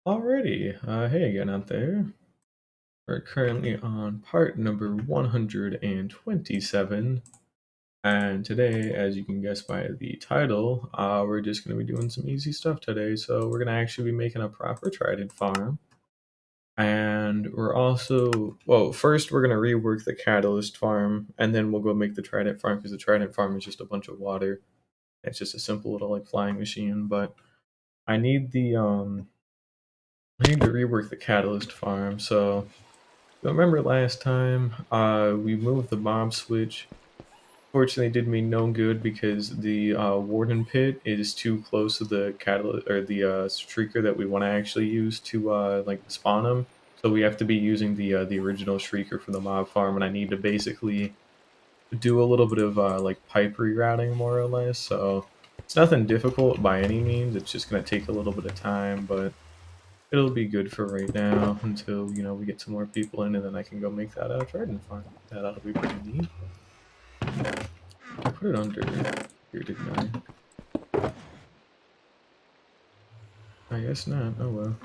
Alrighty, hey again out there. We're currently on part number 127, and today, as you can guess by the title, we're just going to be doing some easy stuff today. So we're going to actually be making a proper Trident farm, and we're also, well, first we're going to rework the Catalyst farm, and then we'll go make the Trident farm, because the Trident farm is just a bunch of water. It's just a simple little like flying machine, but I need to rework the Catalyst farm, so remember last time we moved the mob switch. Fortunately, it did me no good because the warden pit is too close to the catalyst or the shrieker that we want to actually use to like spawn them. So we have to be using the original shrieker for the mob farm, and I need to basically do a little bit of like pipe rerouting more or less. So it's nothing difficult by any means. It's just gonna take a little bit of time, but it'll be good for right now until, we get some more people in, and then I can go make that Trident farm. That'll be pretty neat. I put it under here, didn't I? I guess not. Oh well.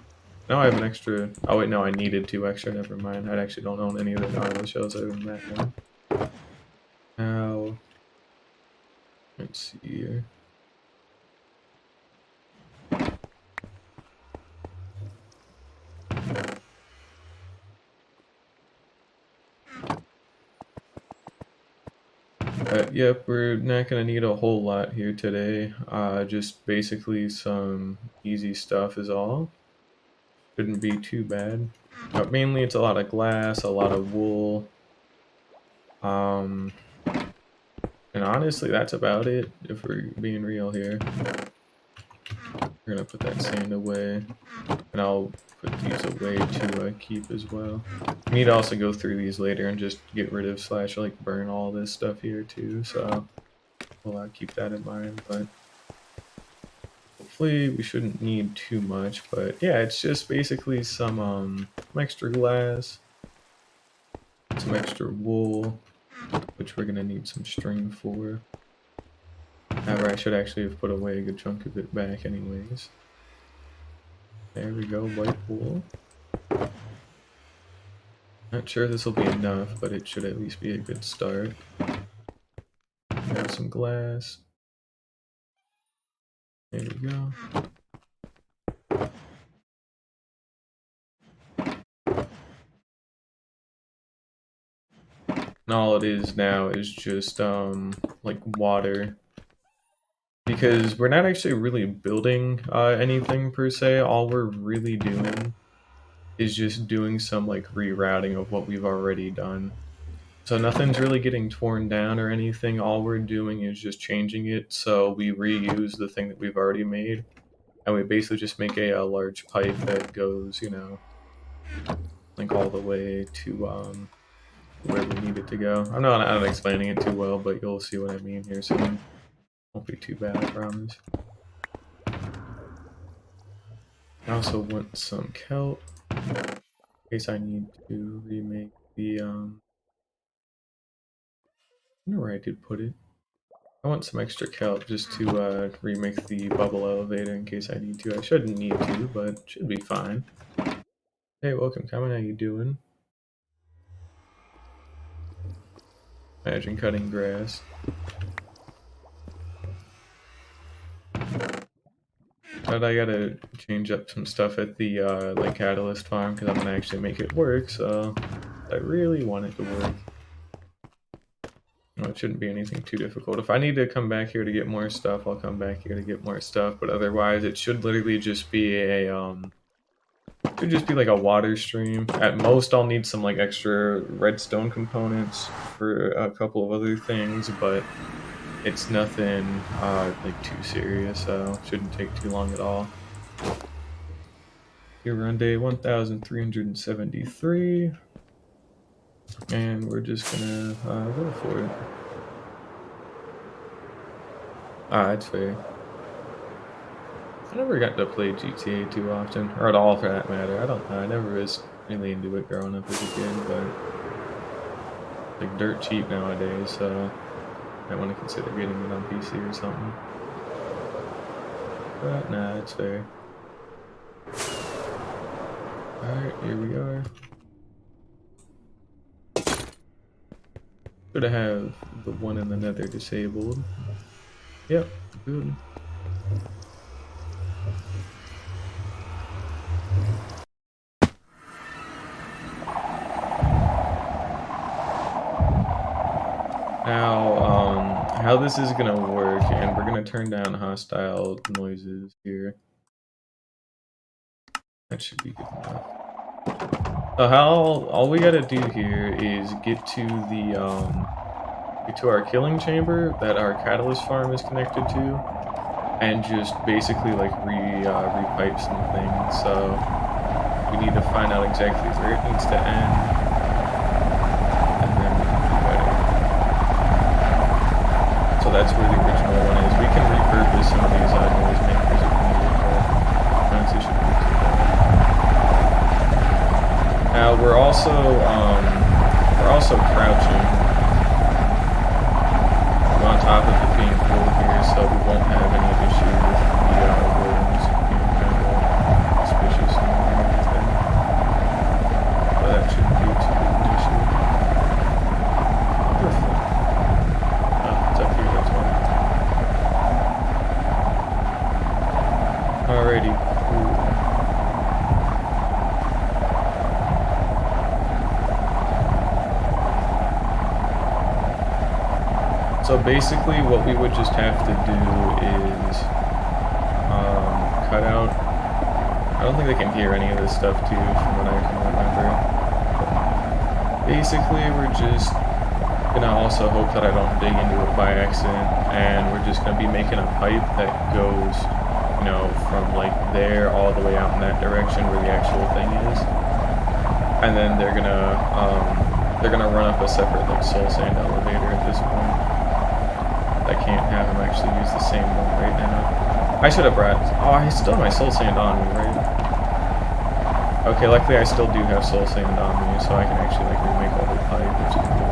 Now I have an extra. Oh wait, no, I needed two extra. Never mind. I actually don't own any of the Narwhal shells other than that one. Now, let's see here. Yep, we're not gonna need a whole lot here today. Just basically some easy stuff is all. Shouldn't be too bad. But mainly it's a lot of glass, a lot of wool. And honestly, that's about it, if we're being real here. We're gonna put that sand away, and I'll put these away to keep as well. We need to also go through these later and just get rid of / like burn all this stuff here too, so we'll keep that in mind, but hopefully we shouldn't need too much. But yeah, it's just basically some extra glass, some extra wool, which we're gonna need some string for. However, I should actually have put away a good chunk of it back anyways. There we go, white wool. Not sure this will be enough, but it should at least be a good start. Got some glass. There we go. And all it is now is just like water, because we're not actually really building anything per se. All we're really doing is just doing some like rerouting of what we've already done. So nothing's really getting torn down or anything. All we're doing is just changing it so we reuse the thing that we've already made, and we basically just make a large pipe that goes, like all the way to where we need it to go. I'm not explaining it too well, but you'll see what I mean here soon. Won't be too bad, I promise. I also want some kelp in case I need to remake the I wonder where I did put it. I want some extra kelp just to remake the bubble elevator in case I need to. I shouldn't need to, but should be fine. Hey, welcome, Kamen. How you doing? Imagine cutting grass. But I gotta change up some stuff at the like Catalyst farm because I'm gonna actually make it work. So I really want it to work. No, it shouldn't be anything too difficult. If I need to come back here to get more stuff, I'll come back here to get more stuff. But otherwise, it should literally just be a should just be like a water stream. At most, I'll need some like extra redstone components for a couple of other things, but it's nothing like too serious, so shouldn't take too long at all. Here we're on day 1373, and we're just gonna go for it. It's fair. I never got to play GTA too often, or at all for that matter. I don't know. I never was really into it growing up as a kid, but like dirt cheap nowadays, so I want to consider getting it on PC or something. But nah, it's fair. Alright, here we are. Should have the one in the nether disabled. Yep, good. Now, how this is gonna work, and we're gonna turn down hostile noises here. That should be good enough. So all we gotta do here is get to our killing chamber that our catalyst farm is connected to, and just basically like repipe some things. So we need to find out exactly where it needs to end, and then we can do better. So that's where the original one is. We can repurpose some of these noise makers if we need it, but honestly shouldn't be too bad. Now we're also crouching on top of it being cool here, so we won't have any issue with the rooms being kind of suspicious and everything. But that shouldn't be too big an issue. Wonderful. Oh, it's up here, that's why. Alrighty, cool. So basically what we would just have to do is cut out, I don't think they can hear any of this stuff too from what I can remember. Basically we're just gonna also hope that I don't dig into it by accident, and we're just gonna be making a pipe that goes, you know, from like there all the way out in that direction where the actual thing is. And then they're gonna run up a separate like soul sand elevator at this point. I can't have him actually use the same one right now. I should have brought... Oh, I still have my soul sand on me, right? Okay, luckily I still do have soul sand on me, so I can actually like remake all the pipe, which is cool.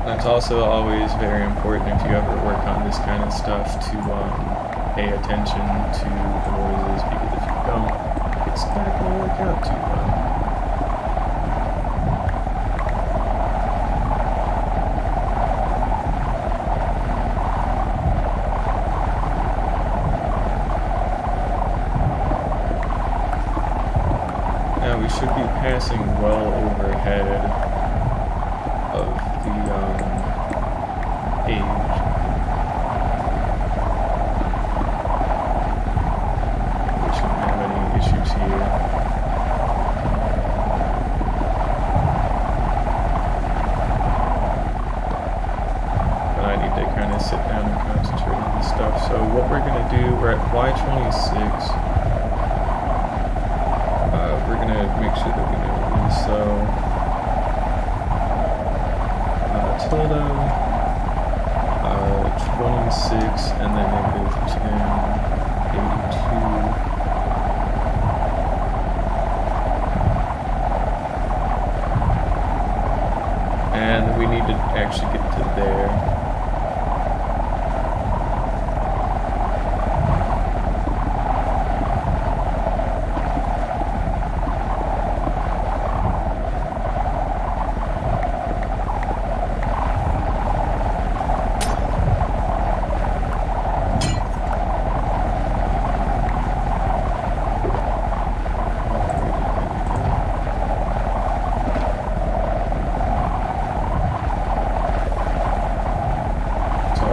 It's also always very important if you ever work on this kind of stuff to pay attention to the noises, because if you don't, it's not going to work out too well. Now we should be passing well overhead of the age. We shouldn't have any issues here. But I need to kind of sit down and concentrate on this stuff. So what we're going to do, we're at Y26. We're going to make sure that we know this. So tilde, 26, and then negative 10, 82. And we need to actually get to there.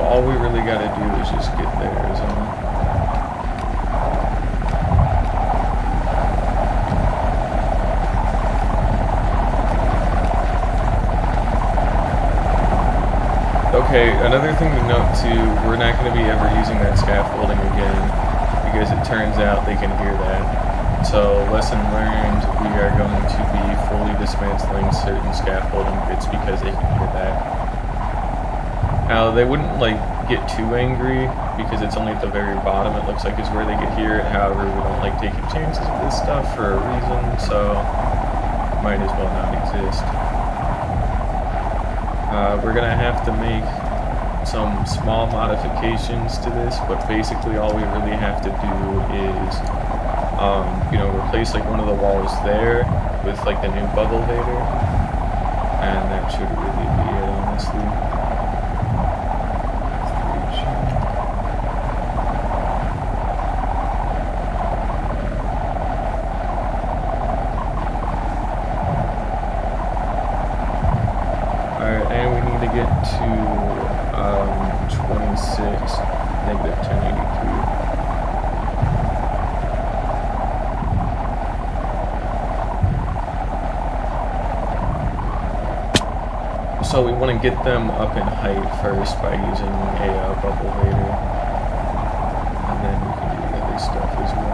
All we really got to do is just get there, is all. Okay, another thing to note too, we're not going to be ever using that scaffolding again because it turns out they can hear that. So, lesson learned, we are going to be fully dismantling certain scaffolding bits because they can hear that. Now, they wouldn't like get too angry because it's only at the very bottom, it looks like is where they could hear it. However, we don't like taking chances with this stuff for a reason, so it might as well not exist. We're gonna have to make some small modifications to this, but basically all we really have to do is, replace like one of the walls there with like the new bubble vader, and that should really be it, honestly. Alright, and we need to get to 26, negative 1083. So we want to get them up in height first by using a bubble vader, and then we can do the other stuff as well.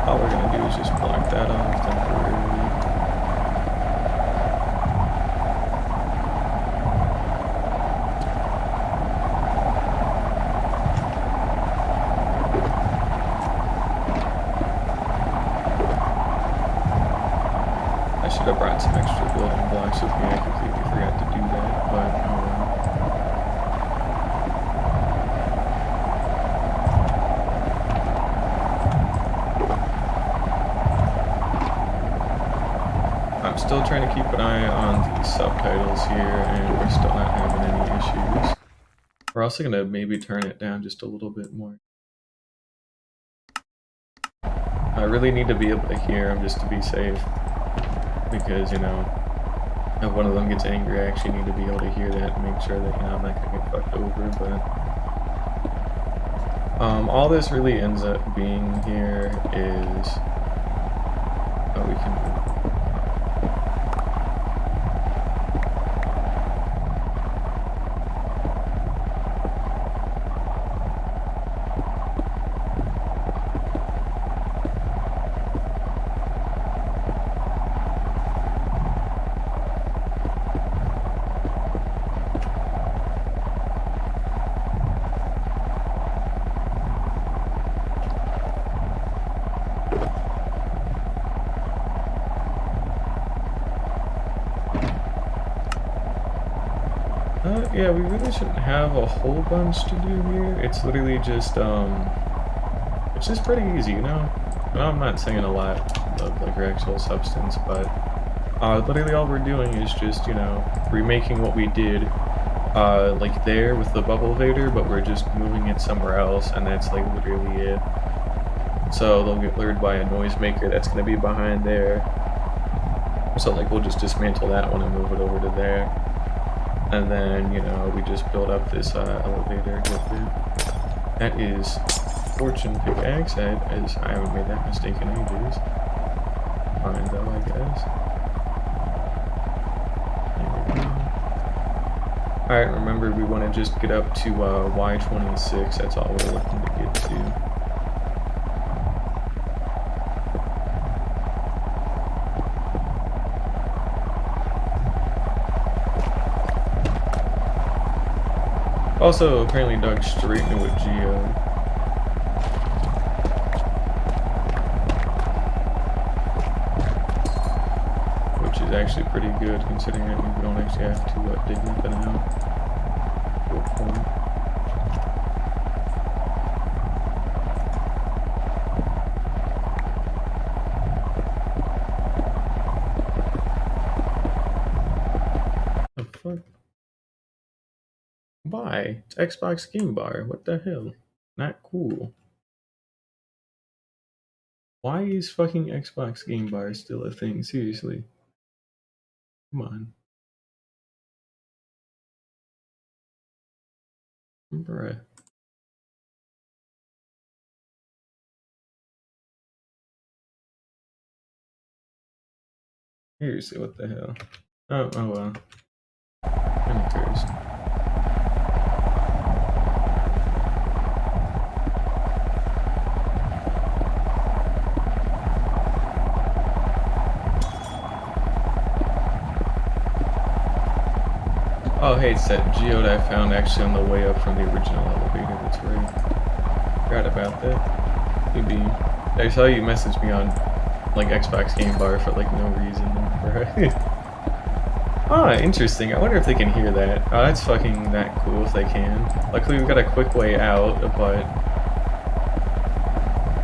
All we're going to do is just block that off temporarily. I should have brought some extra building blocks with me. I completely forgot to do that, but oh well. I'm still trying to keep an eye on the subtitles here, and we're still not having any issues. We're also going to maybe turn it down just a little bit more. I really need to be able to hear them just to be safe, because, if one of them gets angry, I actually need to be able to hear that and make sure that, I'm not going to get fucked over, but all this really ends up being here is, we can yeah, we really shouldn't have a whole bunch to do here. It's literally just, it's just pretty easy, And I'm not saying a lot of, like, your actual substance, but, literally all we're doing is just, remaking what we did, like there with the bubble vader, but we're just moving it somewhere else, and that's, like, literally it. So they'll get lured by a noisemaker that's gonna be behind there. So, like, we'll just dismantle that one and move it over to there. And then, we just build up this elevator. That is fortune pickaxe. I haven't made that mistake in ages. Fine though, I guess. Alright, remember we want to just get up to Y26. That's all we're looking to get to. Also, apparently dug straight into a geo. Which is actually pretty good, considering that we don't actually have to dig nothing out. Good point. The fuck? Why? It's Xbox Game Bar. What the hell? Not cool. Why is fucking Xbox Game Bar still a thing? Seriously. Come on. Bruh. Seriously, what the hell? Oh well. I'm cursed. Oh, hey, it's that geode I found actually on the way up from the original elevator. That's right. Forgot about that. Maybe. I saw you message me on, like, Xbox Game Bar for, like, no reason. Right? Ah, interesting. I wonder if they can hear that. Oh, that's fucking that cool if they can. Luckily, we've got a quick way out, but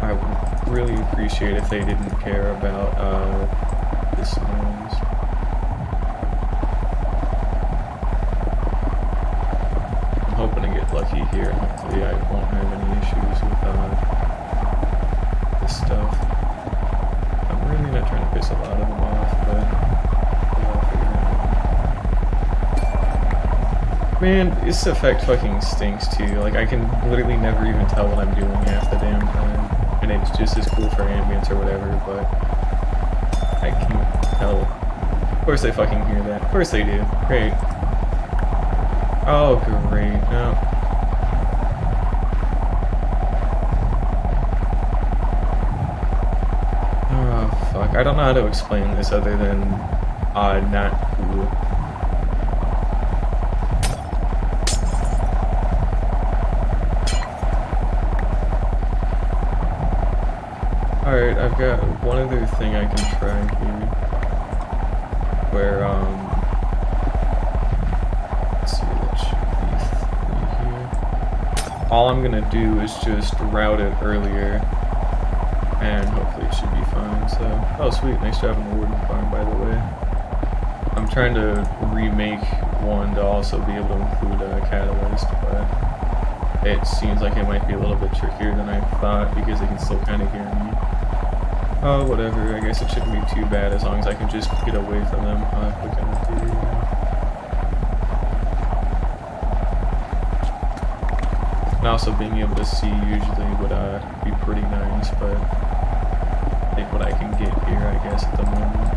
I would really appreciate if they didn't care about, this noise. Hoping to get lucky here, and hopefully I won't have any issues with this stuff. I'm really not trying to piss a lot of them off, but man, this effect fucking stinks too. Like I can literally never even tell what I'm doing half the damn time, and it's just as cool for ambience or whatever. But I can't tell. Of course they fucking hear that. Of course they do. Great. Oh, great. No. Oh, fuck. I don't know how to explain this other than, not cool. Alright, I've got one other thing I can try here. Where, all I'm gonna do is just route it earlier, and hopefully it should be fine. So, oh sweet, nice job on the Warden farm, by the way. I'm trying to remake one to also be able to include a catalyst, but it seems like it might be a little bit trickier than I thought because they can still kind of hear me. Oh, whatever. I guess it shouldn't be too bad as long as I can just get away from them quick enough to do that. And also being able to see usually would be pretty nice, but I think what I can get here, I guess, at the moment.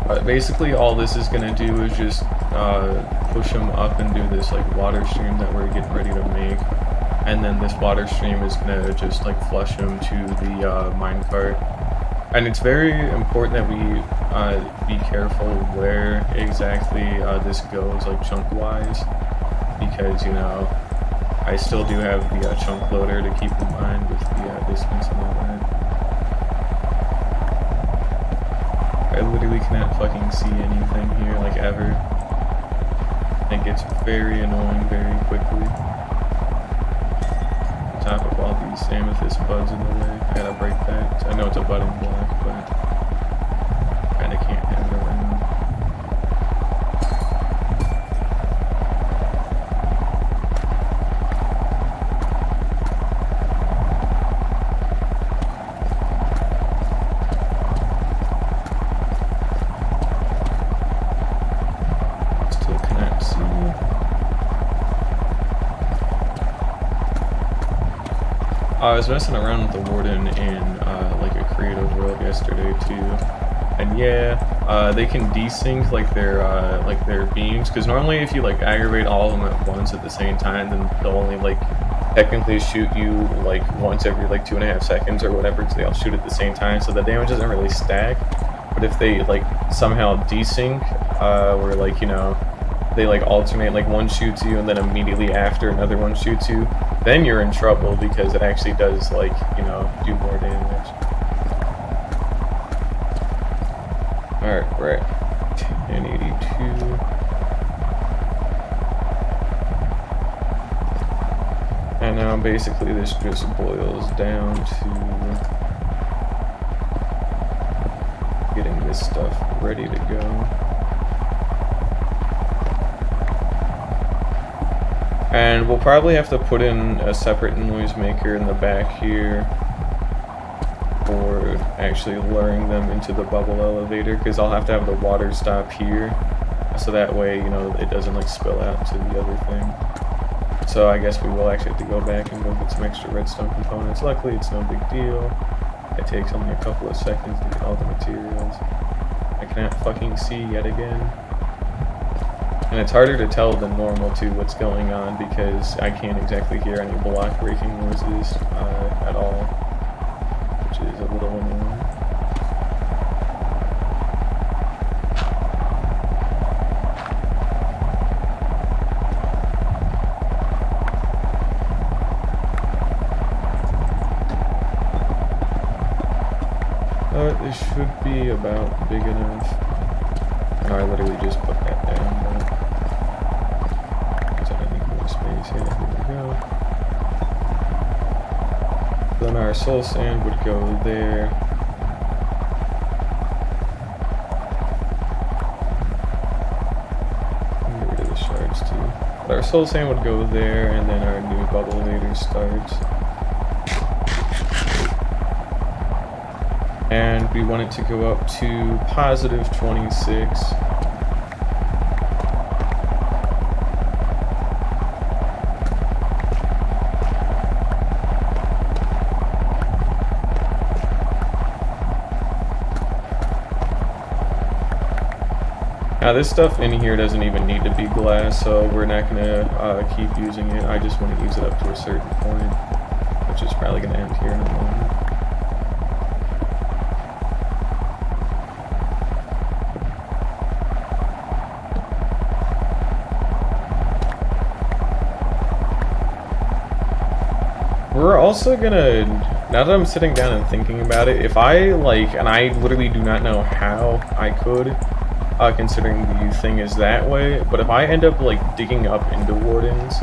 But basically all this is going to do is just push them up and do this like water stream that we're getting ready to make. And then this water stream is going to just like flush them to the minecart. And it's very important that we be careful where exactly this goes, like chunk-wise, because, you know, I still do have the chunk loader to keep in mind with the distance and all that. I literally cannot fucking see anything here, like, ever. It gets very annoying very quickly. On top of all these amethyst buds in the way, I gotta break that. I know it's a budding block, but kinda can't have it around. Still cannot see. I was messing around with the Warden in like a creative world yesterday too. And yeah, they can desync like their beams, because normally if you like aggravate all of them at once at the same time, then they'll only like technically shoot you like once every like 2.5 seconds or whatever, because they all shoot at the same time, so the damage doesn't really stack. But if they like somehow desync, where like, you know, they like alternate, like one shoots you and then immediately after another one shoots you, then you're in trouble because it actually does like, you know, do more damage. Alright, we're at 1082. And now basically this just boils down to getting this stuff ready to go. And we'll probably have to put in a separate noisemaker in the back here for actually luring them into the bubble elevator, because I'll have to have the water stop here, so that way, you know, it doesn't like spill out to the other thing. So I guess we will actually have to go back and go get some extra redstone components. Luckily, it's no big deal. It takes only a couple of seconds to get all the materials. I cannot fucking see yet again. And it's harder to tell than normal too what's going on, because I can't exactly hear any block breaking noises at all, which is a little annoying. But this should be about big enough. No, I literally just put that down, but because I need more space. Yeah, here we go. Then our soul sand would go there. Get rid of the shards too. But our soul sand would go there, and then our new bubble later starts. And we want it to go up to positive 26. Now this stuff in here doesn't even need to be glass, so we're not going to keep using it. I just want to use it up to a certain point, which is probably going to end here in a moment. We're also gonna, now that I'm sitting down and thinking about it, if I like, and I literally do not know how I could, considering the thing is that way, but if I end up like digging up into wardens,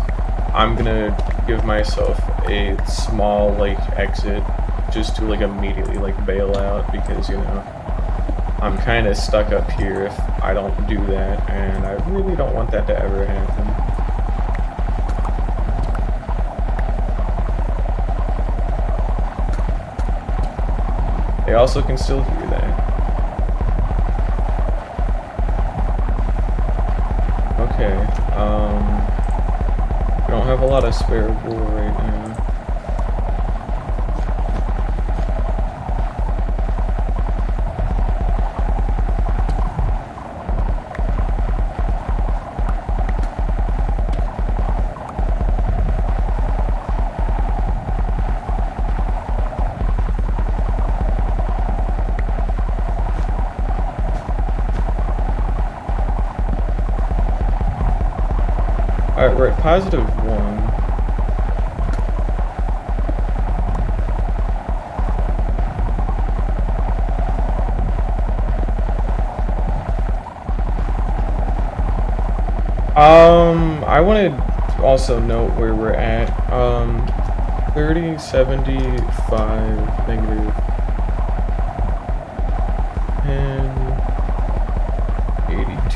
I'm gonna give myself a small like exit just to like immediately like bail out, because you know, I'm kind of stuck up here if I don't do that, and I really don't want that to ever happen. They also can still hear that. Okay, we don't have a lot of spare wool right now. Alright, we're at positive 1. I want to also note where we're at. 30, 75, negative 10, 82.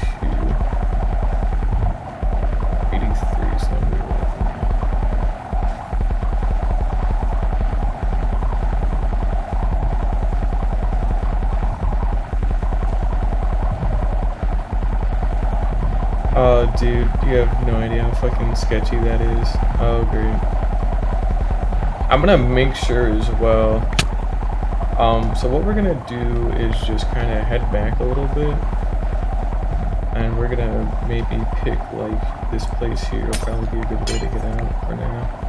Oh, dude, you have no idea how fucking sketchy that is. Oh, great. I'm gonna make sure as well. So what we're gonna do is just kind of head back a little bit. And we're gonna maybe pick, like, this place here. It'll probably be a good way to get out for now.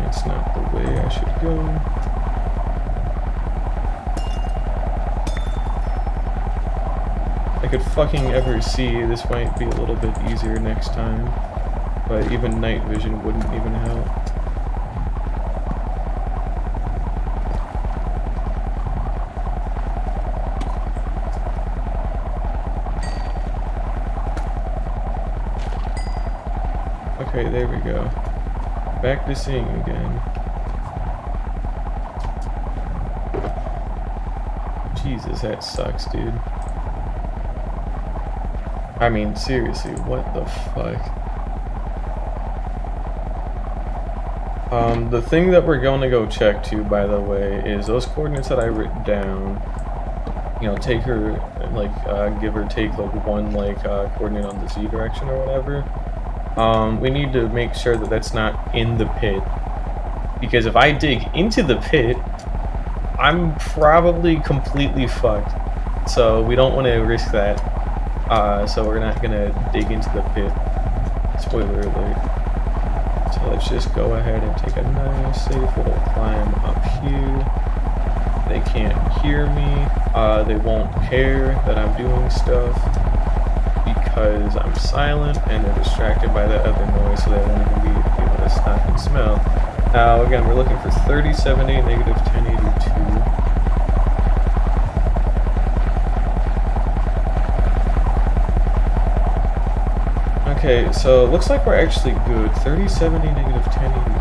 That's not the way I should go. I could fucking ever see, this might be a little bit easier next time, but even night vision wouldn't even help. Okay, there we go. Back to seeing again. Jesus, that sucks, dude. I mean, seriously, what the fuck? The thing that we're going to go check to, by the way, is those coordinates that I written down. You know, take her, like, give or take, like, one, like, coordinate on the Z direction or whatever. We need to make sure that that's not in the pit. Because if I dig into the pit, I'm probably completely fucked. So we don't want to risk that. So we're not going to dig into the pit. Spoiler alert. So let's just go ahead and take a nice, safe little climb up here. They can't hear me. They won't care that I'm doing stuff because I'm silent and they're distracted by that other noise, so they won't even be able to stop and smell. Now, again, we're looking for 3070, negative 1082. Okay, so it looks like we're actually good. 3070, negative 1082.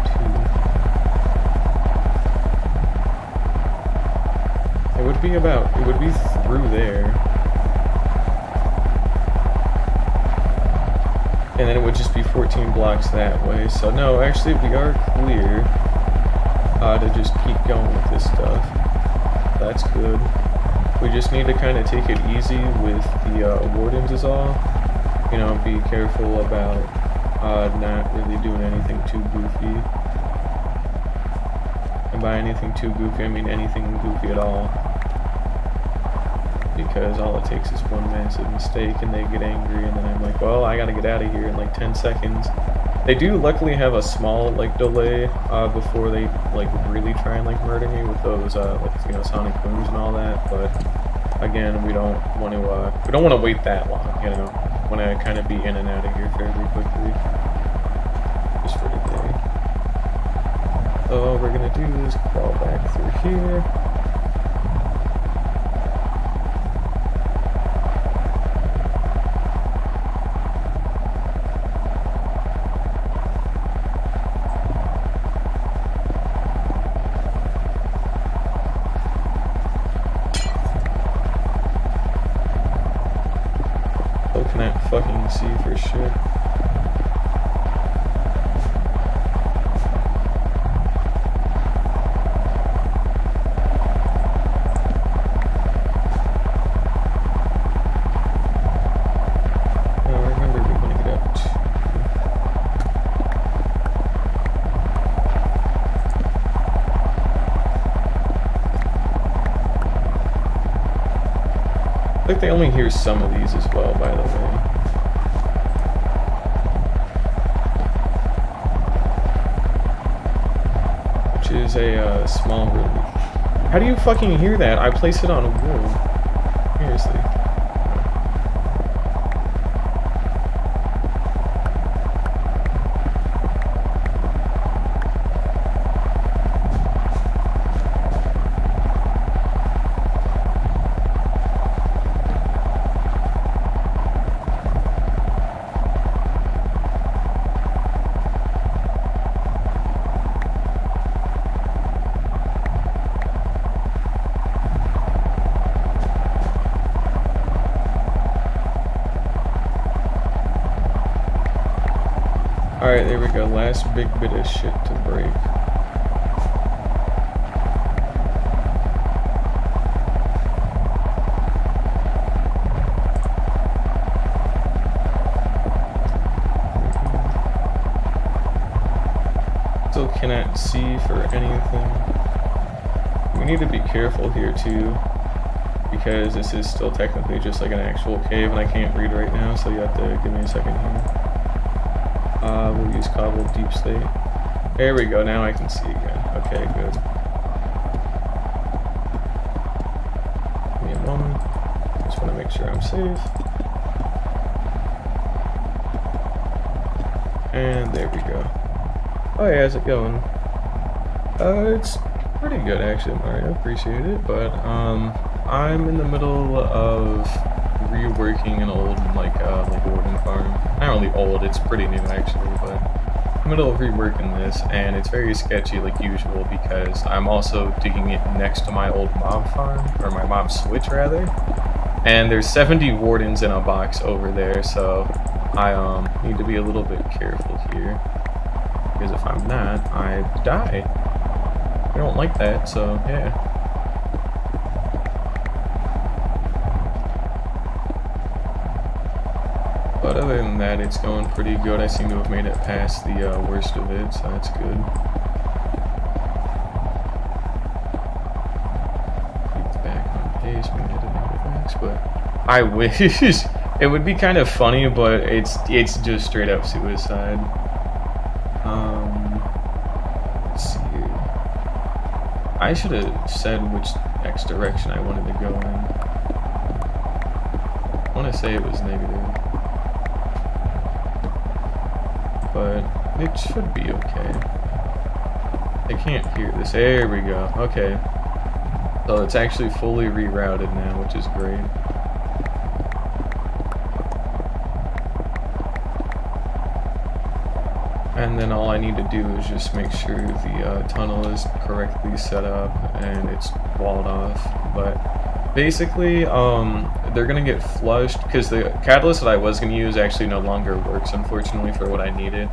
It would be through there. And then it would just be 14 blocks that way. So no, actually we are clear to just keep going with this stuff. That's good. We just need to kind of take it easy with the wardens is all. You know, be careful about not really doing anything too goofy. And by anything too goofy, I mean anything goofy at all. Because all it takes is one massive mistake and they get angry, and then I'm like, well, I gotta get out of here in like 10 seconds. They do luckily have a small like delay before they like really try and like murder me with those like, you know, sonic booms and all that. But again, we don't want to wait that long, you know. Want to kind of be in and out of here fairly quickly, just for today. So all we're gonna do is crawl back through here. Fucking see for sure. Now remember, we want to get up to... I think they only hear some of these as well, by the way. Is a small room. How do you fucking hear that? I place it on a wall. Seriously. Alright, there we go. Last big bit of shit to break. Still cannot see for anything. We need to be careful here too, because this is still technically just like an actual cave and I can't read right now, so you have to give me a second here. We'll use cobbled deep slate. There we go, now I can see again. Okay, good. Give me a moment. Just want to make sure I'm safe. And there we go. Oh yeah, how's it going? It's pretty good actually, Mario. Appreciate it, but I'm in the middle of reworking an old like warden farm. Not really old, it's pretty new actually, but middle of reworking this, and it's very sketchy like usual because I'm also digging it next to my old mob farm, or my mob switch rather, and there's 70 wardens in a box over there, so I need to be a little bit careful here, because if I'm not, I die. I don't like that, so yeah. But other than that, it's going pretty good. I seem to have made it past the worst of it, so that's good. Keep back on pace, maybe I didn't have the max, but I wish it would be kind of funny, but it's just straight up suicide. Let's see. I should have said which X direction I wanted to go in. I want to say it was negative. But it should be okay. I can't hear this. There we go. Okay. So it's actually fully rerouted now, which is great. And then all I need to do is just make sure the tunnel is correctly set up and it's walled off. But basically, they're gonna get flushed because the catalyst that I was gonna use actually no longer works, unfortunately, for what I needed.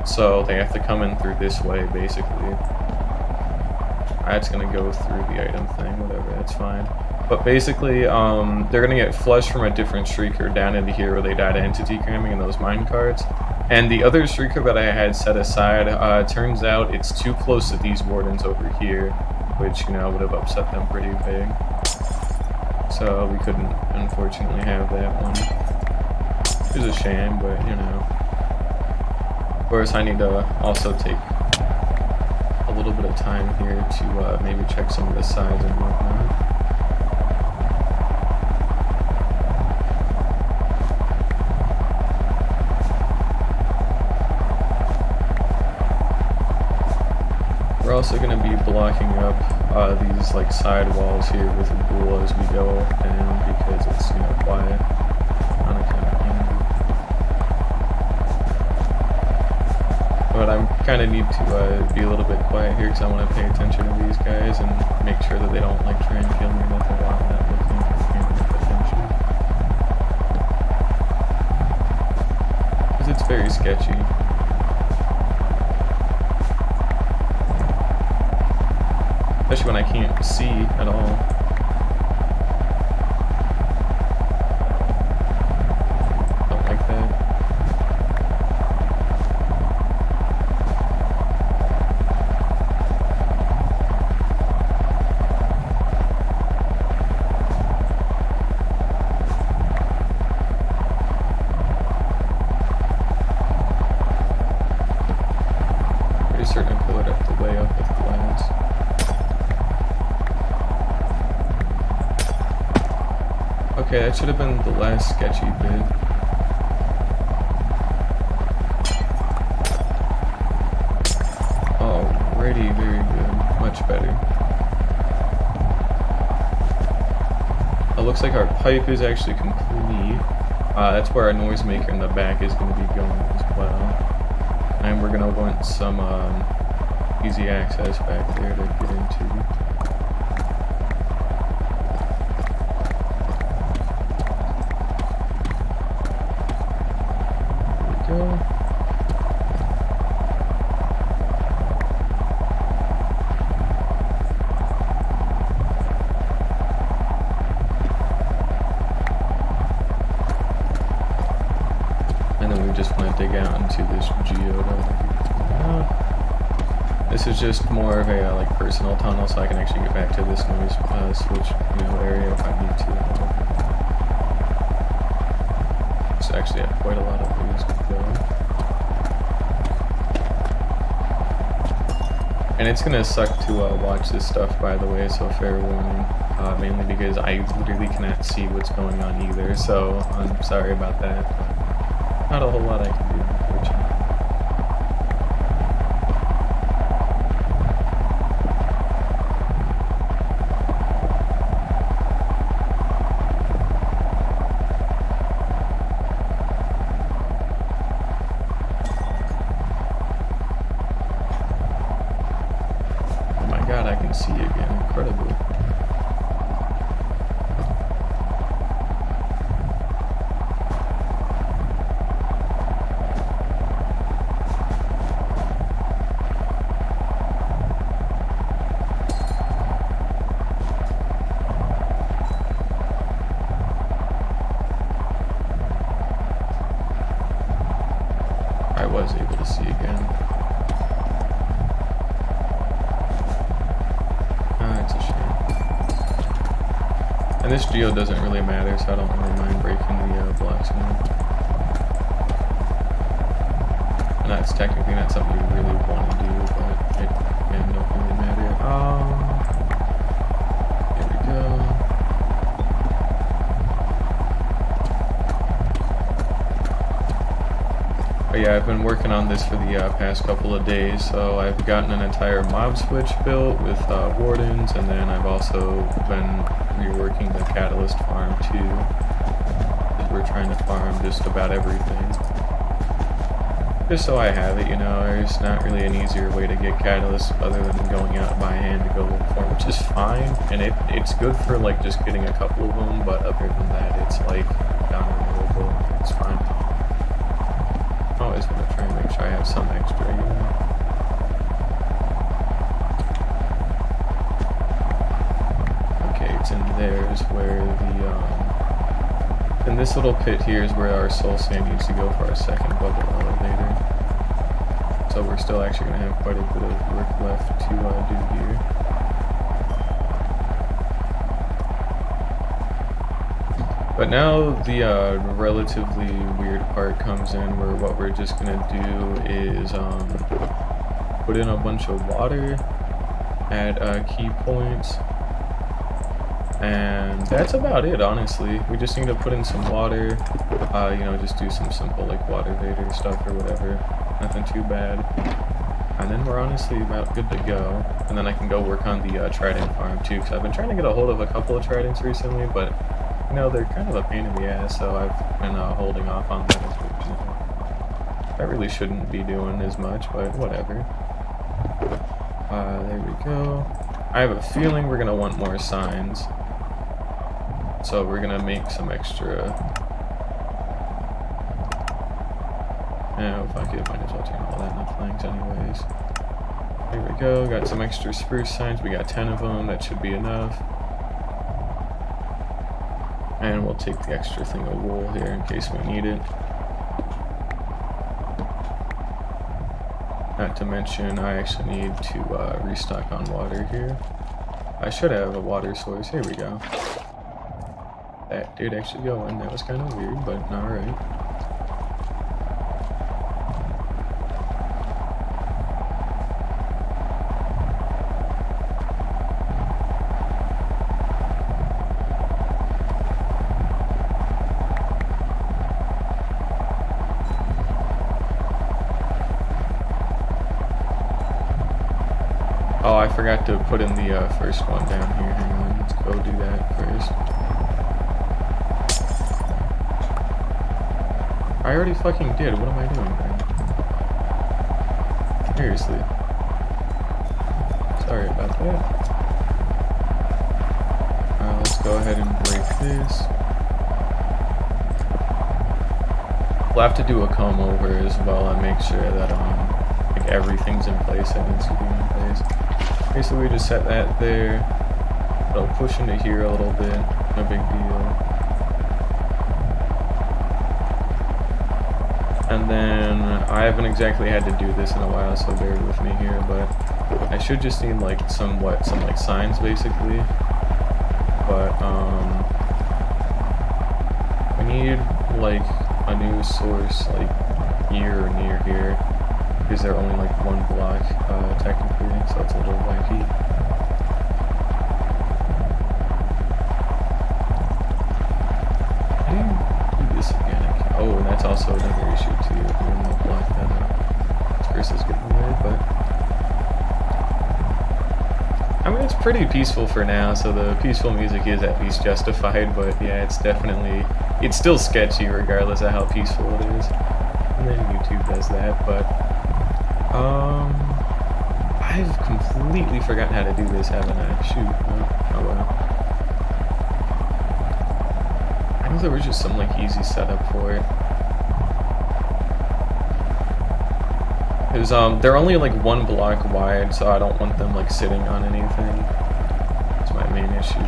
So they have to come in through this way, basically. That's gonna go through the item thing, whatever, that's fine. But basically, they're gonna get flushed from a different streaker down into here where they died to entity cramming in those mine carts. And the other streaker that I had set aside, turns out it's too close to these wardens over here, which, you know, would have upset them pretty big. So we couldn't, unfortunately, have that one. It was a shame, but, you know. Of course, I need to also take a little bit of time here to maybe check some of the sides and whatnot. We're also going to be blocking up these like side walls here with a ghoul as we go down because it's, you know, quiet on account of enemy. But I kind of need to be a little bit quiet here because I want to pay attention to these guys and make sure that they don't like try and kill me or nothing while I'm not looking for attention. Because it's very sketchy. Especially when I can't see at all. Don't like that. Pretty certain I pull it up the way up with the lens. Okay, that should have been the last sketchy bit. Alrighty, very good. Much better. It looks like our pipe is actually complete. That's where our noisemaker in the back is going to be going as well. And we're going to want some easy access back there to get into. And then we just want to dig out into this geode. This is just more of a like personal tunnel, so I can actually get back to this noise switch, you know, area if I need to. It's actually have quite a lot of ways to go. And it's gonna suck to watch this stuff, by the way, so fair warning. Mainly because I literally cannot see what's going on either, so I'm sorry about that. But not a whole lot I can do, unfortunately. see you again. Incredible. I was able to see again. It's a shame. And this geo doesn't really matter, so I don't really mind breaking the blocks now. And that's technically not something you really want to do, but it again don't really matter. Here we go. But yeah, I've been working on this for the past couple of days, so I've gotten an entire mob switch built with wardens, and then I've also been reworking the catalyst farm too, because we're trying to farm just about everything. Just so I have it, you know, there's not really an easier way to get catalysts other than going out by hand to go look for them, which is fine, and it's good for like just getting a couple of them, but other than that, it's like downloadable, it's fine. Always want to try and make sure I have some extra, you know. Okay, it's in there is where the, and this little pit here is where our soul sand needs to go for our second bubble elevator. So we're still actually going to have quite a bit of work left to do here. But now the relatively weird part comes in, where what we're just going to do is put in a bunch of water at key points. And that's about it, honestly. We just need to put in some water, you know, just do some simple like water vader stuff or whatever. Nothing too bad. And then we're honestly about good to go. And then I can go work on the Trident farm too, because I've been trying to get a hold of a couple of Tridents recently, but you know, they're kind of a pain in the ass, so I've been holding off on that, unfortunately. I really shouldn't be doing as much, but whatever. There we go. I have a feeling we're going to want more signs. So we're going to make some extra... Oh, fuck it, might as well turn all that into flanks anyways. There we go, got some extra spruce signs, we got 10 of them, that should be enough. And we'll take the extra thing of wool here in case we need it. Not to mention, I actually need to restock on water here. I should have a water source. Here we go. That did actually go in. That was kind of weird, but alright. Oh, I forgot to put in the first one down here. Hang on, let's go do that first. I already fucking did. What am I doing, man? Seriously. Sorry about that. Let's go ahead and break this. We'll have to do a comb over as well and make sure that like everything's in place that needs to be in place. Okay, so we just set that there. It'll push into here a little bit. No big deal. And then I haven't exactly had to do this in a while, so bear with me here, but I should just need like some signs basically. But we need like a new source like here or near here, because they're only like one block technically, so it's a little wacky. How do you do this again? Oh, and that's also another issue too. If you want to block that up, this is getting weird, but I mean, it's pretty peaceful for now, so the peaceful music is at least justified, but yeah, it's still sketchy regardless of how peaceful it is. And then YouTube does that, but I I've completely forgotten how to do this, haven't I? Shoot. Oh well. I know there was just some like easy setup for it. Because they're only like 1 block wide, so I don't want them like sitting on anything. That's my main issue.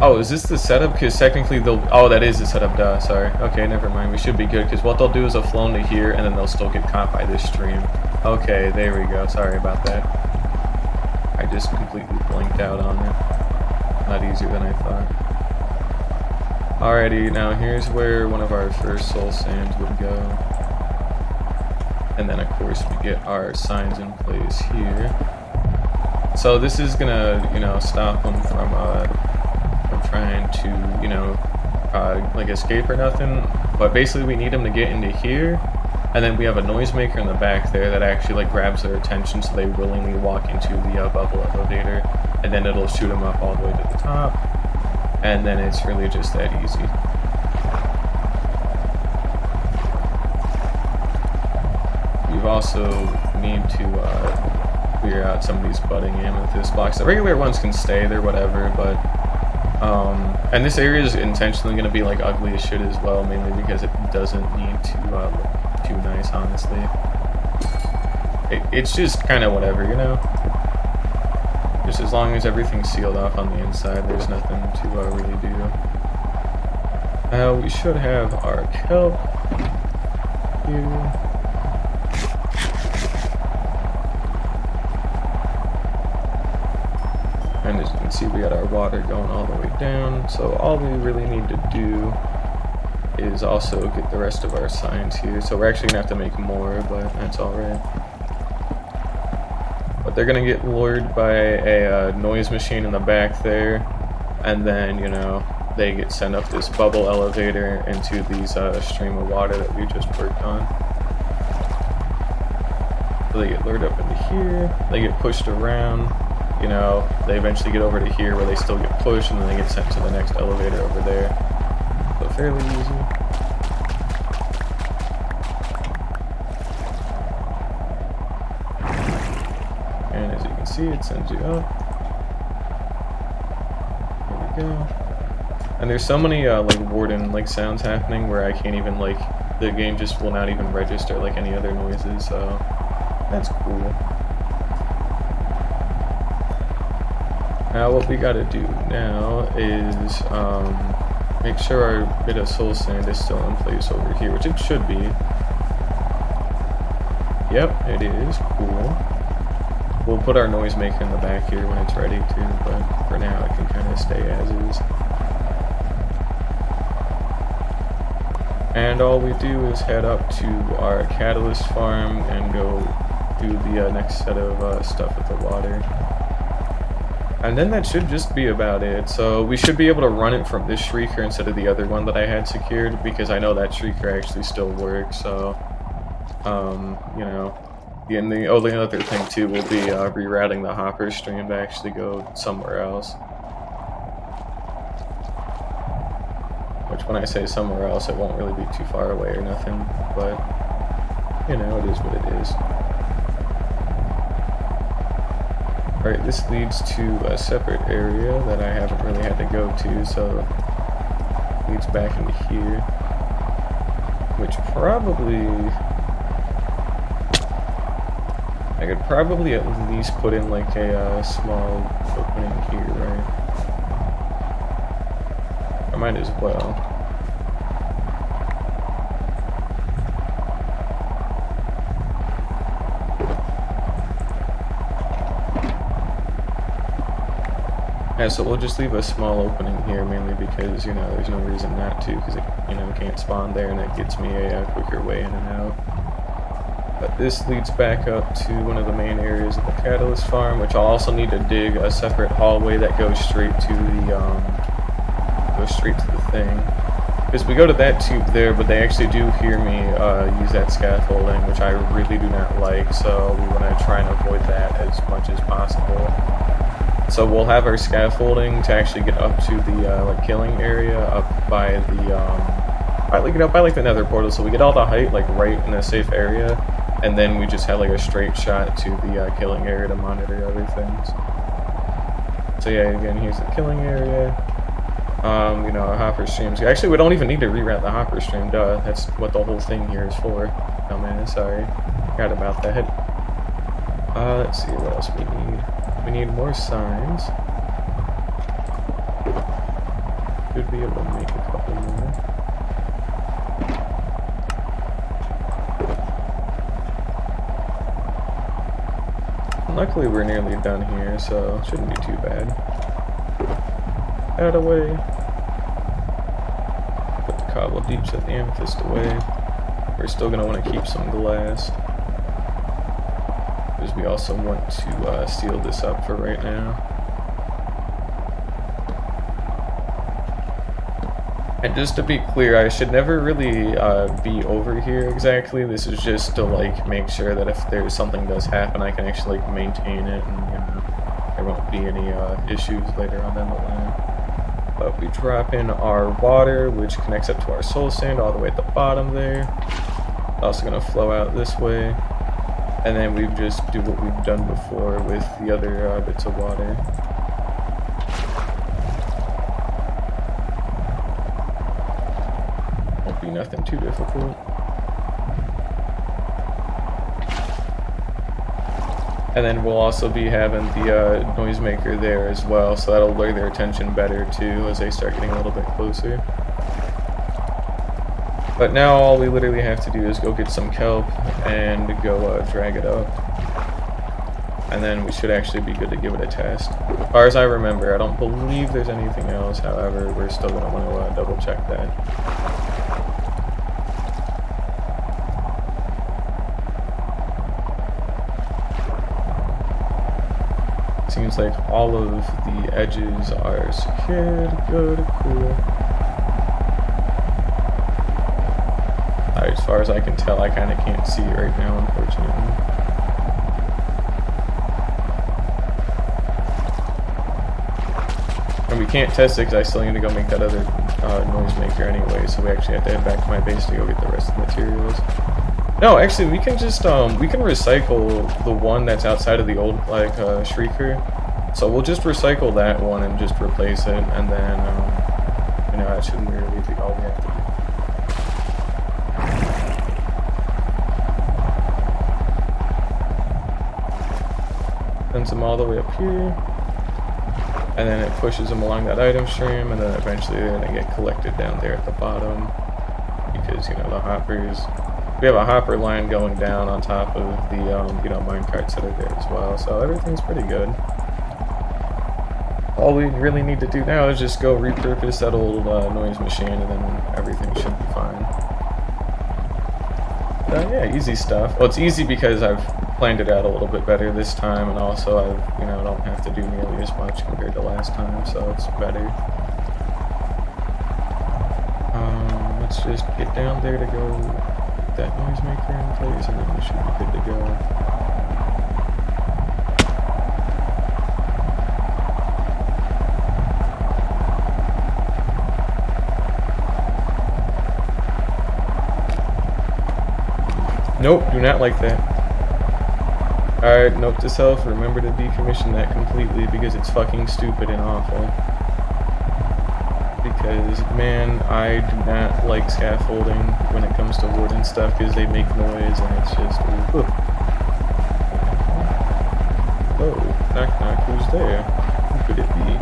Oh, is this the setup? Because technically they'll... Oh, that is the setup, duh, sorry. Okay, never mind. We should be good, because what they'll do is they'll flow into here, and then they'll still get caught by this stream. Okay, there we go. Sorry about that. I just completely blanked out on it. Not easier than I thought. Alrighty, now here's where one of our first soul sands would go. And then, of course, we get our signs in place here. So this is gonna, you know, stop them from trying to, you know, like escape or nothing, but basically we need them to get into here, and then we have a noisemaker in the back there that actually like grabs their attention so they willingly walk into the bubble elevator, and then it'll shoot them up all the way to the top, and then it's really just that easy. You also need to clear out some of these budding amethyst blocks. The regular ones can stay there, whatever, but and this area is intentionally going to be like ugly as shit as well, mainly because it doesn't need to look too nice, honestly. It's just kind of whatever, you know? Just as long as everything's sealed off on the inside, there's nothing to really do. We should have our kelp here. And as you can see, we got our water going all the way down, so all we really need to do is also get the rest of our signs here. So we're actually gonna have to make more, but that's alright. But they're gonna get lured by a noise machine in the back there, and then, you know, they get sent up this bubble elevator into these stream of water that we just worked on. So they get lured up into here, they get pushed around. You know, they eventually get over to here where they still get pushed, and then they get sent to the next elevator over there. So fairly easy. And as you can see, it sends you up. There we go. And there's so many like warden like sounds happening where I can't even like, the game just will not even register like any other noises, so that's cool. Now what we gotta do now is make sure our bit of soul sand is still in place over here, which it should be. Yep, it is. Cool. We'll put our noisemaker in the back here when it's ready too, but for now it can kind of stay as is. And all we do is head up to our catalyst farm and go do the next set of stuff with the water. And then that should just be about it. So we should be able to run it from this shrieker instead of the other one that I had secured, because I know that shrieker actually still works. So, you know, and the only other thing too will be rerouting the hopper stream to actually go somewhere else. Which, when I say somewhere else, it won't really be too far away or nothing. But, you know, it is what it is. Alright, this leads to a separate area that I haven't really had to go to, so it leads back into here. Which probably... I could probably at least put in like a small opening here, right? I might as well. Yeah, so we'll just leave a small opening here, mainly because, you know, there's no reason not to, because it, you know, can't spawn there, and it gets me a quicker way in and out. But this leads back up to one of the main areas of the catalyst farm, which I'll also need to dig a separate hallway that goes straight to the thing. Because we go to that tube there, but they actually do hear me use that scaffolding, which I really do not like, so we want to try and avoid that as much as possible. So we'll have our scaffolding to actually get up to the like killing area up by the get up by like the nether portal, so we get all the height like right in a safe area, and then we just have like a straight shot to the killing area to monitor everything. So yeah, again, here's the killing area. You know, our hopper streams. Actually, we don't even need to reroute the hopper stream, duh. That's what the whole thing here is for. Oh man, sorry. Forgot about that. Let's see what else we need. We need more signs. Should be able to make a couple more. Luckily, we're nearly done here, so it shouldn't be too bad. Out of the way. Put the cobble deeps at the amethyst away. We're still going to want to keep some glass, because we also want to seal this up for right now. And just to be clear, I should never really be over here exactly. This is just to like make sure that if there's something does happen, I can actually like maintain it, and you know, there won't be any issues later on down the line. But we drop in our water, which connects up to our soul sand all the way at the bottom there. Also gonna flow out this way, and then we just do what we've done before with the other bits of water. Nothing too difficult. And then we'll also be having the noisemaker there as well, so that'll lure their attention better too as they start getting a little bit closer. But now all we literally have to do is go get some kelp and go drag it up. And then we should actually be good to give it a test. As far as I remember, I don't believe there's anything else, however, we're still going to want to double check that. Seems like all of the edges are secured. Good, cool. As far as I can tell, I kind of can't see it right now, unfortunately. And we can't test it because I still need to go make that other noisemaker anyway, so we actually have to head back to my base to go get the rest of the materials. No, actually, we can just, we can recycle the one that's outside of the old, like, Shrieker. So we'll just recycle that one and just replace it, and then, you know, that shouldn't really be all we have to do. Sends them all the way up here, and then it pushes them along that item stream, and then eventually they're going to get collected down there at the bottom, because, you know, the hoppers... We have a hopper line going down on top of the, you know, mine carts that are there as well, so everything's pretty good. All we really need to do now is just go repurpose that old noise machine, and then everything should be fine. Yeah, easy stuff. Well, it's easy because I've planned it out a little bit better this time, and also I've, you know, don't have to do nearly as much compared to last time, so it's better. Let's just get down there to go get that noisemaker in place, and then we should be good to go. Nope, do not like that. Alright, note to self, remember to decommission that completely because it's fucking stupid and awful. Because, man, I do not like scaffolding when it comes to wood and stuff because they make noise and it's just... Ooh. Oh, knock knock, who's there? Who could it be?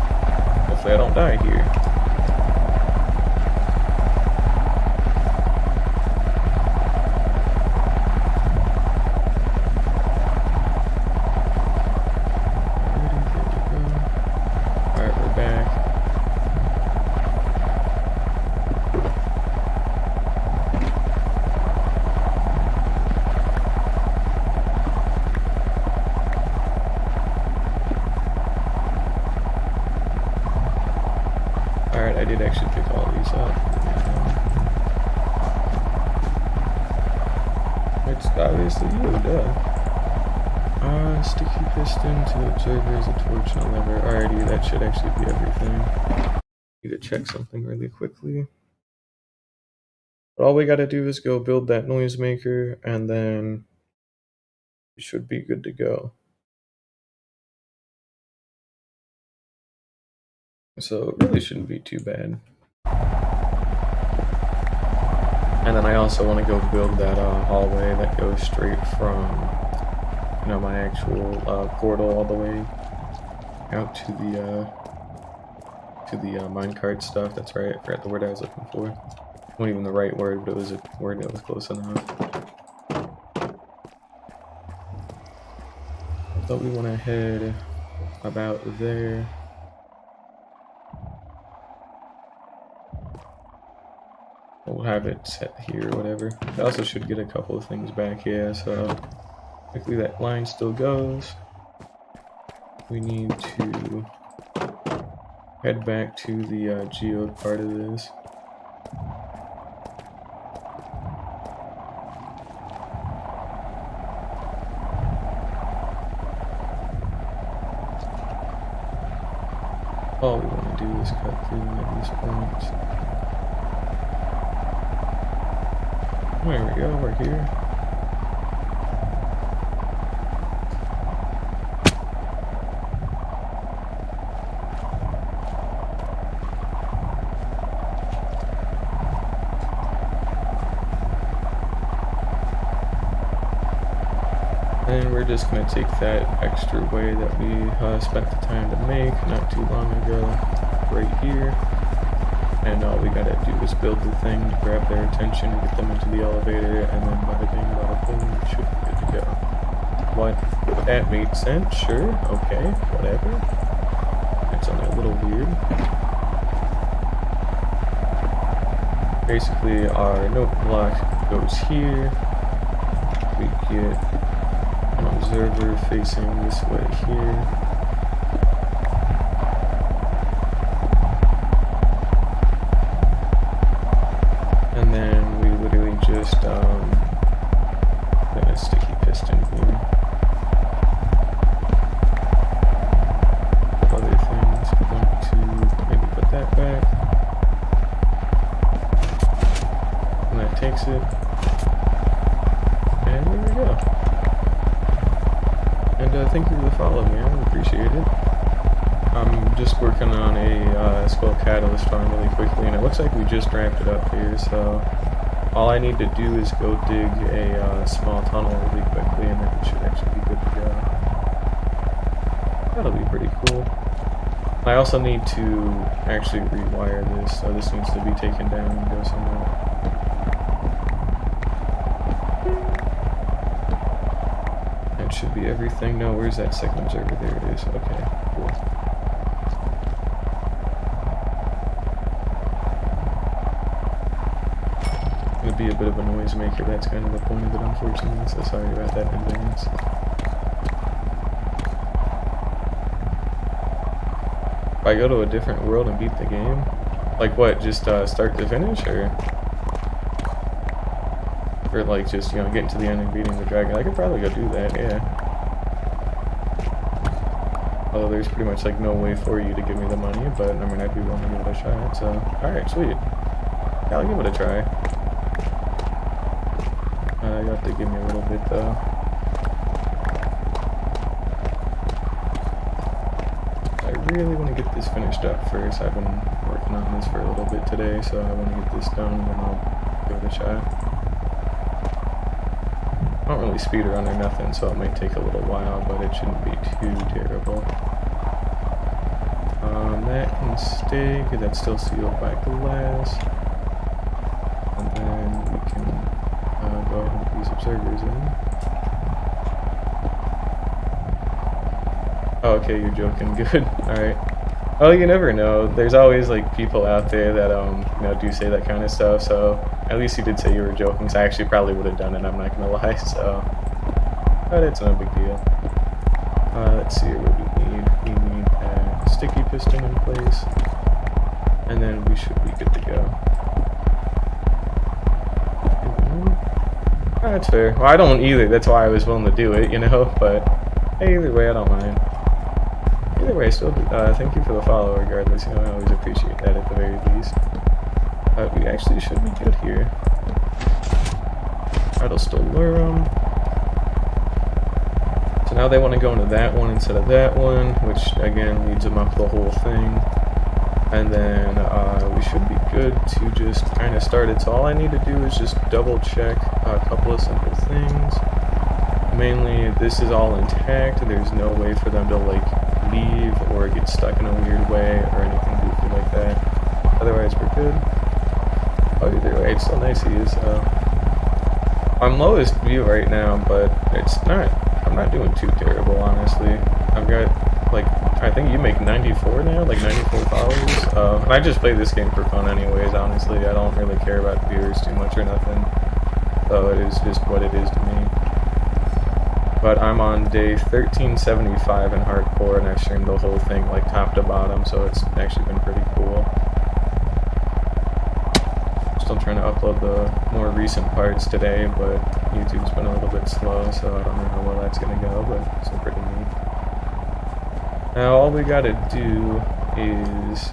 Hopefully I don't die here. I did actually pick all these up. It's obviously you, duh. Sticky piston, 2 observers, a torch, and a lever. Alrighty, that should actually be everything. Need to check something really quickly. But all we gotta do is go build that noisemaker, and then we should be good to go. So it really shouldn't be too bad. And then I also want to go build that hallway that goes straight from, you know, my actual portal all the way out to the minecart stuff. That's right. I forgot the word I was looking for. It wasn't even the right word, but it was a word that was close enough. So we want to head about there. We'll have it set here or whatever. I also should get a couple of things back here, so quickly that line still goes. We need to head back to the geode part of this. All we want to do is cut through at these points. There we go, we're here. And we're just going to take that extra way that we spent the time to make not too long ago right here. And all we gotta do is build the thing to grab their attention and get them into the elevator, and then bada bing, bada boom, we should be good to go. What? That made sense? Sure, okay, whatever. It's only a little weird. Basically, our note block goes here. We get an observer facing this way here. And then we literally just put a sticky piston here. Other things, want to maybe put that back. And that takes it. And there we go. And thank you for the follow, man. I appreciate it. I'm just working on a skull catalyst farm really quickly, and it looks like we just wrapped it up here, so all I need to do is go dig a small tunnel really quickly, and then it should actually be good to go. That'll be pretty cool. I also need to actually rewire this, so this needs to be taken down and go somewhere. That should be everything. No, where's that second observer? There it is. Okay, cool. Be a bit of a noisemaker, that's kind of the point of it, unfortunately, so sorry about that in advance. If I go to a different world and beat the game, like what, just start to finish, or like just, you know, getting to the end and beating the dragon? I could probably go do that, yeah. Although there's pretty much like no way for you to give me the money, but I mean, I'd be willing to give it a shot, so alright, sweet. Yeah, I'll give it a try. You have to give me a little bit though. I really want to get this finished up first. I've been working on this for a little bit today, so I want to get this done and then I'll give it a shot. I don't really speed around or nothing, so it might take a little while, but it shouldn't be too terrible. That can stay, because that's still sealed by glass. And then we can go ahead and put these observers in. Oh, okay, you're joking. Good. Alright. Oh, you never know. There's always, like, people out there that, you know, do say that kind of stuff, so at least you did say you were joking, because I actually probably would have done it, I'm not gonna lie, so. But it's no big deal. Let's see what we need. We need a sticky piston in place, and then we should be good to go. That's fair. Well, I don't either. That's why I was willing to do it, you know, but Hey, either way, I don't mind. Either way, still, thank you for the follow regardless. You know, I always appreciate that at the very least. We actually should be good here. I'll still lure them. So now they want to go into that one instead of that one, which again leads them up the whole thing. And then we should be good to just kind of start it. So all I need to do is just double check a couple of simple things. Mainly, this is all intact. There's no way for them to like leave or get stuck in a weird way or anything goofy like that. Otherwise, we're good. Oh, either way, it's so nice he is. I'm lowest view right now, but it's not. I'm not doing too terrible, honestly. I've got like I think you make 94 now, like 94 followers. And I just play this game for fun, anyways. Honestly, I don't really care about viewers too much or nothing. So it is just what it is to me. But I'm on day 1375 in hardcore, and I've streamed the whole thing like top to bottom, so it's actually been pretty cool. Still trying to upload the more recent parts today, but YouTube's been a little bit slow, so I don't know how well that's gonna go, but it's still pretty neat. Now all we gotta do is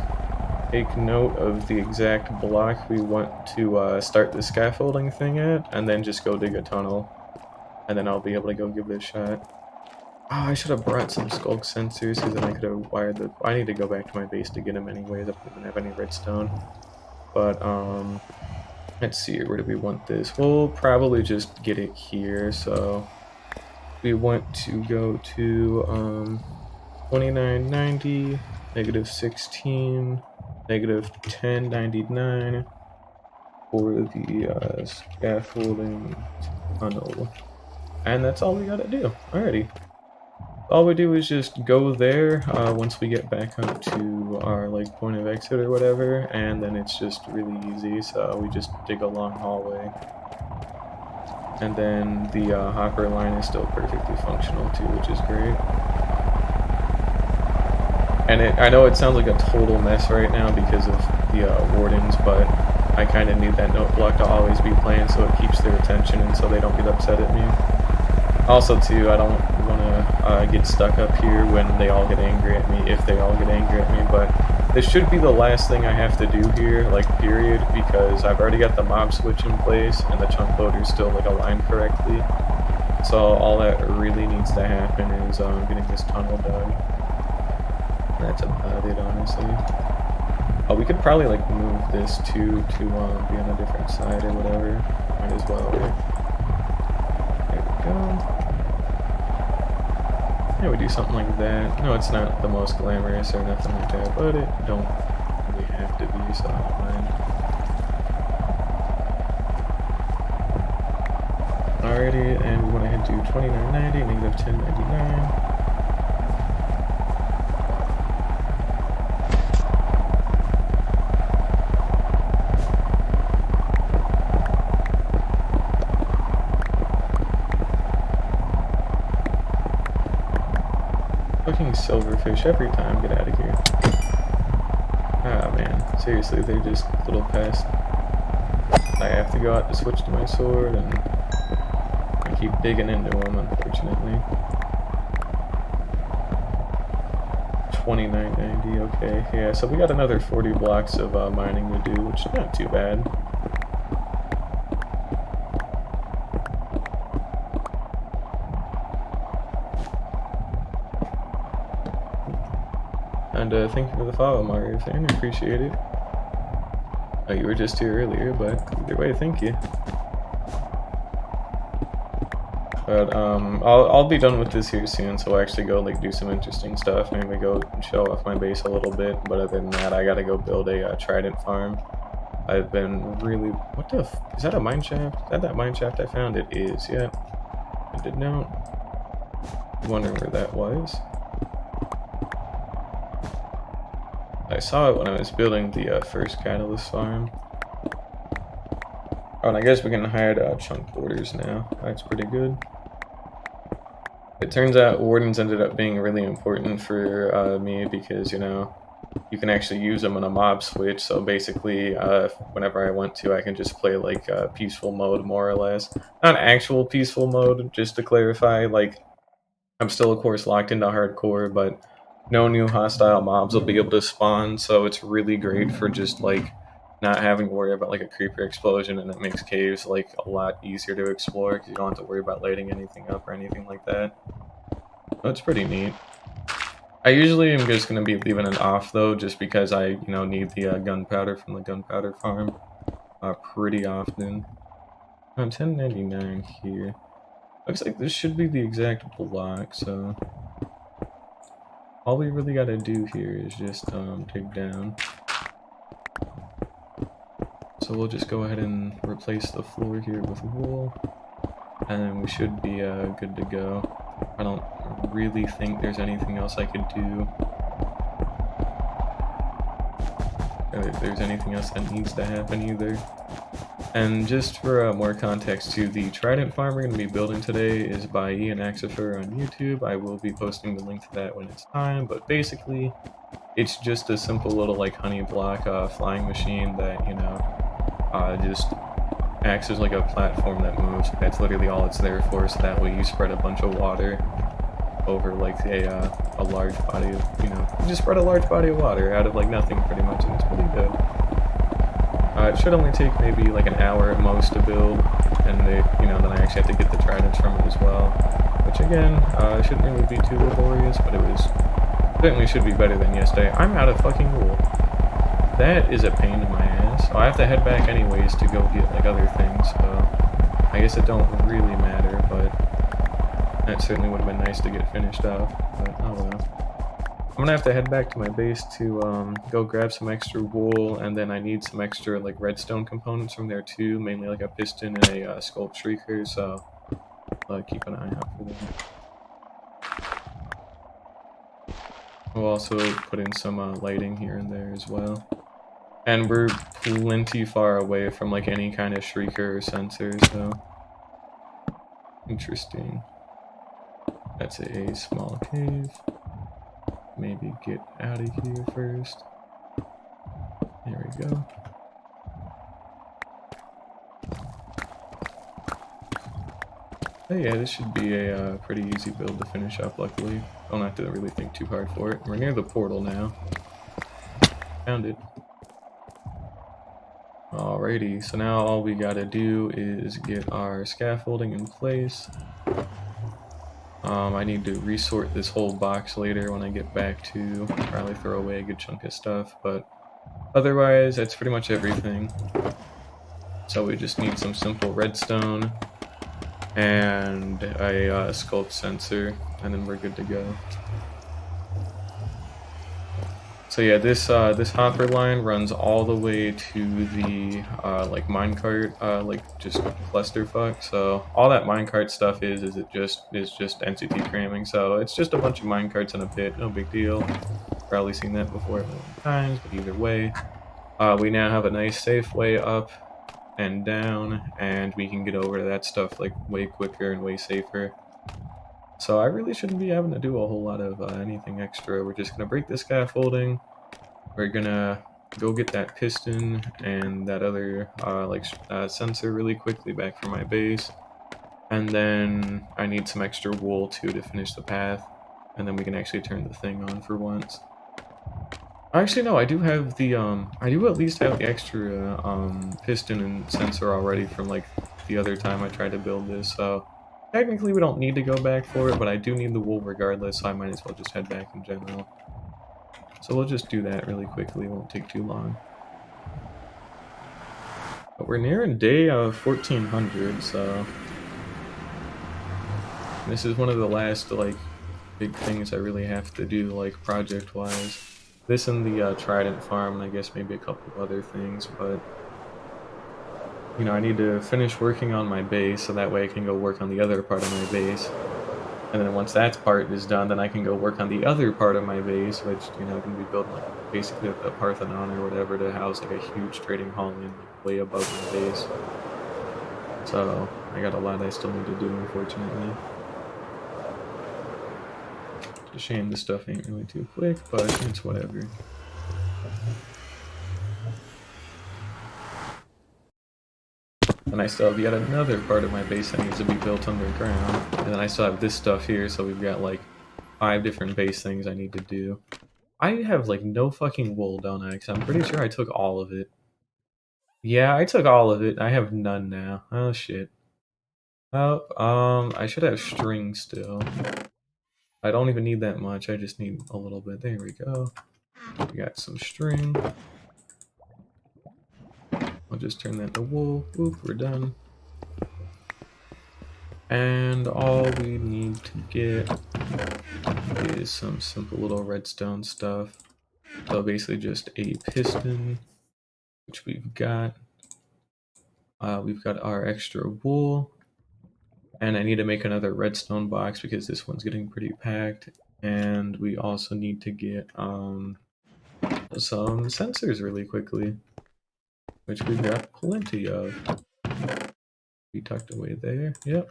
take note of the exact block we want to start the scaffolding thing at, and then just go dig a tunnel. And then I'll be able to go give it a shot. Oh, I should have brought some skulk sensors, because then I could have wired the... I need to go back to my base to get them anyways. I don't even have any redstone. But, let's see, where do we want this? We'll probably just get it here, so... We want to go to, 2990, negative 16, negative 1099 for the, scaffolding tunnel. And that's all we gotta do. Alrighty. All we do is just go there once we get back up to our like point of exit or whatever, and then it's just really easy. So we just dig a long hallway, and then the hopper line is still perfectly functional too, which is great. And I know it sounds like a total mess right now because of the wardens, but I kind of need that note block to always be playing so it keeps their attention and so they don't get upset at me. Also, too, I don't want to get stuck up here when they all get angry at me, if they all get angry at me, but this should be the last thing I have to do here, like, period, because I've already got the mob switch in place, and the chunk loader's still, like, aligned correctly. So all that really needs to happen is getting this tunnel done. That's about it, honestly. Oh, we could probably, like, move this, too, to be on a different side or whatever. Might as well, right? There we go. Yeah, we do something like that. No, it's not the most glamorous or nothing like that, but it don't really have to be, so I don't mind. Alrighty, and we went ahead to 2990, negative 1099. Fucking silverfish every time, get out of here. Ah man, seriously, they're just a little past. I have to go out to switch to my sword, and I keep digging into them, unfortunately. 2990, okay, yeah, so we got another 40 blocks of mining to do, which is not too bad. And thank you for the follow, Mario fan. I appreciate it. Oh, you were just here earlier, but either way, thank you. But I'll be done with this here soon, so I'll actually go like do some interesting stuff. Maybe go show off my base a little bit. But other than that, I gotta go build a Trident farm. I've been really... What the f... Is that a mine shaft? Is that mine shaft I found? It is, yeah. I did not... I'm wondering where that was. I saw it when I was building the first catalyst farm. Oh, and I guess we can hide chunk borders now. That's pretty good. It turns out wardens ended up being really important for me because, you know, you can actually use them in a mob switch. So basically, whenever I want to, I can just play like peaceful mode, more or less. Not actual peaceful mode, just to clarify, like I'm still, of course, locked into hardcore, but no new hostile mobs will be able to spawn, so it's really great for just, like, not having to worry about, like, a creeper explosion, and it makes caves, like, a lot easier to explore, because you don't have to worry about lighting anything up or anything like that. So it's pretty neat. I usually am just going to be leaving it off, though, just because I, need the gunpowder from the gunpowder farm pretty often. I'm 1099 here. Looks like this should be the exact block, so all we really gotta do here is just dig down. So we'll just go ahead and replace the floor here with wool, and then we should be good to go. I don't really think there's anything else I could do. If there's anything else that needs to happen either. And just for more context too, the Trident farm we're going to be building today is by Ian Axifer on YouTube. I will be posting the link to that when it's time, but basically it's just a simple little like honey block flying machine that, just acts as like a platform that moves. That's literally all it's there for, so that way you spread a bunch of water over like a large body of, you just spread a large body of water out of like nothing pretty much, and it's pretty good. It should only take maybe like an hour at most to build, and then I actually have to get the tridents from it as well, which again, shouldn't really be too laborious, but it certainly should be better than yesterday. I'm out of fucking wool. That is a pain in my ass. So I have to head back anyways to go get like other things, so I guess it don't really matter, but that certainly would have been nice to get finished up, but oh well. I'm gonna have to head back to my base to go grab some extra wool, and then I need some extra like redstone components from there too, mainly like a piston and a sculpt shrieker, so keep an eye out for that. We'll also put in some lighting here and there as well. And we're plenty far away from like any kind of shrieker or sensor, so interesting. That's a small cave. Maybe get out of here first. There we go. But yeah, this should be a pretty easy build to finish up, luckily. Don't have to really think too hard for it. We're near the portal now. Found it. Alrighty, so now all we gotta do is get our scaffolding in place. I need to resort this whole box later when I get back to probably throw away a good chunk of stuff, but otherwise that's pretty much everything. So we just need some simple redstone and a sculpt sensor, and then we're good to go. So yeah, this hopper line runs all the way to the like minecart like just clusterfuck. So all that minecart stuff is just entity cramming. So it's just a bunch of minecarts in a pit, no big deal. Probably seen that before a million times, but either way, we now have a nice safe way up and down, and we can get over to that stuff like way quicker and way safer. So I really shouldn't be having to do a whole lot of anything extra. We're just gonna break the scaffolding. We're gonna go get that piston and that other sensor really quickly back from my base, and then I need some extra wool too to finish the path, and then we can actually turn the thing on for once. Actually, no, I do have the I do at least have the extra piston and sensor already from like the other time I tried to build this, so technically we don't need to go back for it, but I do need the wool regardless, so I might as well just head back in general. So we'll just do that really quickly, it won't take too long. But we're nearing day 1400, so this is one of the last like big things I really have to do like project-wise. This and the Trident farm, and I guess maybe a couple of other things, but I need to finish working on my base so that way I can go work on the other part of my base. And then once that part is done, then I can go work on the other part of my base, which, can be built like basically a Parthenon or whatever to house like a huge trading hall in like, way above my base. So I got a lot I still need to do, unfortunately. It's a shame this stuff ain't really too quick, but it's whatever. And I still have yet another part of my base that needs to be built underground. And then I still have this stuff here, so we've got like 5 different base things I need to do. I have like no fucking wool, don't I? Because I'm pretty sure I took all of it. Yeah, I took all of it. I have none now. Oh shit. Oh, I should have string still. I don't even need that much. I just need a little bit. There we go. We got some string. I'll just turn that to wool. Oop, we're done. And all we need to get is some simple little redstone stuff. So basically just a piston, which we've got. We've got our extra wool. And I need to make another redstone box because this one's getting pretty packed. And we also need to get some sensors really quickly, which we've got plenty of. Be tucked away there. Yep.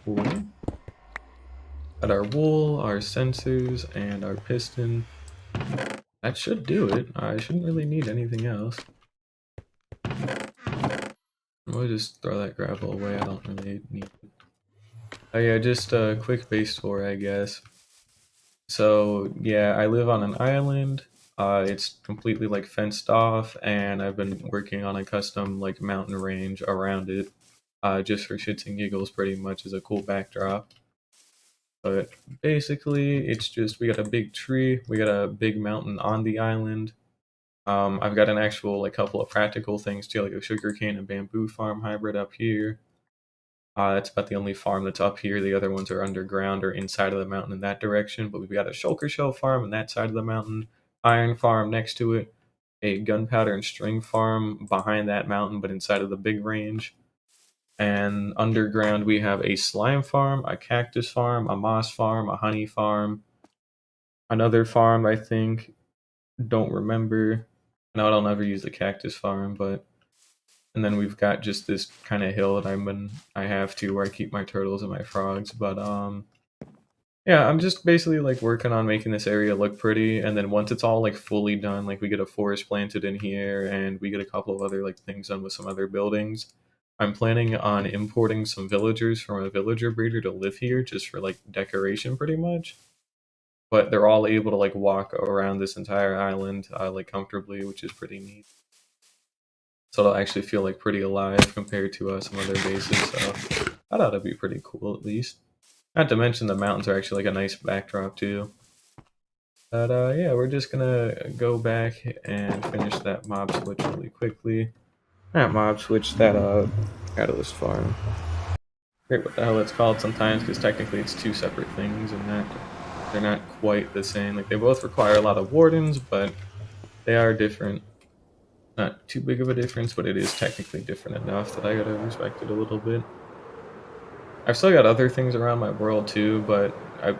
Cool. Got our wool, our sensors, and our piston. That should do it. I shouldn't really need anything else. We'll just throw that gravel away. I don't really need it. Oh yeah, just a quick base tour, I guess. So yeah, I live on an island. It's completely like fenced off, and I've been working on a custom like mountain range around it, just for shits and giggles, pretty much as a cool backdrop. But basically, it's just we got a big tree, we got a big mountain on the island. I've got an actual like couple of practical things too, like a sugarcane and bamboo farm hybrid up here. That's about the only farm that's up here. The other ones are underground or inside of the mountain in that direction. But we've got a shulker shell farm on that side of the mountain, iron farm next to it, a gunpowder and string farm behind that mountain, but inside of the big range. And underground, we have a slime farm, a cactus farm, a moss farm, a honey farm, another farm, I think. Don't remember. No, I don't ever use the cactus farm, but. And then we've got just this kind of hill that I have to where I keep my turtles and my frogs. But yeah, I'm just basically like working on making this area look pretty. And then once it's all like fully done, like we get a forest planted in here and we get a couple of other like things done with some other buildings. I'm planning on importing some villagers from a villager breeder to live here just for like decoration pretty much. But they're all able to like walk around this entire island like comfortably, which is pretty neat. So it'll actually feel like pretty alive compared to some other bases. So that ought to be pretty cool at least. Not to mention the mountains are actually like a nice backdrop too. But yeah, we're just gonna go back and finish that mob switch really quickly. Not mob switch, that catalyst farm. I forget what the hell it's called sometimes because technically it's two separate things and that they're not quite the same. Like they both require a lot of wardens, but they are different. Not too big of a difference, but it is technically different enough that I gotta respect it a little bit. I've still got other things around my world too, but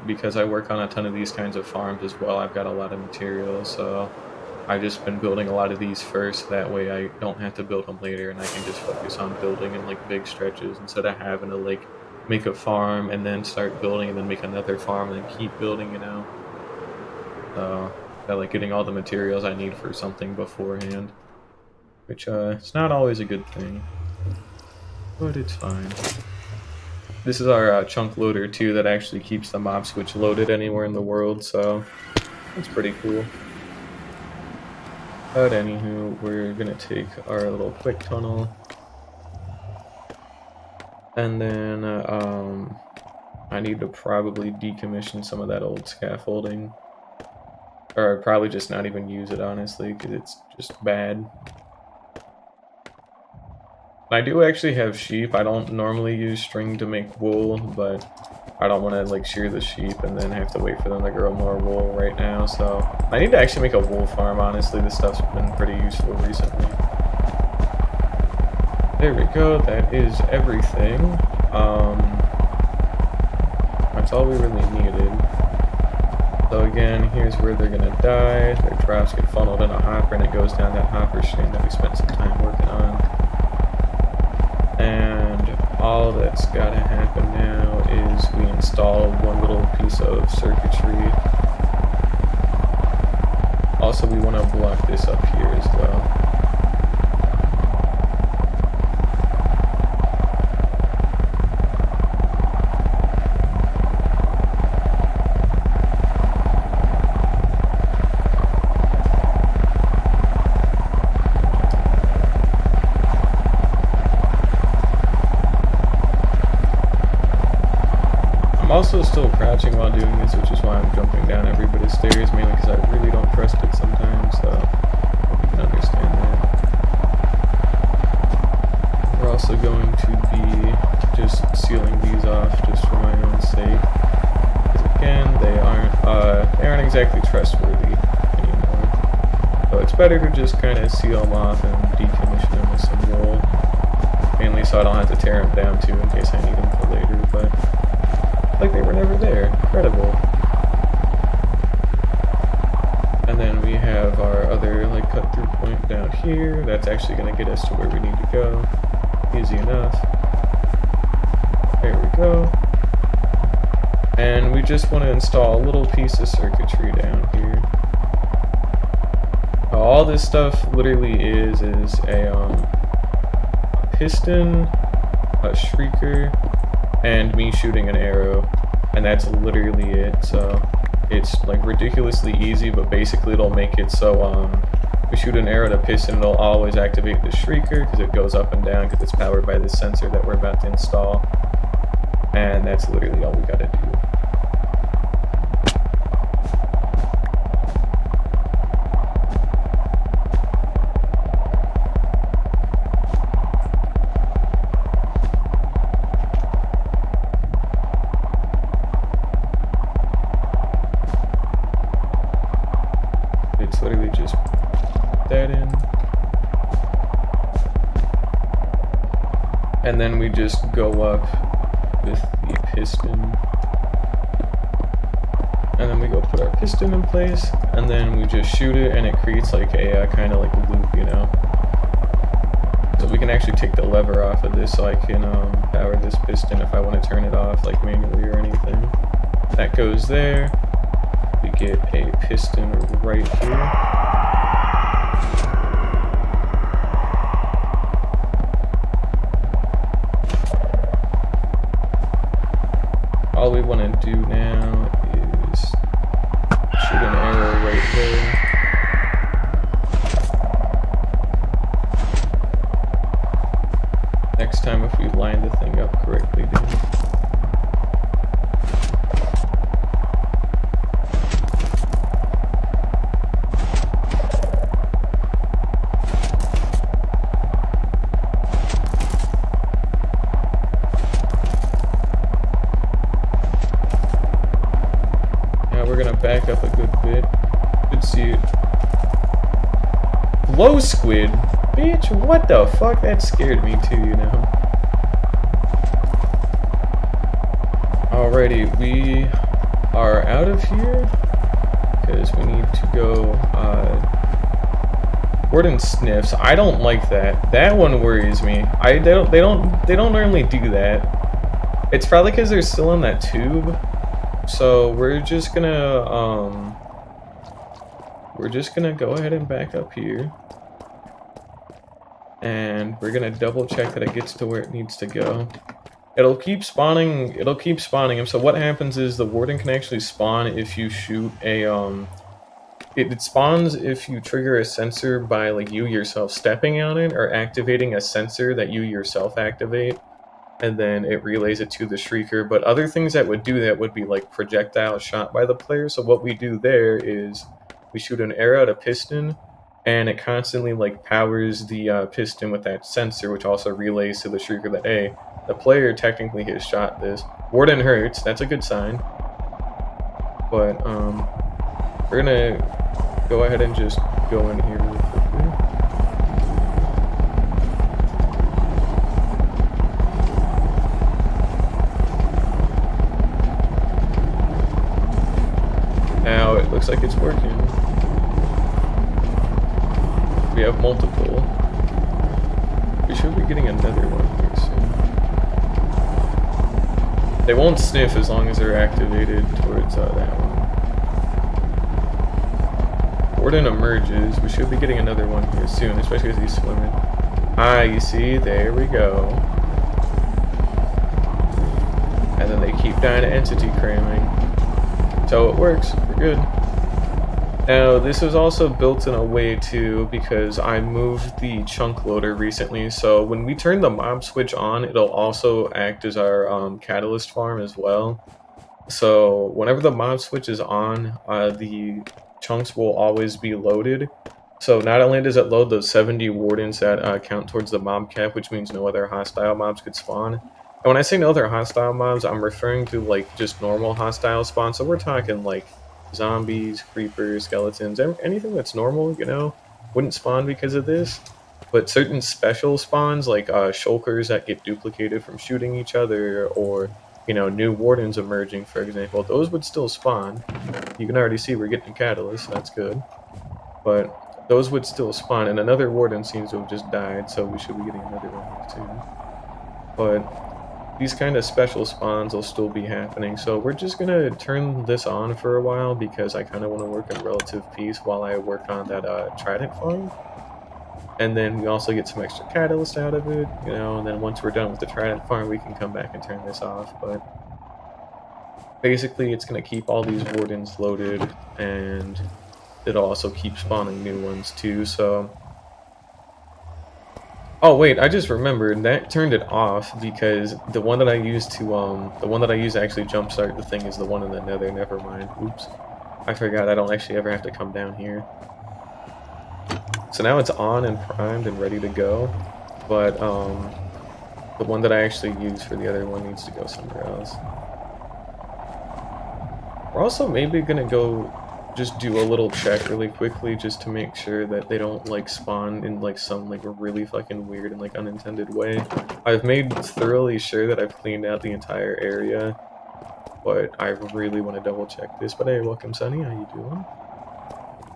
because I work on a ton of these kinds of farms as well, I've got a lot of materials, so I've just been building a lot of these first, that way I don't have to build them later and I can just focus on building in like big stretches instead of having to like make a farm and then start building and then make another farm and then keep building, you know? So, I like getting all the materials I need for something beforehand. Which, it's not always a good thing, but it's fine. This is our chunk loader, too, that actually keeps the mob switch loaded anywhere in the world, so it's pretty cool. But anywho, we're gonna take our little quick tunnel. And then, I need to probably decommission some of that old scaffolding. Or I'd probably just not even use it, honestly, because it's just bad. I do actually have sheep. I don't normally use string to make wool, but I don't want to like shear the sheep and then have to wait for them to grow more wool right now. So I need to actually make a wool farm, honestly. This stuff's been pretty useful recently. There we go. That is everything. That's all we really needed. So again, here's where they're gonna die. Their drops get funneled in a hopper and it goes down that hopper stream that we spent some time working on. And all that's gotta happen now is we install one little piece of circuitry. Also, we want to block this up here as well. also still crouching while doing this, which is why I'm jumping down every bit of stairs, mainly because I really don't trust it sometimes, so hope you can understand that. We're also going to be just sealing these off just for my own sake. Because again, they aren't exactly trustworthy anymore. So it's better to just kind of seal them off and decommission them with some wool. Mainly so I don't have to tear them down too in case I need them for later, but like they were never there. Incredible. And then we have our other like cut through point down here. That's actually going to get us to where we need to go. Easy enough. There we go. And we just want to install a little piece of circuitry down here. All this stuff literally is a piston, a shrieker, and me shooting an arrow, and that's literally it. So it's like ridiculously easy, but basically it'll make it so we shoot an arrow at a piston, it'll always activate the shrieker because it goes up and down because it's powered by this sensor that we're about to install, and that's literally all we gotta do. It's literally just put that in. And then we just go up with the piston. And then we go put our piston in place. And then we just shoot it and it creates like a kind of like a loop, you know. So we can actually take the lever off of this so I can power this piston if I want to turn it off like manually or anything. That goes there. We get a piston right here. All we want to do now is shoot an arrow right there. Next time if we line the thing up correctly, then we're gonna back up a good bit. Should see it. Glow squid? Bitch, what the fuck? That scared me too, you know. Alrighty, we are out of here because we need to go Warden sniffs. I don't like that. That one worries me. They don't normally do that. It's probably because they're still in that tube. So we're just gonna go ahead and back up here, and we're gonna double check that it gets to where it needs to go. It'll keep spawning them. So what happens is the warden can actually spawn if you shoot a it spawns if you trigger a sensor by like you yourself stepping on it or activating a sensor that you yourself activate. And then it relays it to the shrieker. But other things that would do that would be like projectiles shot by the player. So what we do there is we shoot an arrow at a piston, and it constantly like powers the piston with that sensor, which also relays to the shrieker that, hey, the player technically has shot this. Warden hurts, that's a good sign. But we're gonna go ahead and just go in here real quickly. Now it looks like it's working. We have multiple. We should be getting another one here soon. They won't sniff as long as they're activated towards that one. Warden emerges. We should be getting another one here soon, especially as he's swimming. Ah, you see? There we go. And then they keep dying to entity cramming. So it works. We're good. Now, this was also built in a way too because I moved the chunk loader recently. So when we turn the mob switch on, it'll also act as our catalyst farm as well. So whenever the mob switch is on, the chunks will always be loaded. So not only does it load those 70 wardens that count towards the mob cap, which means no other hostile mobs could spawn. And when I say no other hostile mobs, I'm referring to like just normal hostile spawns. So we're talking like zombies, creepers, skeletons, anything that's normal, you know, wouldn't spawn because of this. But certain special spawns, like shulkers that get duplicated from shooting each other, or you know, new wardens emerging, for example, those would still spawn. You can already see we're getting catalysts, that's good. But those would still spawn, and another warden seems to have just died, so we should be getting another one here soon. But these kind of special spawns will still be happening, so we're just gonna turn this on for a while because I kind of want to work in relative peace while I work on that Trident farm. And then we also get some extra catalyst out of it, you know, and then once we're done with the Trident farm, we can come back and turn this off, but basically it's going to keep all these wardens loaded, and it'll also keep spawning new ones too, so... Oh wait, I just remembered, that turned it off because the one that I used to, actually jumpstart the thing is the one in the nether, never mind, oops. I forgot I don't actually ever have to come down here. So now it's on and primed and ready to go, but the one that I actually use for the other one needs to go somewhere else. We're also maybe gonna go just do a little check really quickly just to make sure that they don't like spawn in like some like really fucking weird and like unintended way. I've made thoroughly sure that I've cleaned out the entire area, but I really want to double check this. But hey, welcome Sunny, how you doing?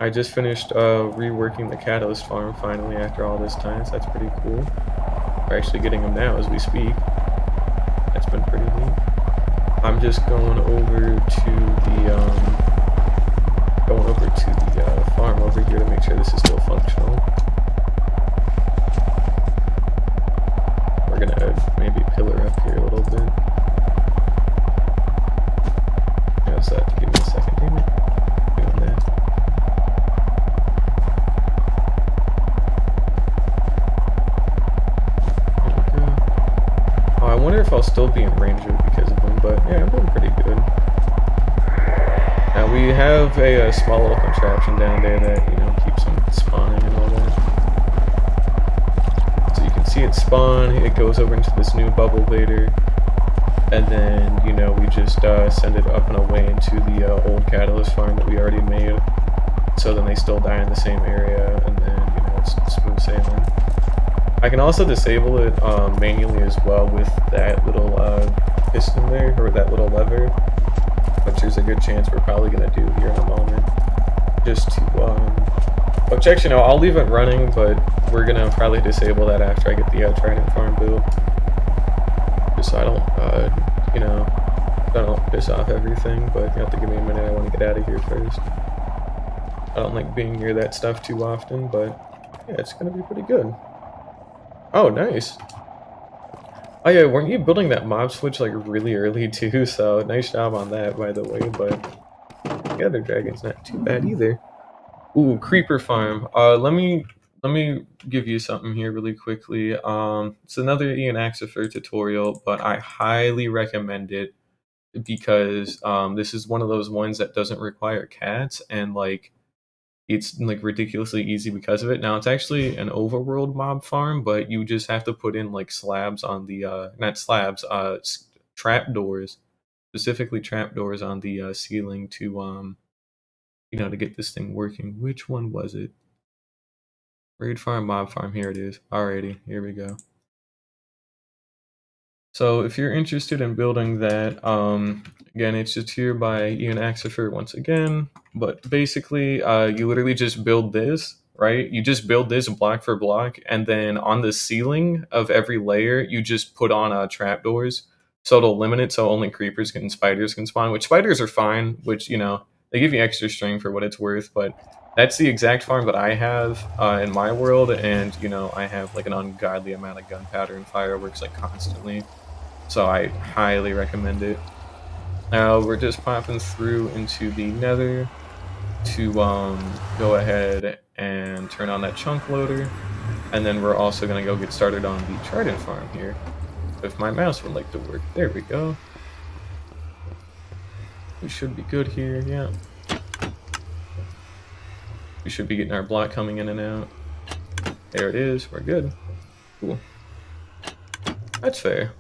I just finished reworking the catalyst farm finally after all this time, so that's pretty cool. We're actually getting them now as we speak. That's been pretty neat. I'm just going over to the farm over here to make sure this is still functional. We're gonna maybe pillar up here a little bit. How's that? Give me a second, damn it. Doing that. I wonder if I'll still be in range of it because of them, but yeah, I'm doing pretty good. Now we have a small little contraption down there that, you know, keeps them spawning and all that. So you can see it spawn, it goes over into this new bubble later, and then, you know, we just send it up and away into the old catalyst farm that we already made. So then they still die in the same area, and then, you know, it's smooth sailing. I can also disable it manually as well with that little piston there, or that little lever, which there's a good chance we're probably going to do here in a moment. Just to, which actually, no, I'll leave it running, but we're going to probably disable that after I get the Trident farm built. Just so I don't, you know, I don't piss off everything, but you have to give me a minute, I want to get out of here first. I don't like being near that stuff too often, but yeah, it's going to be pretty good. Oh, nice. Oh yeah, weren't you building that mob switch like really early too? So nice job on that, by the way. But the other dragon's not too bad either. Ooh, creeper farm. Let me give you something here really quickly. It's another Ian Axifer tutorial, but I highly recommend it because this is one of those ones that doesn't require cats, and like it's like ridiculously easy because of it. Now it's actually an overworld mob farm, but you just have to put in like slabs on the not slabs, trapdoors, specifically trapdoors on the ceiling to you know, to get this thing working. Which one was it? Raid farm, mob farm. Here it is. Alrighty, here we go. So if you're interested in building that, again, it's just here by Ian Axifer once again. But basically, you literally just build this, right? You just build this block for block, and then on the ceiling of every layer, you just put on trapdoors. So it'll limit it so only creepers and spiders can spawn, which spiders are fine, which, you know, they give you extra string for what it's worth, but that's the exact farm that I have in my world, and, you know, I have like an ungodly amount of gunpowder and fireworks like constantly. So I highly recommend it. Now we're just popping through into the nether. to go ahead and turn on that chunk loader, and then we're also gonna go get started on the Trident farm here. If my mouse would like to work, there we go. We should be good here, yeah. We should be getting our block coming in and out. There it is, we're good. Cool. That's fair.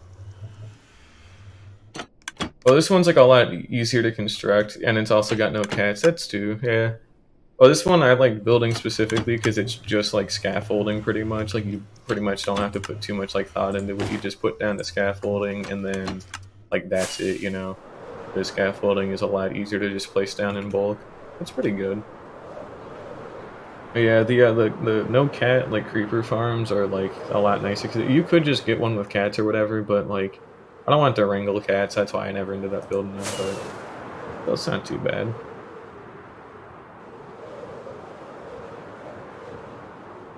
Well, this one's like a lot easier to construct, and it's also got no cats. That's two, yeah. Well, this one I like building specifically because it's just like scaffolding pretty much. Like you pretty much don't have to put too much like thought into it. You just put down the scaffolding and then like that's it, you know. The scaffolding is a lot easier to just place down in bulk. It's pretty good. But yeah, the no cat like creeper farms are like a lot nicer. 'Cause you could just get one with cats or whatever, but like I don't want to wrangle cats. That's why I never ended up building them. But that's not too bad.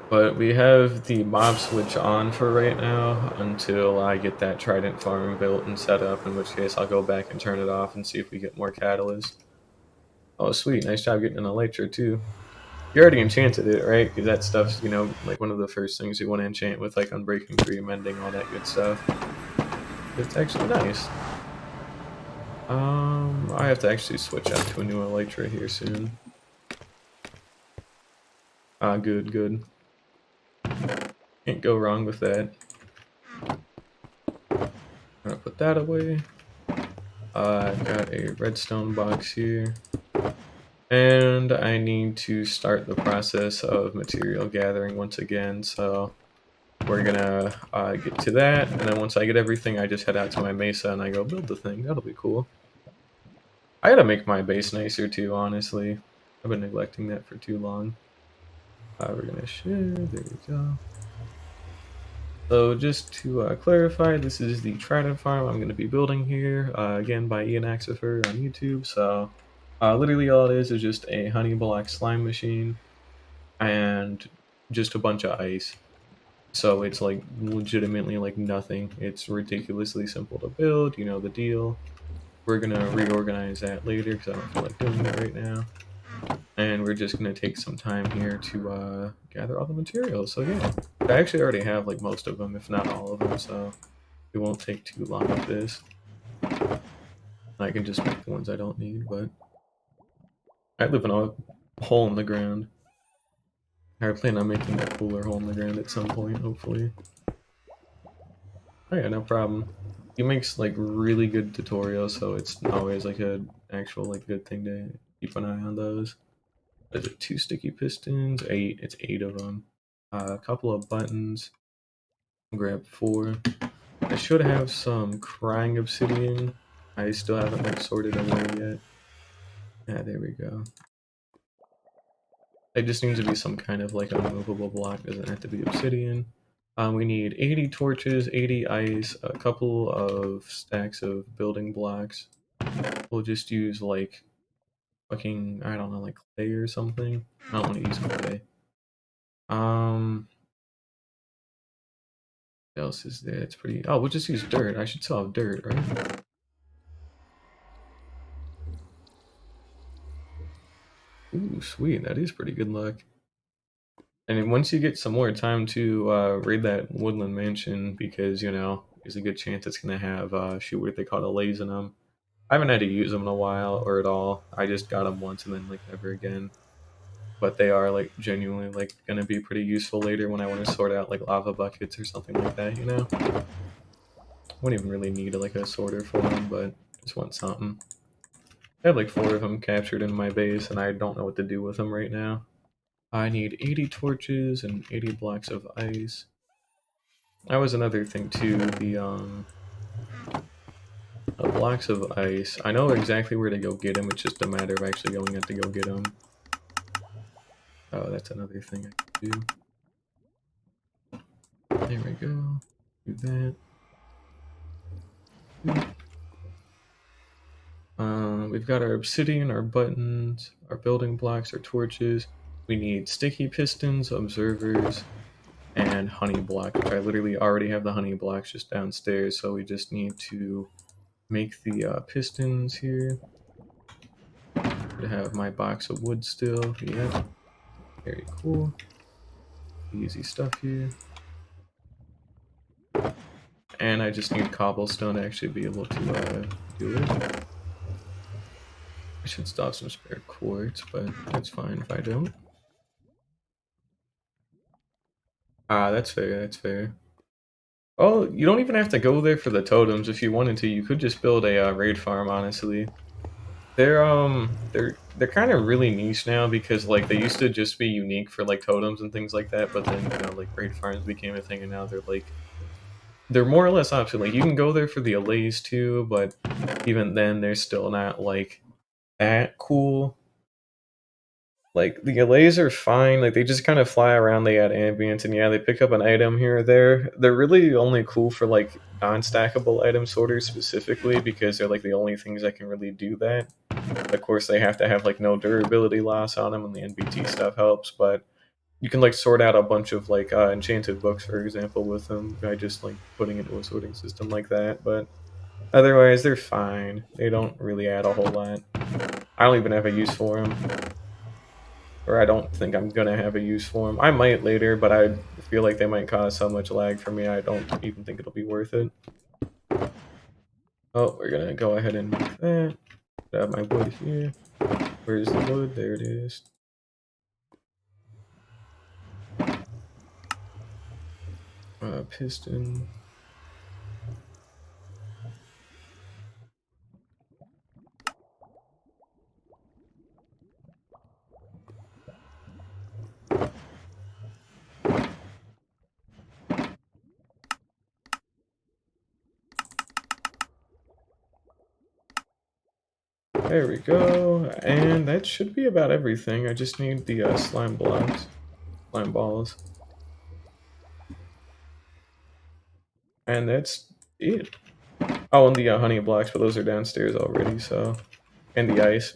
But we have the mob switch on for right now until I get that Trident farm built and set up, in which case I'll go back and turn it off and see if we get more catalyst. Oh, sweet. Nice job getting an Elytra, too. You already enchanted it, right? Because that stuff's, you know, like one of the first things you want to enchant with, like Unbreaking 3, Mending, all that good stuff. It's actually nice. I have to actually switch out to a new Elytra here soon. Ah, good, good. Can't go wrong with that. I'm gonna put that away. I've got a redstone box here. And I need to start the process of material gathering once again, so we're gonna get to that, and then once I get everything, I just head out to my mesa and I go build the thing. That'll be cool. I gotta make my base nicer too, honestly. I've been neglecting that for too long. We're gonna share, there we go. So just to clarify, this is the Trident farm I'm going to be building here, again by Ian Axifer on YouTube. So literally all it is just a honey block slime machine and just a bunch of ice. So it's like legitimately like nothing. It's ridiculously simple to build, you know the deal. We're going to reorganize that later because I don't feel like doing it right now. And we're just going to take some time here to gather all the materials. So yeah, I actually already have like most of them, if not all of them, so it won't take too long with this. I can just make the ones I don't need, but I live in a hole in the ground. I plan on making a cooler hole in the ground at some point, hopefully. Oh yeah, no problem. He makes like really good tutorials, so it's always like a actual like good thing to keep an eye on those. Is it 2 sticky pistons? 8. It's 8 of them. A couple of buttons. Grab 4. I should have some crying obsidian. I still haven't like sorted away yet. Yeah, there we go. It just needs to be some kind of like unmovable block. Doesn't have to be obsidian. We need 80 torches, 80 ice, a couple of stacks of building blocks. We'll just use like fucking, I don't know, like clay or something. I don't want to use clay. What else is there? It's pretty. Oh, we'll just use dirt. I should still have dirt, right? Ooh, sweet. That is pretty good luck. And then once you get some more time to raid that woodland mansion, because you know there's a good chance it's gonna have shoot what they call delays in them. I haven't had to use them in a while or at all. I just got them once and then like never again. But they are like genuinely like gonna be pretty useful later when I want to sort out like lava buckets or something like that. You know, wouldn't even really need like a sorter for them, but just want something. I have like 4 of them captured in my base, and I don't know what to do with them right now. I need 80 torches and 80 blocks of ice. That was another thing too, the blocks of ice. I know exactly where to go get them, it's just a matter of actually going out to go get them. Oh, that's another thing I can do. There we go. Do that. We've got our obsidian, our buttons, our building blocks, our torches. We need sticky pistons, observers, and honey block, which I literally already have the honey blocks just downstairs, so we just need to make the pistons here. Should have my box of wood still. Yeah, very cool. Easy stuff here. And I just need cobblestone to actually be able to do it. I should still have some spare quartz, but that's fine if I don't. Ah, that's fair, that's fair. Oh, you don't even have to go there for the totems. If you wanted to, you could just build a raid farm, honestly. They're kind of really niche now because like they used to just be unique for like totems and things like that, but then like raid farms became a thing and now they're more or less optional. Like you can go there for the allays too, but even then they're still not like that cool. Like the allays are fine, like they just kind of fly around, they add ambience, and yeah, they pick up an item here or there. They're really only cool for like non-stackable item sorters specifically because they're like the only things that can really do that. Of course, they have to have like no durability loss on them, and the NBT stuff helps. But you can like sort out a bunch of like enchanted books, for example, with them by just like putting it into a sorting system like that. But otherwise, they're fine. They don't really add a whole lot. I don't even have a use for them, or I don't think I'm gonna have a use for them. I might later, but I feel like they might cause so much lag for me. I don't even think it'll be worth it. Oh, we're gonna go ahead and make that. Grab my wood here. Where's the wood? There it is. Piston. There we go, and that should be about everything. I just need the slime blocks, slime balls. And that's it. Oh, and the honey blocks, but those are downstairs already, so... And the ice.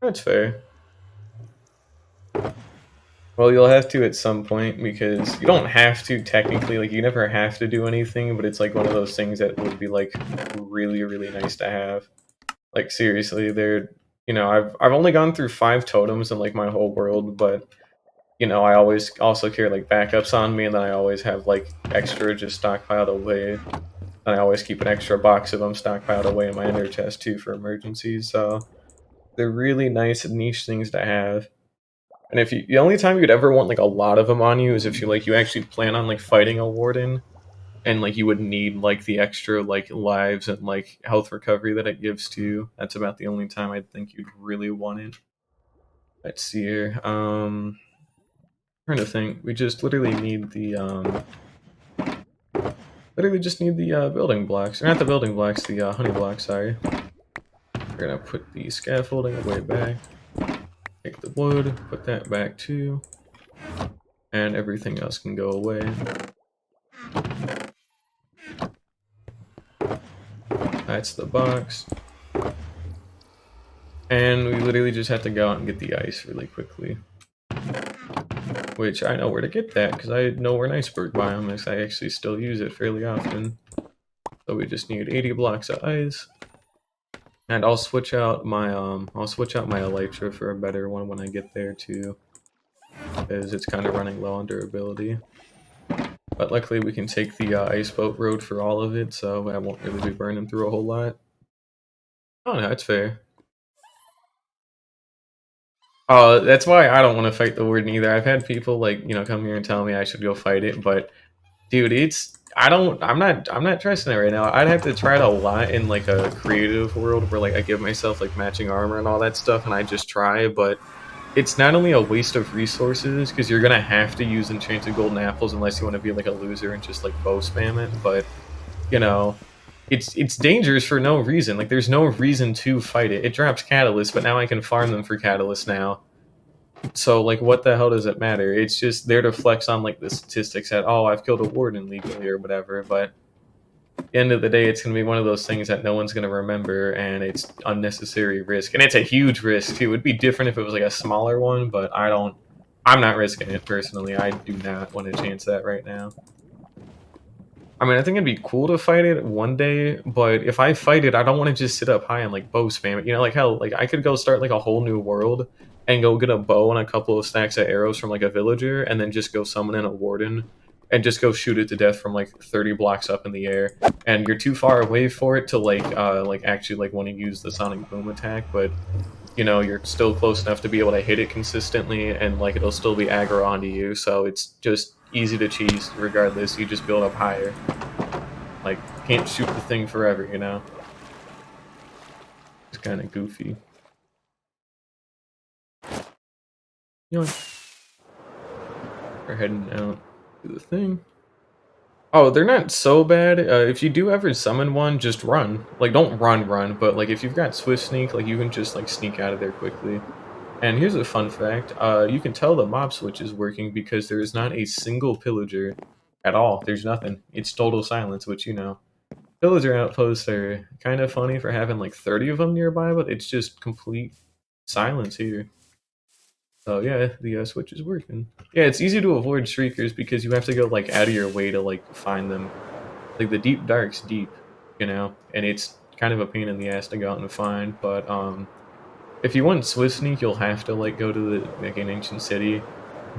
That's fair. Well, you'll have to at some point, because you don't have to, technically, like, you never have to do anything, but it's like one of those things that would be, like, really, really nice to have. Like, seriously, they're... You know, I've only gone through 5 totems in, like, my whole world, but... You know, I always also carry, like, backups on me, and then I always have, like, extra just stockpiled away. And I always keep an extra box of them stockpiled away in my ender chest, too, for emergencies, so... They're really nice and niche things to have. And if you, the only time you'd ever want like a lot of them on you is if you actually plan on like fighting a warden, and like you would need like the extra like lives and like health recovery that it gives to you. That's about the only time I think you'd really want it. Let's see here. Trying to think. We just literally need the literally just need the building blocks. Or not the building blocks, the honey blocks. Sorry. We're gonna put the scaffolding away back. Take the wood, put that back too, and everything else can go away. That's the box. And we literally just have to go out and get the ice really quickly. Which I know where to get that, because I know where an iceberg biome is. I actually still use it fairly often. So we just need 80 blocks of ice. And I'll switch out my elytra for a better one when I get there too, because it's kind of running low on durability. But luckily we can take the ice boat road for all of it, so I won't really be burning through a whole lot. Oh no, that's fair. Oh, that's why I don't want to fight the warden either. I've had people like, you know, come here and tell me I should go fight it, but dude, I'm not trusting it right now. I'd have to try it a lot in like a creative world where like I give myself like matching armor and all that stuff and I just try, but it's not only a waste of resources because you're gonna have to use enchanted golden apples unless you want to be like a loser and just like bow spam it, but you know, it's dangerous for no reason. Like there's no reason to fight it. It drops catalysts, but now I can farm them for catalysts now. So, like, what the hell does it matter? It's just there to flex on, like, the statistics that, oh, I've killed a warden legally or whatever, but at the end of the day, it's going to be one of those things that no one's going to remember, and it's unnecessary risk. And it's a huge risk, too. It would be different if it was, like, a smaller one, but I'm not risking it, personally. I do not want to chance that right now. I mean, I think it'd be cool to fight it one day, but if I fight it, I don't want to just sit up high and like bow spam it. You know, like how like I could go start like a whole new world and go get a bow and a couple of stacks of arrows from like a villager, and then just go summon in a warden and just go shoot it to death from like 30 blocks up in the air. And you're too far away for it to like actually like want to use the sonic boom attack, but you know, you're still close enough to be able to hit it consistently, and like it'll still be aggro onto you, so it's just easy to cheese regardless. You just build up higher. Like, can't shoot the thing forever, you know? It's kind of goofy. You know, we're heading out to the thing. Oh, they're not so bad. If you do ever summon one, just run. Like, don't run, but like if you've got Swift Sneak, like you can just like sneak out of there quickly. And here's a fun fact. You can tell the mob switch is working because there is not a single pillager at all. There's nothing. It's total silence, which, you know. Pillager outposts are kind of funny for having like 30 of them nearby, but it's just complete silence here. So yeah, the switch is working. Yeah, it's easy to avoid shriekers because you have to go like out of your way to like find them. Like the deep dark's deep, you know, and it's kind of a pain in the ass to go out and find. But if you want Swift Sneak, you'll have to like go to the like an ancient city.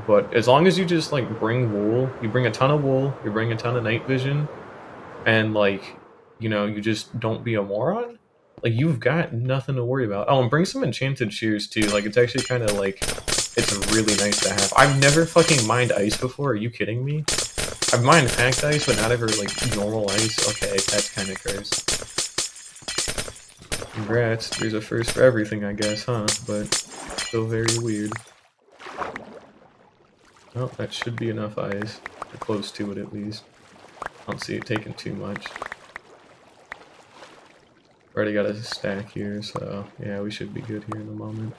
But as long as you just like bring wool, you bring a ton of wool, you bring a ton of night vision, and like, you know, you just don't be a moron, like you've got nothing to worry about. Oh, and bring some enchanted shears too. Like it's actually kind of like, it's really nice to have. I've never fucking mined ice before. Are you kidding me? I've mined packed ice, but not ever like normal ice. Okay, that's kind of cursed. Congrats. There's a first for everything, I guess, huh? But still very weird. Oh, that should be enough ice. Or close to it at least. I don't see it taking too much. Already got a stack here, so yeah, we should be good here in a moment.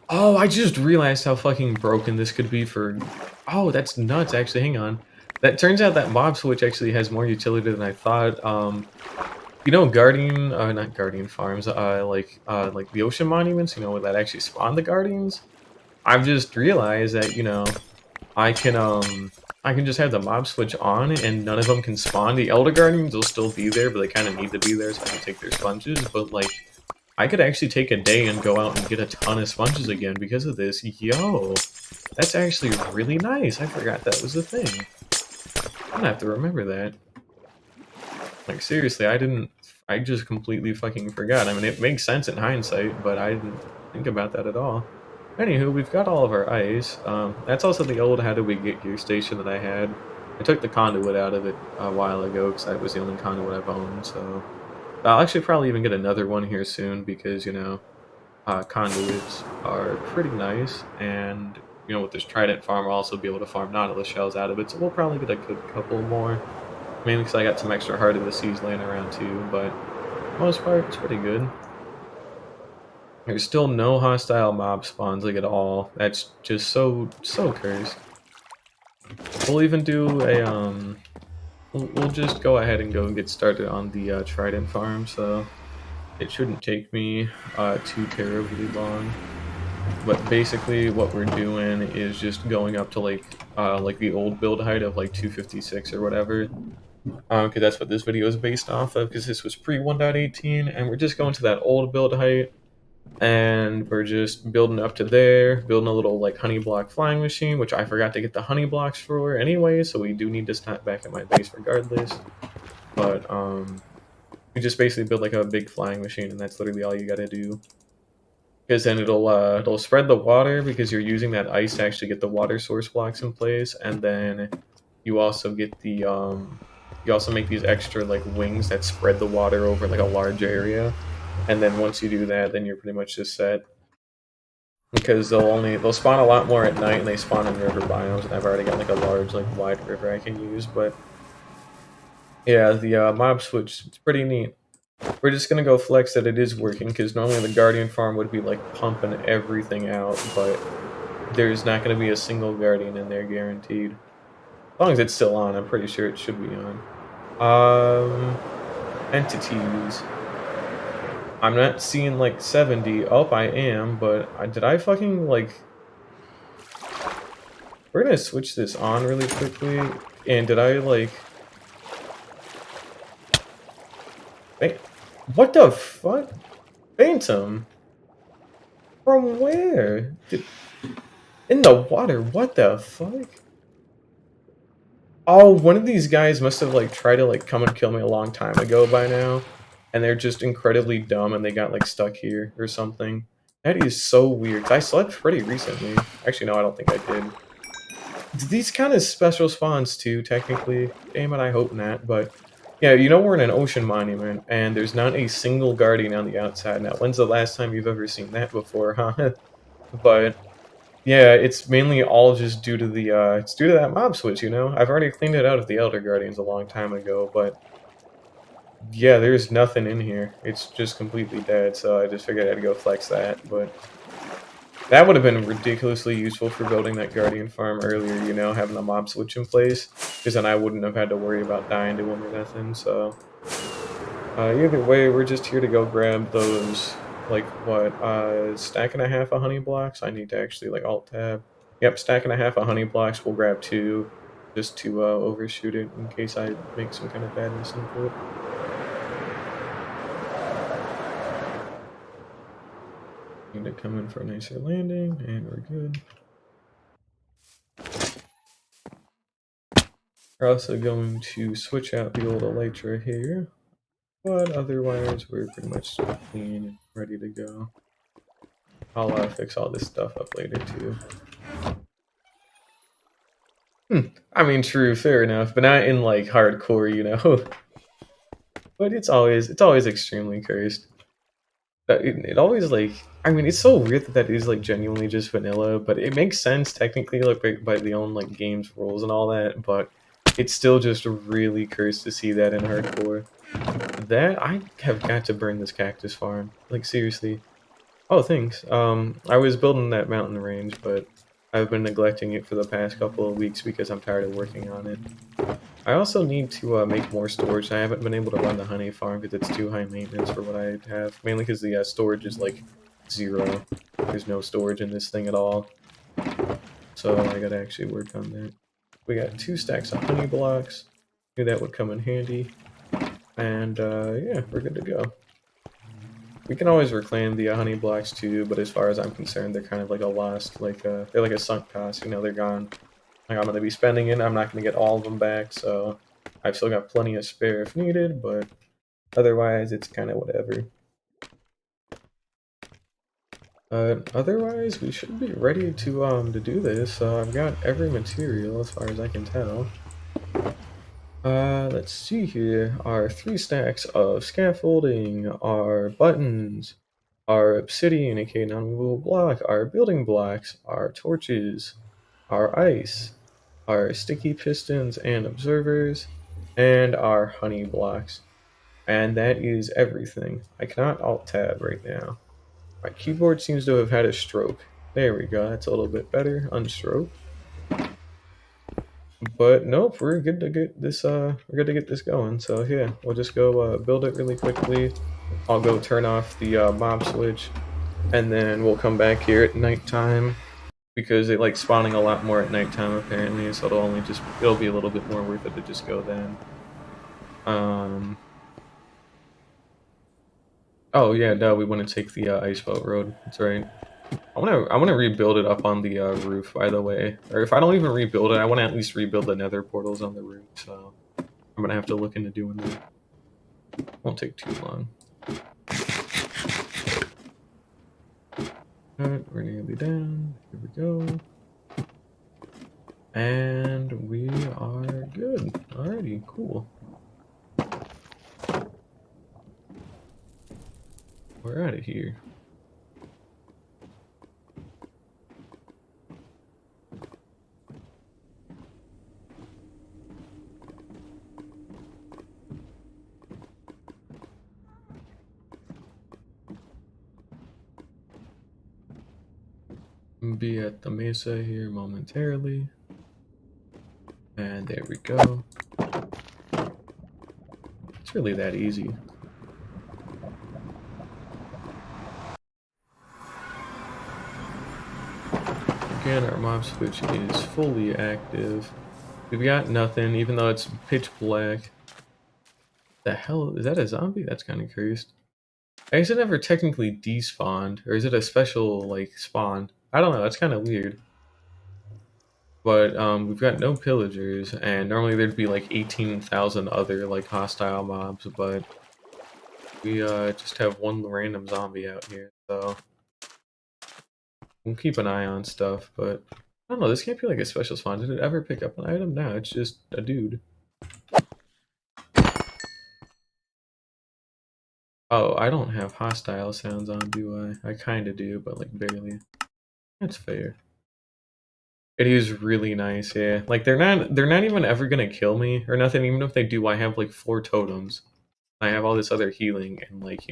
Oh, I just realized how fucking broken this could be for... Oh, that's nuts, actually, hang on. That turns out that mob switch actually has more utility than I thought. You know, Guardian, not Guardian farms, like the ocean monuments, you know, where that actually spawn the Guardians? I've just realized that, you know, I can just have the mob switch on and none of them can spawn. The Elder Guardians will still be there, but they kind of need to be there so I can take their sponges, but like, I could actually take a day and go out and get a ton of sponges again because of this. Yo, that's actually really nice. I forgot that was a thing. I'm gonna have to remember that. Like, seriously, I just completely fucking forgot. I mean, it makes sense in hindsight, but I didn't think about that at all. Anywho, we've got all of our ice. That's also the old how do we get gear station that I had. I took the conduit out of it a while ago because that was the only conduit I've owned, so... I'll actually probably even get another one here soon because, you know, conduits are pretty nice, and, you know, with this Trident farm, I'll also be able to farm Nautilus shells out of it, so we'll probably get a good couple more. Mainly because I got some extra Heart of the Seas laying around too, but for the most part, it's pretty good. There's still no hostile mob spawns, like, at all. That's just so cursed. We'll even do a, We'll just go ahead and go get started on the Trident farm, so it shouldn't take me too terribly long. But basically what we're doing is just going up to like the old build height of like 256 or whatever. Because that's what this video is based off of, because this was pre 1.18, and we're just going to that old build height, and we're just building up to there, building a little like honey block flying machine, which I forgot to get the honey blocks for anyway, so we do need to stop back at my base regardless. But we just basically build like a big flying machine, and that's literally all you gotta do. Because then it'll spread the water because you're using that ice to actually get the water source blocks in place, and then you also get the you also make these extra like wings that spread the water over like a large area. And then once you do that, then you're pretty much just set. Because they'll spawn a lot more at night, and they spawn in river biomes, and I've already got like a large, like wide river I can use, but yeah, the mob switch, it's pretty neat. We're just gonna go flex that it is working, because normally the Guardian farm would be like pumping everything out, but there's not gonna be a single Guardian in there guaranteed. As long as it's still on, I'm pretty sure it should be on. Entities. I'm not seeing like 70. Oh, I am, but did I fucking like... We're gonna switch this on really quickly. And did I like... What the fuck? Phantom? From where? In the water, what the fuck? Oh, one of these guys must have like tried to like come and kill me a long time ago by now. And they're just incredibly dumb and they got like stuck here or something. That is so weird. 'Cause I slept pretty recently. Actually, no, I don't think I did. These kind of special spawns too, technically. Damn it, I hope not. But yeah, you know we're in an ocean monument and there's not a single guardian on the outside. Now, when's the last time you've ever seen that before, huh? But yeah, it's mainly all just due to the it's due to that mob switch, you know? I've already cleaned it out of the Elder Guardians a long time ago, but yeah, there's nothing in here. It's just completely dead, so I just figured I'd go flex that, but that would have been ridiculously useful for building that Guardian farm earlier, you know, having the mob switch in place, because then I wouldn't have had to worry about dying to him or nothing, so... either way, we're just here to go grab those, like, what, stack and a half of honey blocks? I need to actually, like, alt-tab. Yep, stack and a half of honey blocks. We'll grab 2, just to, overshoot it in case I make some kind of bad input. Need to come in for a nicer landing, and we're good. We're also going to switch out the old elytra here. But otherwise, we're pretty much clean and ready to go. I'll fix all this stuff up later too. I mean, true, fair enough, but not in like hardcore, you know. But it's always extremely cursed. It always like, I mean, it's so weird that that is like genuinely just vanilla, but it makes sense technically like by the own like game's rules and all that. But it's still just really cursed to see that in hardcore. That I have got to burn this cactus farm, like seriously. Oh, thanks. I was building that mountain range, but I've been neglecting it for the past couple of weeks because I'm tired of working on it. I also need to make more storage. I haven't been able to run the honey farm because it's too high maintenance for what I have. Mainly because the storage is like 0. There's no storage in this thing at all. So I gotta actually work on that. We got 2 stacks of honey blocks. Knew that would come in handy. And yeah, we're good to go. We can always reclaim the honey blocks too, but as far as I'm concerned, they're kind of like a lost, like they're like a sunk cost. You know, they're gone. Like I'm gonna be spending it. I'm not gonna get all of them back, so I've still got plenty of spare if needed. But otherwise, it's kind of whatever. Otherwise, we should be ready to do this. So I've got every material as far as I can tell. Let's see here. Our 3 stacks of scaffolding, our buttons, our obsidian, aka non-movable block, our building blocks, our torches, our ice, our sticky pistons and observers, and our honey blocks. And that is everything. I cannot alt-tab right now. My keyboard seems to have had a stroke. There we go, that's a little bit better. Unstroke. But nope, we're good to get this going. So yeah, we'll just go build it really quickly. I'll go turn off the mob switch, and then we'll come back here at nighttime because they like spawning a lot more at nighttime apparently, so it'll be a little bit more worth it to just go then. Oh yeah, no, we want to take the ice boat road. That's right. I want to rebuild it up on the roof, by the way. Or if I don't even rebuild it, I want to at least rebuild the nether portals on the roof, so I'm going to have to look into doing that. Won't take too long. Alright, we're nearly down. Here we go. And we are good. Alrighty, cool. We're out of here. Be at the mesa here momentarily, and there we go. It's really that easy. Again, our mob switch is fully active. We've got nothing, even though it's pitch black. The hell? Is that a zombie? That's kind of cursed. I guess it never technically despawned, or is it a special, like, spawn? I don't know, that's kind of weird. But we've got no pillagers, and normally there'd be like 18,000 other like hostile mobs, but we just have one random zombie out here, so we'll keep an eye on stuff. But I don't know, this can't be like a special spawn. Did it ever pick up an item? No, it's just a dude. Oh, I don't have hostile sounds on, do I? I kinda do, but like barely. That's fair. It is really nice, yeah. Like they're not even ever gonna kill me or nothing. Even if they do, I have like 4 totems. I have all this other healing and like,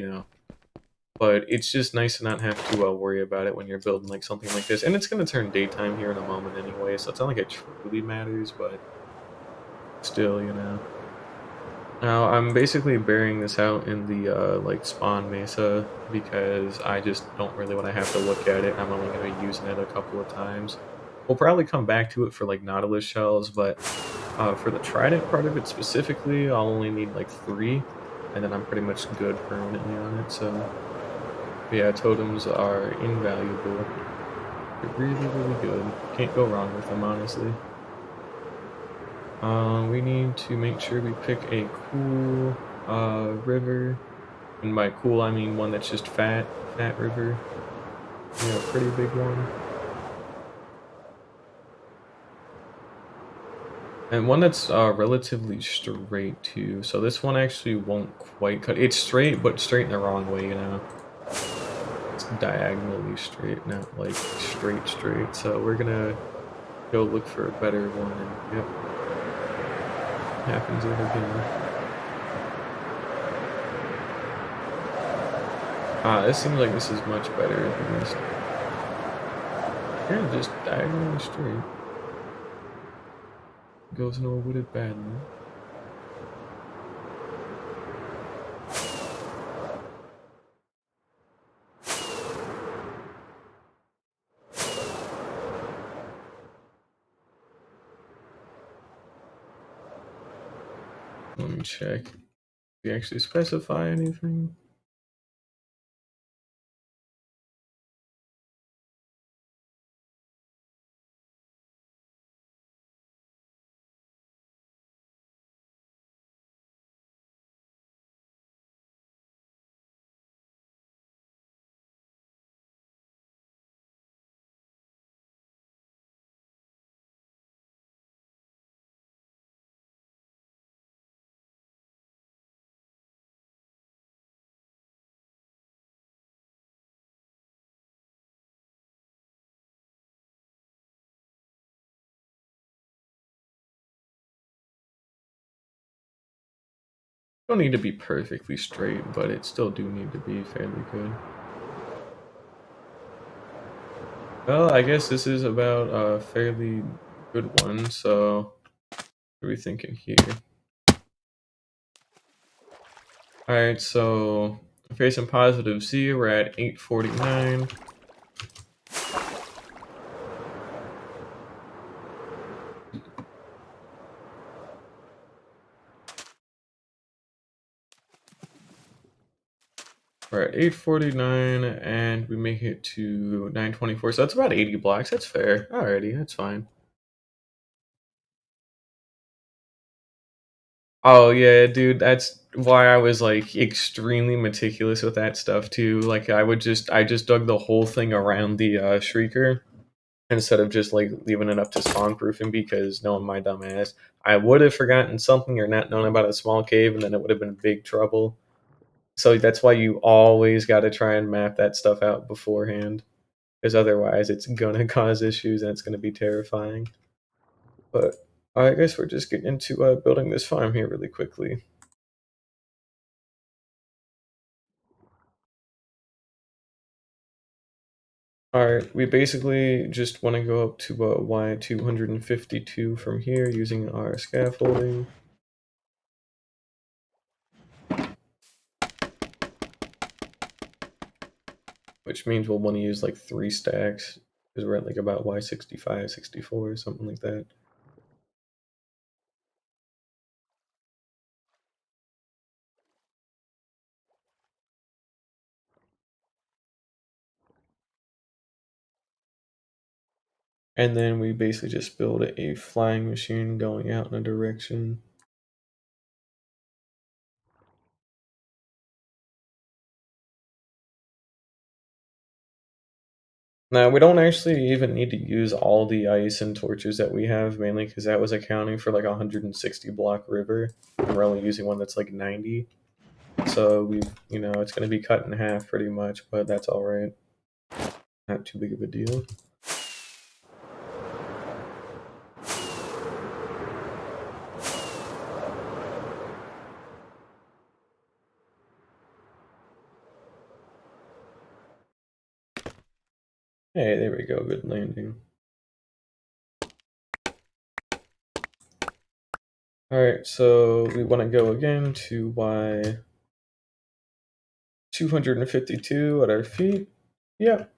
but it's just nice to not have to worry about it when you're building like something like this. And it's gonna turn daytime here in a moment anyway, so it's not like it truly matters, but still. Now I'm basically burying this out in the like spawn mesa because I just don't really want to have to look at it. I'm only gonna be using it a couple of times. We'll probably come back to it for like Nautilus shells, but for the Trident part of it specifically, I'll only need like 3, and then I'm pretty much good permanently on it. So yeah, totems are invaluable. They're really, really good. Can't go wrong with them, honestly. We need to make sure we pick a cool river. And by cool, I mean one that's just fat river. A pretty big one. And one that's relatively straight too. So this one actually won't quite cut. It's straight, but straight in the wrong way. It's diagonally straight, not like straight. So we're gonna go look for a better one. And yep, happens yet again. This seems like this is much better at least. Yeah, just diagonally straight. Goes into a wooded badland. Let me check. Do we actually specify anything? Don't need to be perfectly straight, but it still do need to be fairly good. Well, I guess this is about a fairly good one, so what are we thinking here? Alright, so facing positive Z, we're at 849. We're at 849, and we make it to 924, so that's about 80 blocks. That's fair. Alrighty, that's fine. Oh yeah, dude, that's why I was like extremely meticulous with that stuff too. Like I just dug the whole thing around the shrieker instead of just like leaving it up to spawn proofing because knowing my dumb ass, I would have forgotten something or not known about a small cave and then it would have been big trouble. So that's why you always got to try and map that stuff out beforehand, because otherwise it's gonna cause issues and it's gonna be terrifying. But I guess we're just getting into building this farm here really quickly. Alright, we basically just want to go up to Y252 from here using our scaffolding. Which means we'll want to use like 3 stacks. because we're at like about Y65, 64, something like that. And then we basically just build a flying machine going out in a direction. Now, we don't actually even need to use all the ice and torches that we have, mainly because that was accounting for like a 160 block river. And we're only using one that's like 90. So it's going to be cut in half pretty much, but that's all right. Not too big of a deal. Hey, there we go. Good landing. Alright, so we want to go again to Y 252 at our feet. Yep.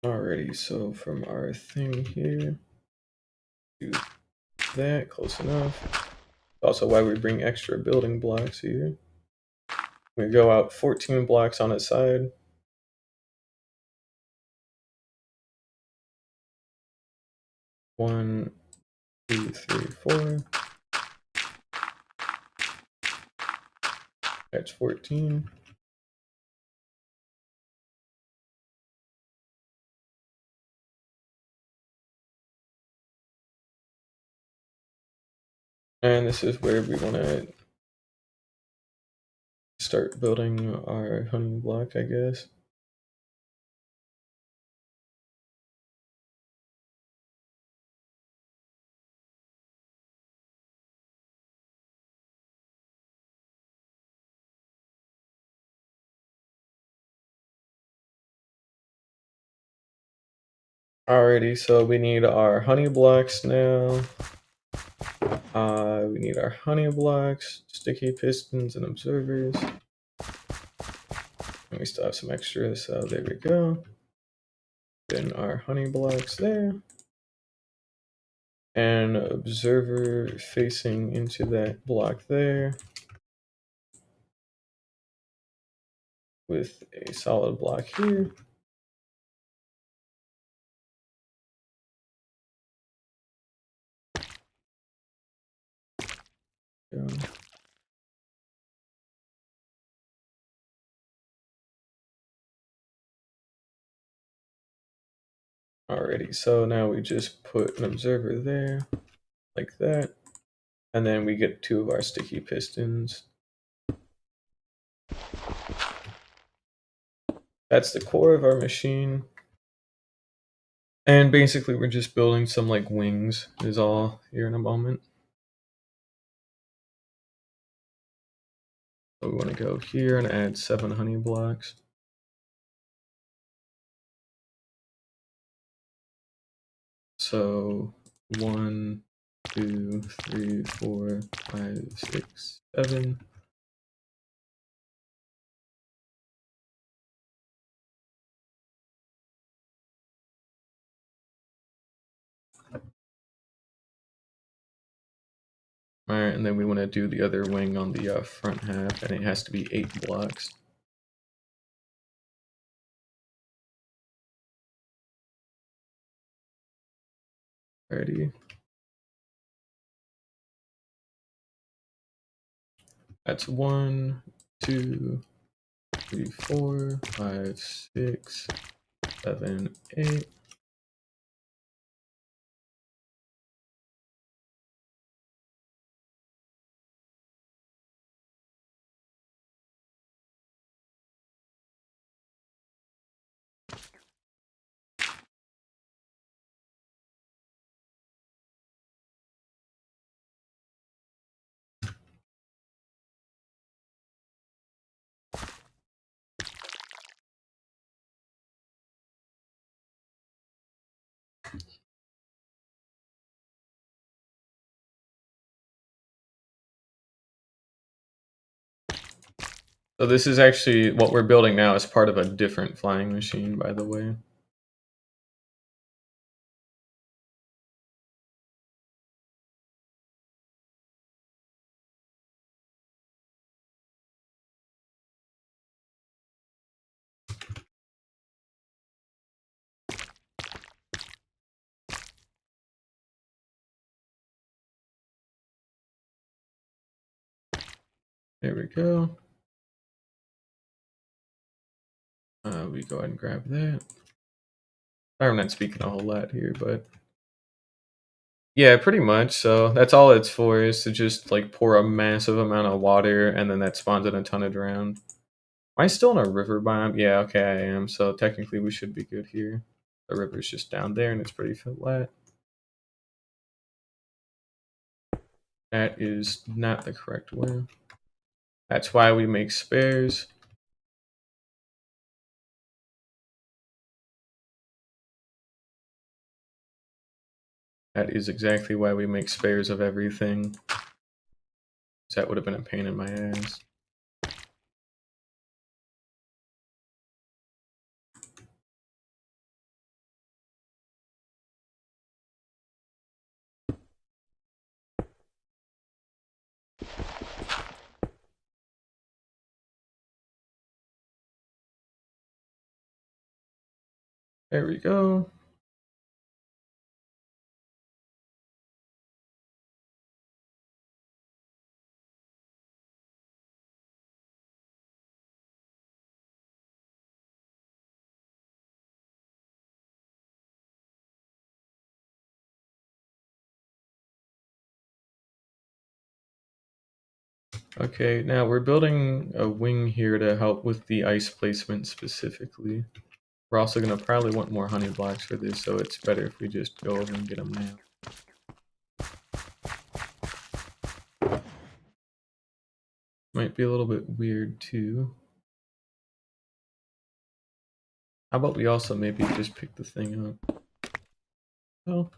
Alrighty, so from our thing here, do that, close enough. Also why we bring extra building blocks here. We go out 14 blocks on its side. One, two, three, four. That's 14. And this is where we want to start building our honey block, I guess. Alrighty, so we need our honey blocks now. We need our honey blocks, sticky pistons, and observers. And we still have some extra, so there we go. Then our honey blocks there. And observer facing into that block there. With a solid block here. Go. Alrighty, so now we just put an observer there, like that. And then we get two of our sticky pistons. That's the core of our machine. And basically we're just building some like wings is all here in a moment. So we want to go here and add 7 honey blocks. So 1, 2, 3, 4, 5, 6, 7. Alright, and then we want to do the other wing on the front half, and it has to be 8 blocks. Ready? That's 1, 2, 3, 4, 5, 6, 7, 8. So this is actually what we're building now is part of a different flying machine, by the way. There we go. We go ahead and grab that. I'm not speaking a whole lot here, but yeah, pretty much. So that's all it's for is to just like pour a massive amount of water and then that spawns in a ton of drown. Am I still in a river biome? Yeah, okay, I am. So technically we should be good here. The river's just down there and it's pretty flat. That is not the correct way. That's why we make spares. That is exactly why we make spares of everything. That would have been a pain in my ass. There we go. Okay, now we're building a wing here to help with the ice placement specifically. We're also going to probably want more honey blocks for this, so it's better if we just go over and get them now. Might be a little bit weird too. How about we also maybe just pick the thing up? Oh.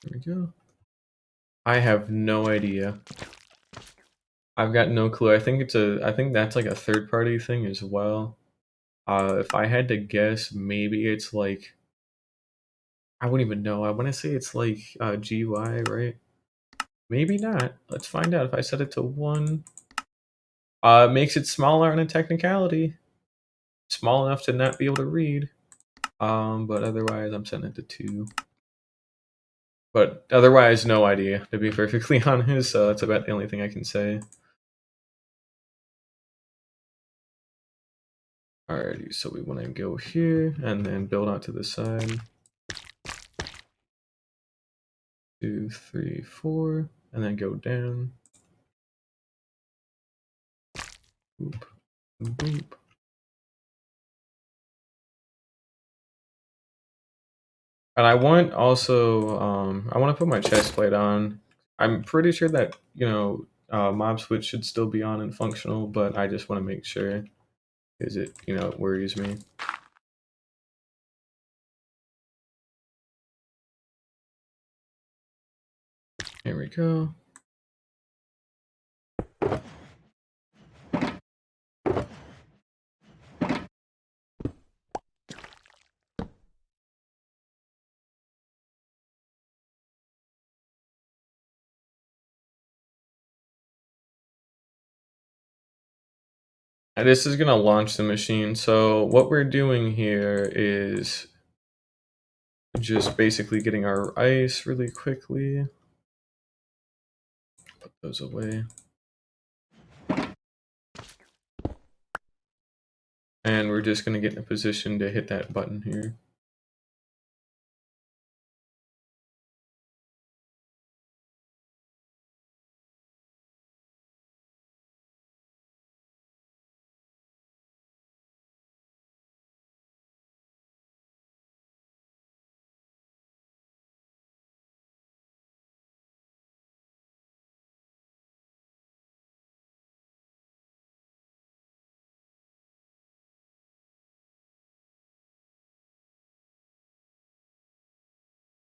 There we go. I have no idea. I've got no clue. I think that's like a third party thing as well. If I had to guess, maybe it's like I wouldn't even know. I want to say it's like GY, right? Maybe not. Let's find out. If I set it to 1, it makes it smaller on a technicality. Small enough to not be able to read. But otherwise I'm setting it to 2. But otherwise, no idea, to be perfectly honest, so that's about the only thing I can say. Alrighty, so we want to go here, and then build out to the side. 2, 3, 4, and then go down. Boop, boop. And I want also, I want to put my chest plate on. I'm pretty sure that, mob switch should still be on and functional, but I just want to make sure, because it worries me. Here we go. And this is going to launch the machine. So what we're doing here is just basically getting our ice really quickly. Put those away. And we're just going to get in a position to hit that button here.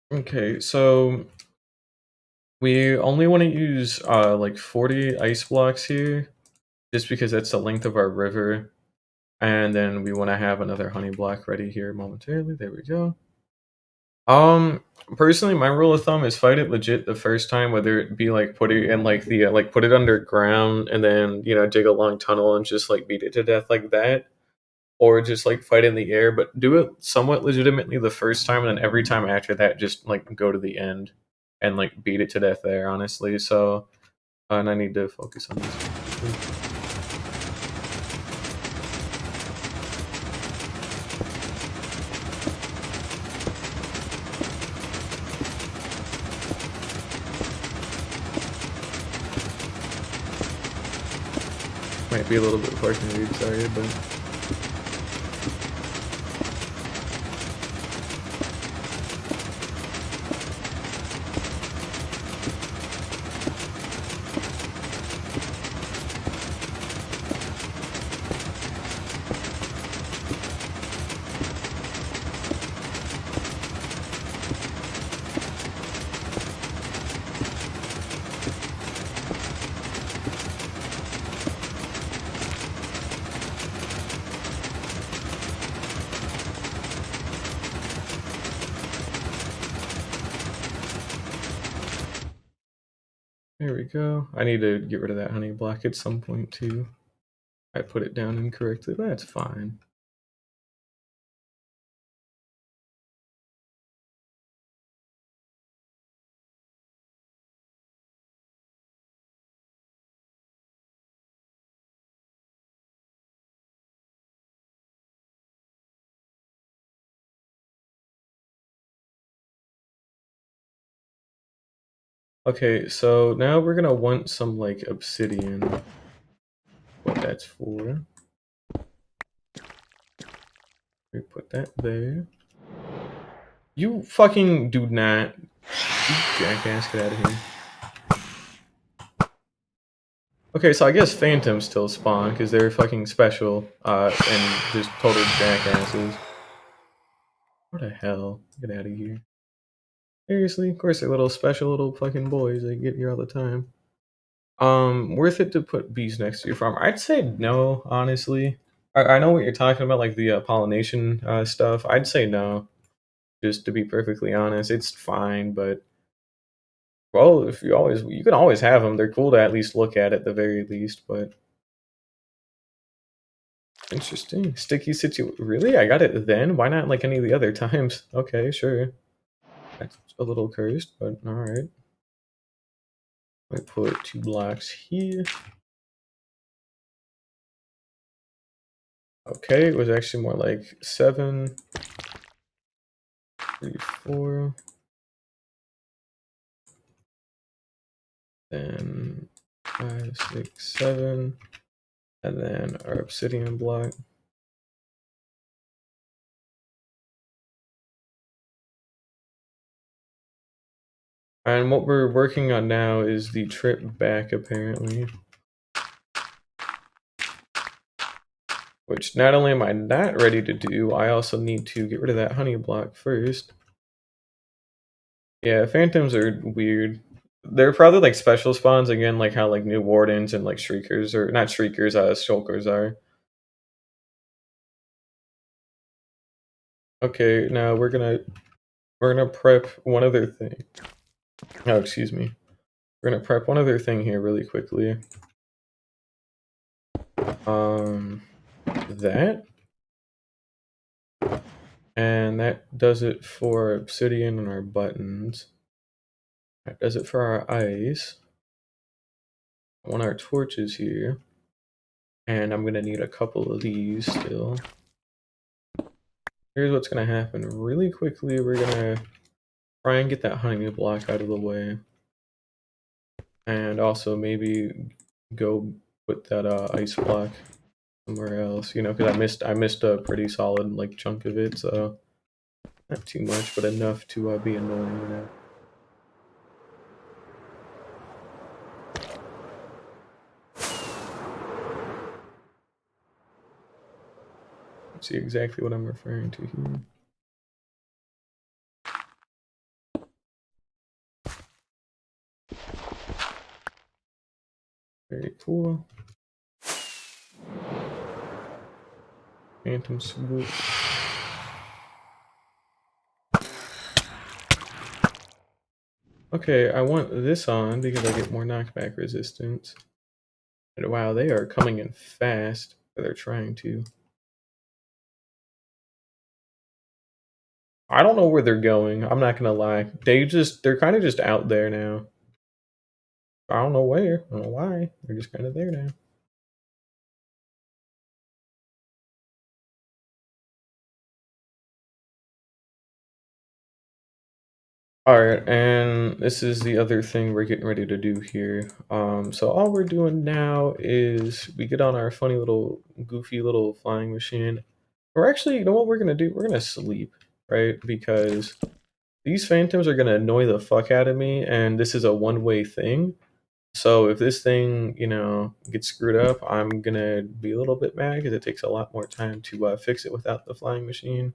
Okay, so We only want to use like 40 ice blocks here, just because that's the length of our river. And then we want to have another honey block ready here momentarily. There we go. Um, Personally, my rule of thumb is fight it legit the first time, whether it be like put it in like the like put it underground and then dig a long tunnel and just like beat it to death like that, or just like fight in the air. But do it somewhat legitimately the first time, and then every time after that, just like go to the end and like beat it to death there. Honestly, so and I need to focus on this. Might be a little bit fucking weird, sorry, but there we go. I need to get rid of that honey block at some point too. I put it down incorrectly, but that's fine. Okay, so now we're gonna want some like obsidian. What that's for. We put that there. You fucking do not. You jackass, get out of here. Okay, so I guess phantoms still spawn because they're fucking special and just total jackasses. What the hell? Get out of here. Seriously? Of course they're little special little fucking boys. They get here all the time. Worth it to put bees next to your farm? I'd say no, honestly. I know what you're talking about, like the pollination stuff. I'd say no, just to be perfectly honest. It's fine, but well, if you can always have them. They're cool to at least look at the very least. But interesting, sticky Really, I got it then. Why not like any of the other times? Okay, sure. That's a little cursed, but all right. I put 2 blocks here. Okay, it was actually more like 7, 3, 4. Then 5, 6, 7, and then our obsidian block. And what we're working on now is the trip back, apparently. Which not only am I not ready to do, I also need to get rid of that honey block first. Yeah, phantoms are weird. They're probably like special spawns again, like how like new wardens and like shriekers, or not shriekers, shulkers are. Okay, now we're gonna prep one other thing. Oh, excuse me. We're gonna prep one other thing here really quickly. That. And that does it for obsidian and our buttons. That does it for our ice. I want our torches here. And I'm gonna need a couple of these still. Here's what's gonna happen really quickly. We're gonna try and get that honey block out of the way. And also maybe go put that ice block somewhere else, because I missed a pretty solid like chunk of it, so not too much, but enough to be annoying. See exactly what I'm referring to here. Very cool. Phantom swoop. Okay, I want this on because I get more knockback resistance. And wow, they are coming in fast. Or they're trying to. I don't know where they're going. I'm not gonna lie. They're kind of just out there now. I don't know where. I don't know why. They're just kind of there now. Alright, and this is the other thing we're getting ready to do here. So all we're doing now is we get on our funny little, goofy little flying machine. We're actually, you know what we're gonna do? We're gonna sleep, right? Because these phantoms are gonna annoy the fuck out of me, and this is a one-way thing. So if this thing, gets screwed up, I'm gonna be a little bit mad because it takes a lot more time to fix it without the flying machine.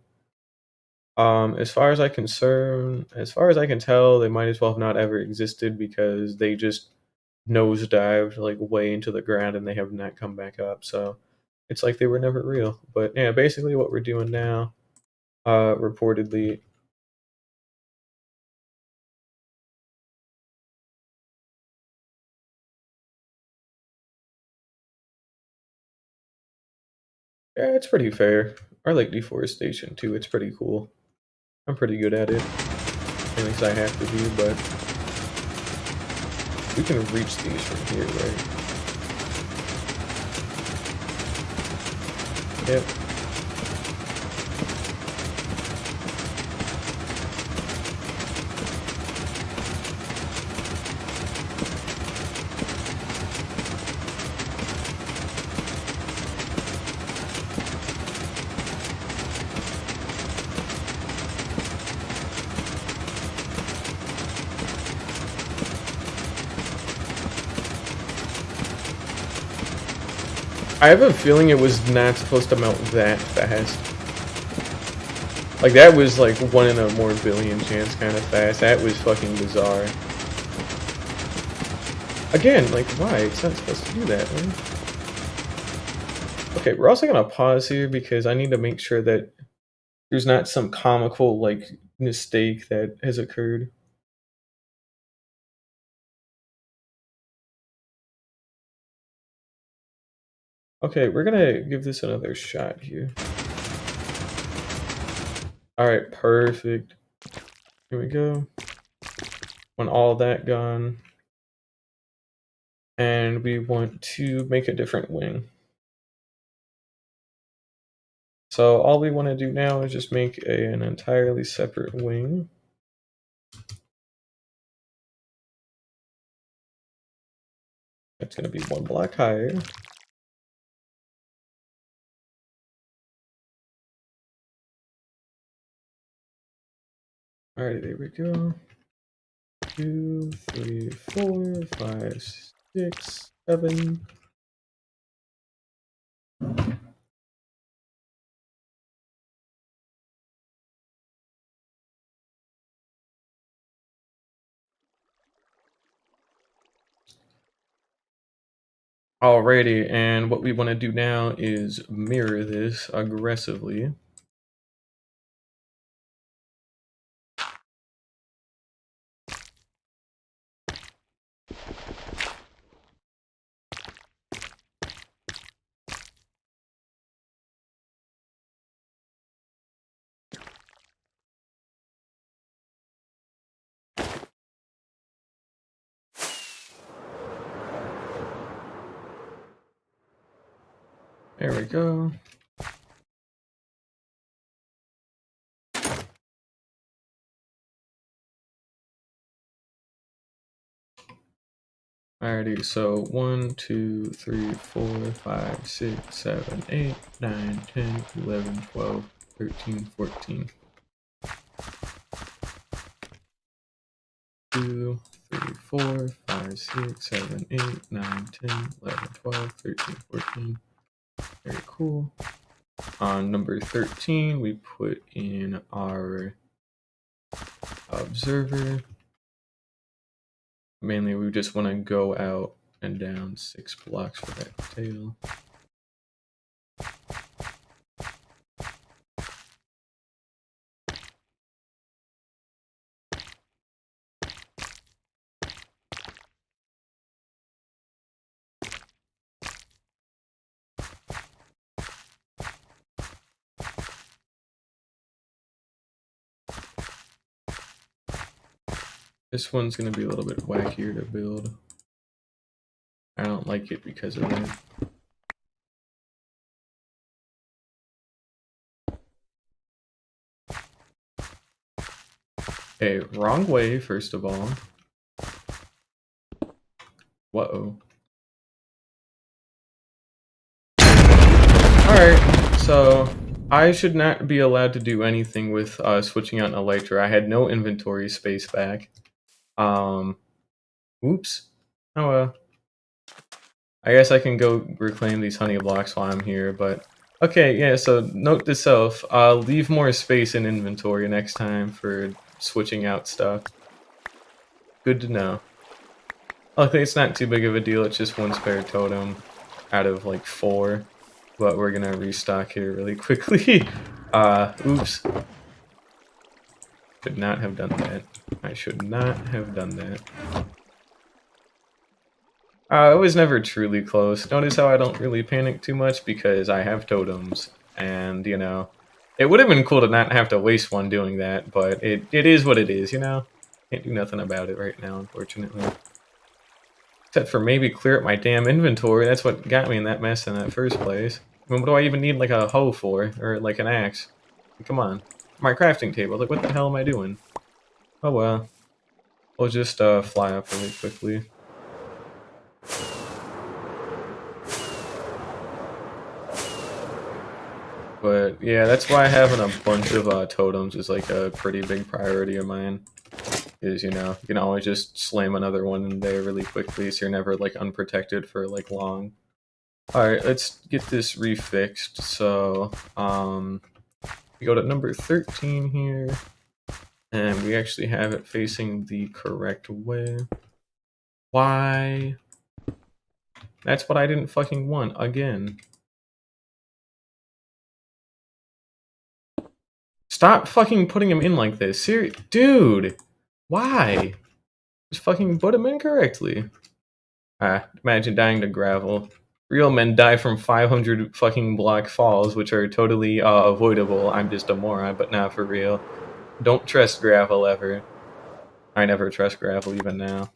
As far as I can tell, they might as well have not ever existed because they just nosedived like way into the ground and they have not come back up. So it's like they were never real. But yeah, basically what we're doing now, reportedly. Yeah, it's pretty fair. I like deforestation too. It's pretty cool. I'm pretty good at it. At least I have to be, but we can reach these from here, right? Yep. I have a feeling it was not supposed to melt that fast. Like, that was like 1 in a more billion chance kind of fast. That was fucking bizarre. Again, like, why? It's not supposed to do that, man. Okay, we're also gonna pause here because I need to make sure that there's not some comical, like, mistake that has occurred. Okay, we're gonna give this another shot here. Alright, perfect. Here we go. Want all that gone. And we want to make a different wing. So all we want to do now is just make an entirely separate wing. It's going to be 1 block higher. Alright, there we go. 2, 3, 4, 5, 6, 7. Alrighty, and what we want to do now is mirror this aggressively. There we go. Alrighty, so 1, 2, 3, 4, 5, 6, 7, 8, 9, 10, 11, 12, 13, 14. 2, 3, 4, 5, 6, 7, 8, 9, 10, 11, 12, 13, 14. Very cool. On number 13, we put in our observer. Mainly, we just want to go out And down 6 blocks for that tail. This one's gonna be a little bit wackier to build. I don't like it because of that. Okay, wrong way, first of all. Whoa. Alright, so I should not be allowed to do anything with switching out an Elytra. I had no inventory space back. Oops. Oh well. I guess I can go reclaim these honey blocks while I'm here, but... Okay, yeah, so note to self, leave more space in inventory next time for switching out stuff. Good to know. Luckily, it's not too big of a deal, it's just one spare totem out of, like, 4. But we're gonna restock here really quickly. Oops. Should not have done that. I should not have done that. It was never truly close. Notice how I don't really panic too much because I have totems. And, you know, it would have been cool to not have to waste one doing that, but it is what it is, you know? Can't do nothing about it right now, unfortunately. Except for maybe clear up my damn inventory. That's what got me in that mess in that first place. I mean, what do I even need, like, a hoe for? Or, like, an axe? Come on. My crafting table. Like, what the hell am I doing? Oh, well. We'll just, fly up really quickly. But, yeah, that's why having a bunch of, totems is, like, a pretty big priority of mine. Is, you know, you can always just slam another one in there really quickly, so you're never, like, unprotected for, like, long. Alright, let's get this refixed. So, we go to number 13 here, and we actually have it facing the correct way. Why? That's what I didn't fucking want, again. Stop fucking putting him in like this. Dude! Why? Just fucking put him in correctly. Imagine dying to gravel. Real men die from 500 fucking block falls, which are totally avoidable. I'm just a moron, but not for real. Don't trust gravel ever. I never trust gravel even now.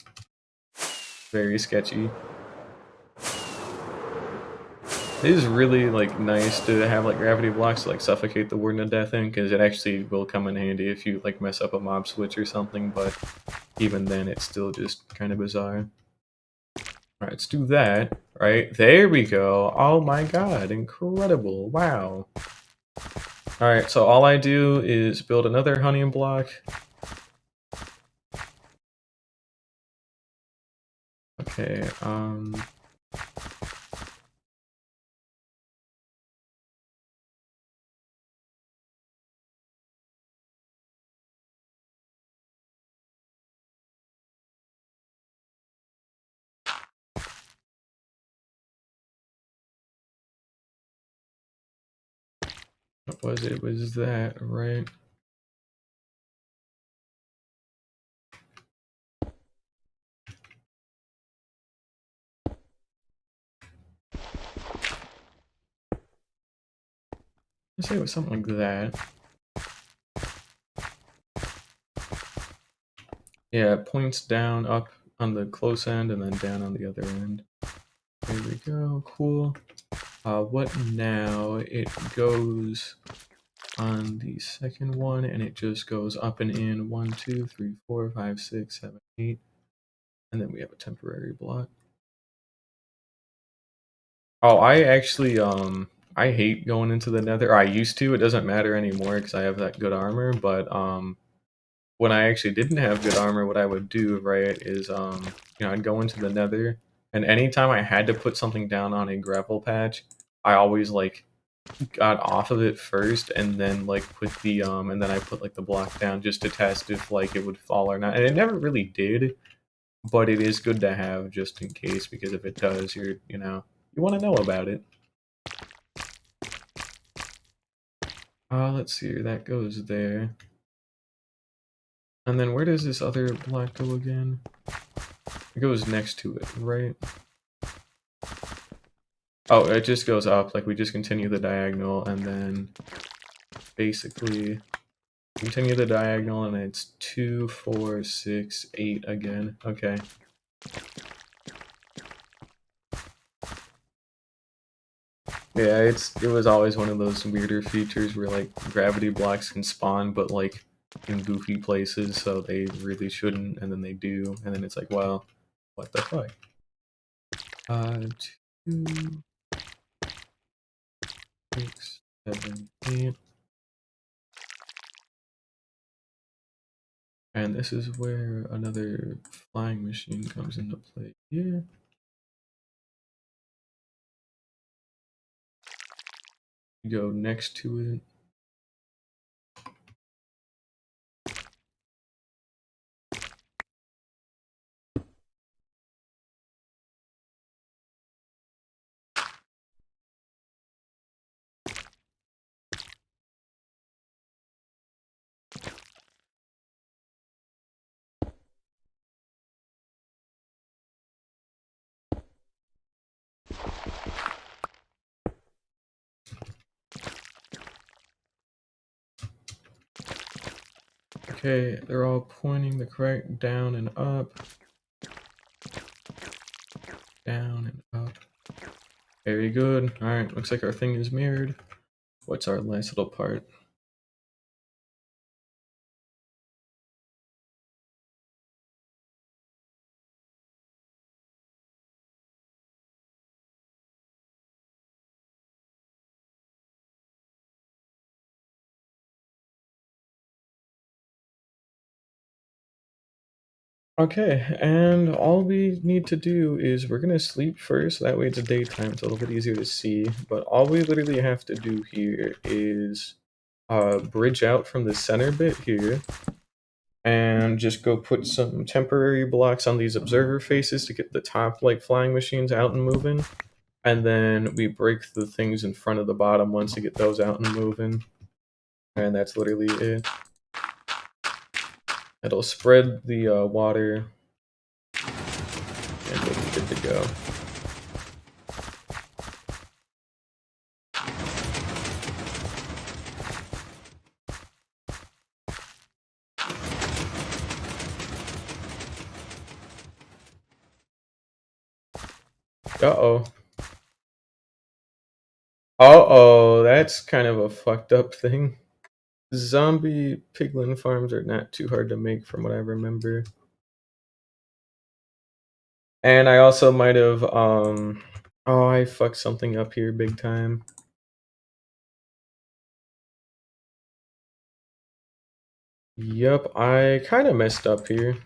Very sketchy. It is really like nice to have like gravity blocks to like suffocate the warden to death in, because it actually will come in handy if you like mess up a mob switch or something, but even then it's still just kind of bizarre. Alright, let's do that. Right, there we go. Oh my god, incredible. Wow. Alright, so all I do is build another honey block. Okay, what was it? Was that, right? Let's say it was something like that. Yeah, it points down, up on the close end, and then down on the other end. There we go, cool. What now? It goes on the second one, and it just goes up and in 1, 2, 3, 4, 5, 6, 7, 8. And then we have a temporary block. Oh, I actually, I hate going into the nether. Or I used to, it doesn't matter anymore because I have that good armor, but, when I actually didn't have good armor, what I would do, right, is, you know, I'd go into the nether, and anytime I had to put something down on a gravel patch, I always, like, got off of it first, and then, like, put the, and then I put, like, the block down just to test if, like, it would fall or not, and it never really did, but it is good to have just in case, because if it does, you want to know about it. Let's see, that goes there. And then where does this other block go again? It goes next to it, right? Oh, it just goes up, like we just continue the diagonal, and then basically continue the diagonal, and it's 2, 4, 6, 8 again. Okay. Yeah, it was always one of those weirder features where like gravity blocks can spawn, but like in goofy places, so they really shouldn't, and then they do, and then it's like, well, what the fuck? 2, 6, 7, 8. And this is where another flying machine comes into play here. Go next to it. Okay, they're all pointing the correct down and up. Down and up. Very good. Alright, looks like our thing is mirrored. What's our last little part? Okay, and all we need to do is we're gonna sleep first, that way it's daytime, it's a little bit easier to see, but all we literally have to do here is bridge out from the center bit here, and just go put some temporary blocks on these observer faces to get the top like flying machines out and moving, and then we break the things in front of the bottom ones to get those out and moving, and that's literally it. It'll spread the water, and we'll be good to go. Uh-oh. Uh-oh, that's kind of a fucked up thing. Zombie piglin farms are not too hard to make from what I remember. And I also might have, oh, I fucked something up here big time. Yup, I kind of messed up here.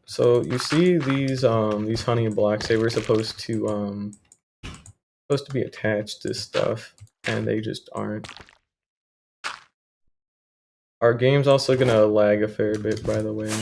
So you see these honey blocks, they were supposed to be attached to stuff, and they just aren't. Our game's also gonna lag a fair bit, by the way.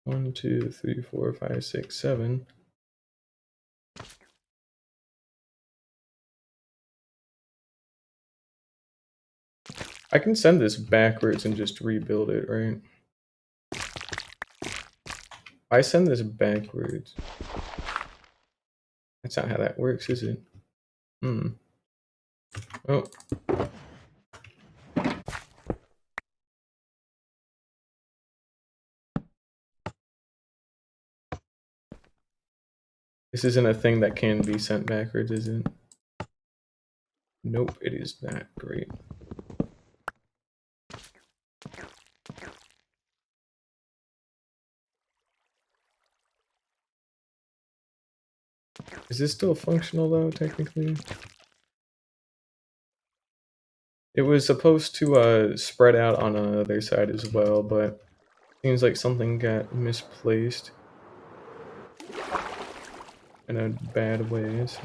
One, two, three, four, five, six, 7. I can send this backwards and just rebuild it, right? I send this backwards. That's not how that works, is it? Hmm. Oh. This isn't a thing that can be sent backwards, is it? Nope, it is not. Great. Is this still functional though, technically? It was supposed to spread out on the other side as well, but seems like something got misplaced in a bad way, so...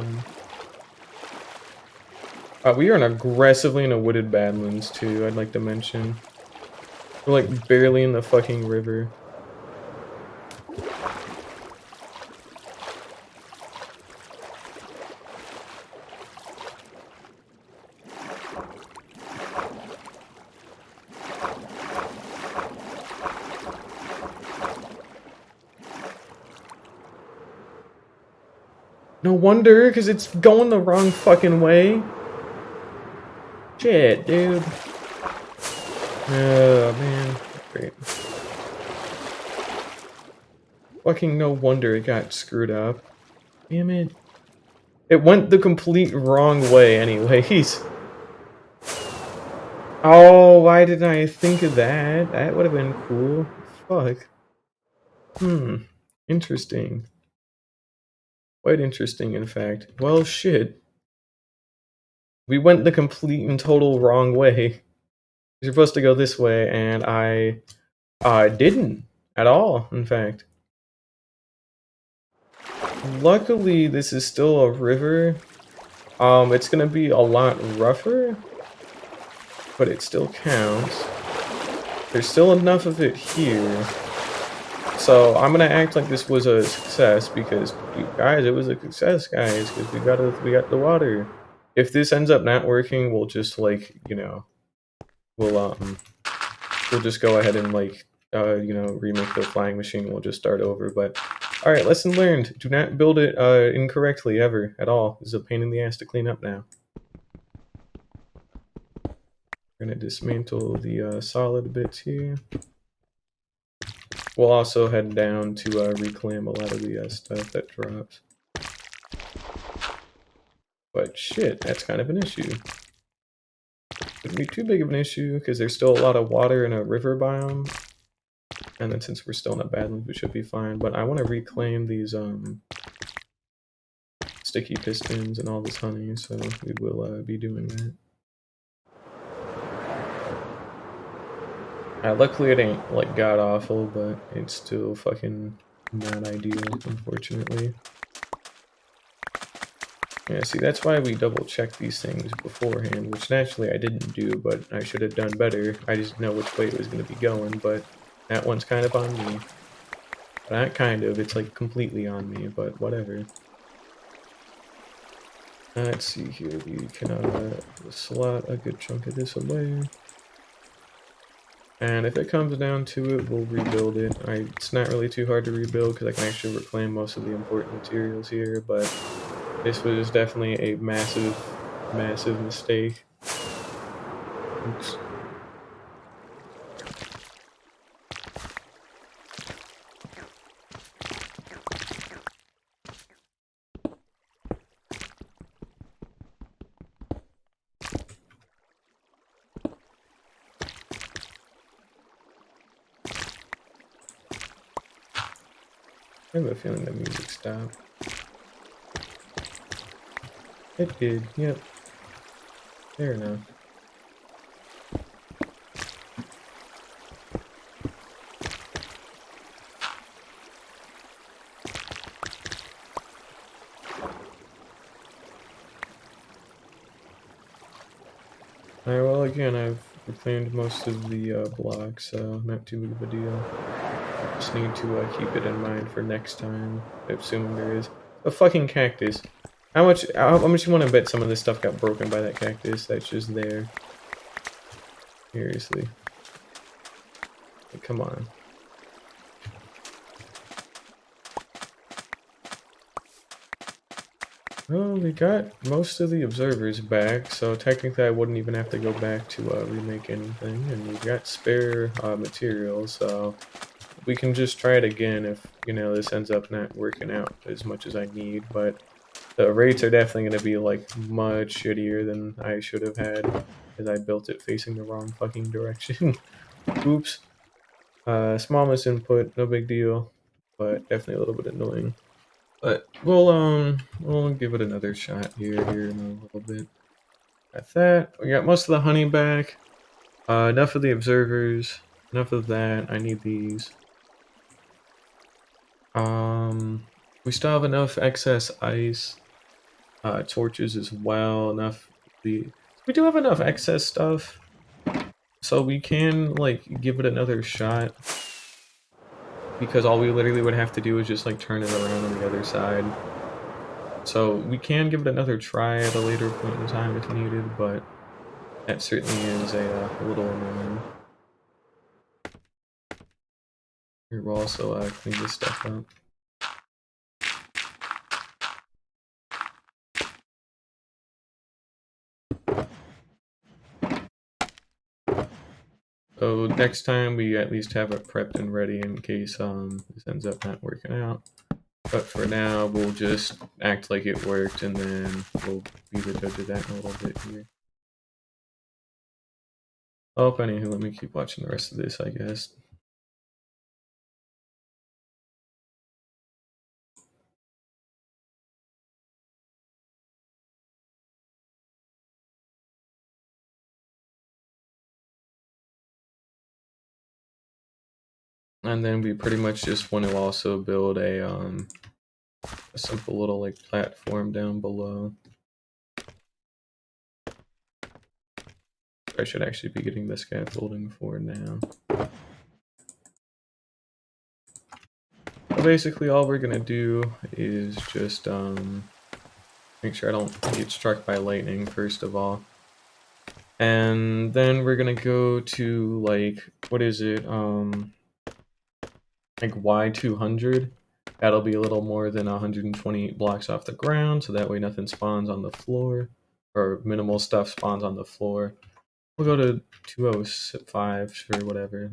we are aggressively in a wooded badlands too, I'd like to mention. We're like barely in the fucking river. No wonder, because it's going the wrong fucking way. Shit, dude. Oh, man. Great. Fucking no wonder it got screwed up. Damn it. It went the complete wrong way anyways. Oh, why didn't I think of that? That would have been cool. Fuck. Interesting. Quite interesting, in fact. Well, shit. We went the complete and total wrong way. You're supposed to go this way, and I didn't at all, in fact. Luckily, this is still a river. It's gonna be a lot rougher, but it still counts. There's still enough of it here. So I'm gonna act like this was a success because, guys, it was a success, guys, because we got the water. If this ends up not working, we'll just like, you know, we'll just go ahead and like, you know, remake the flying machine. We'll just start over. But all right, lesson learned: do not build it incorrectly ever at all. This is a pain in the ass to clean up now. We're gonna dismantle the solid bits here. We'll also head down to reclaim a lot of the stuff that drops. But shit, that's kind of an issue. Wouldn't be too big of an issue because there's still a lot of water in a river biome. And then since we're still in a badlands, we should be fine. But I want to reclaim these sticky pistons and all this honey, so we will be doing that. Luckily it ain't like god awful, but it's still fucking not ideal, unfortunately. Yeah, see, that's why we double check these things beforehand, which naturally I didn't do, but I should have done better. I just didn't know which way it was going to be going, but that one's kind of on me. Not kind of, it's like completely on me, but whatever. Let's see here, we can slot a good chunk of this away. And if it comes down to it, we'll rebuild it. It's not really too hard to rebuild because I can actually reclaim most of the important materials here, but this was definitely a massive, massive mistake. Oops. I have a feeling the music stopped. It did, yep. Fair enough. Alright, well again, I've reclaimed most of the blocks, so not too big of a deal. Just need to keep it in mind for next time, assuming there is a fucking cactus. How much you want to bet some of this stuff got broken by that cactus that's just there? Seriously. Like, come on. Well, we got most of the observers back, so technically I wouldn't even have to go back to remake anything, and we've got spare material, so we can just try it again if, you know, this ends up not working out as much as I need, but the rates are definitely going to be, like, much shittier than I should have had, because I built it facing the wrong fucking direction. Oops. Small misinput, no big deal, but definitely a little bit annoying. But we'll give it another shot here in a little bit. Got that. We got most of the honey back. Enough of the observers. Enough of that. I need these. We still have enough excess ice. Torches as well. Enough. We do have enough excess stuff, so we can like give it another shot. Because all we literally would have to do is just like turn it around on the other side. So we can give it another try at a later point in time if needed, but that certainly is a little annoying. Here, we'll also clean this stuff up. So next time we at least have it prepped and ready in case this ends up not working out. But for now, we'll just act like it worked, and then we'll be the judge of that in a little bit here. Oh, anywho, let me keep watching the rest of this, I guess. And then we pretty much just want to also build a simple little like platform down below. I should actually be getting the scaffolding for now. So basically all we're gonna do is just make sure I don't get struck by lightning first of all. And then we're gonna go to like, what is it, like Y200. That'll be a little more than 128 blocks off the ground, so that way nothing spawns on the floor, or minimal stuff spawns on the floor. We'll go to 205, sure, whatever.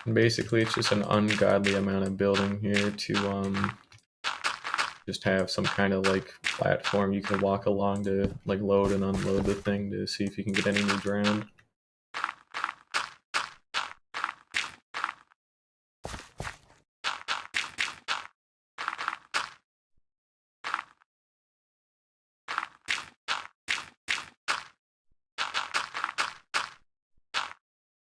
And basically, it's just an ungodly amount of building here to just have some kind of like platform you can walk along to like load and unload the thing to see if you can get any new ground.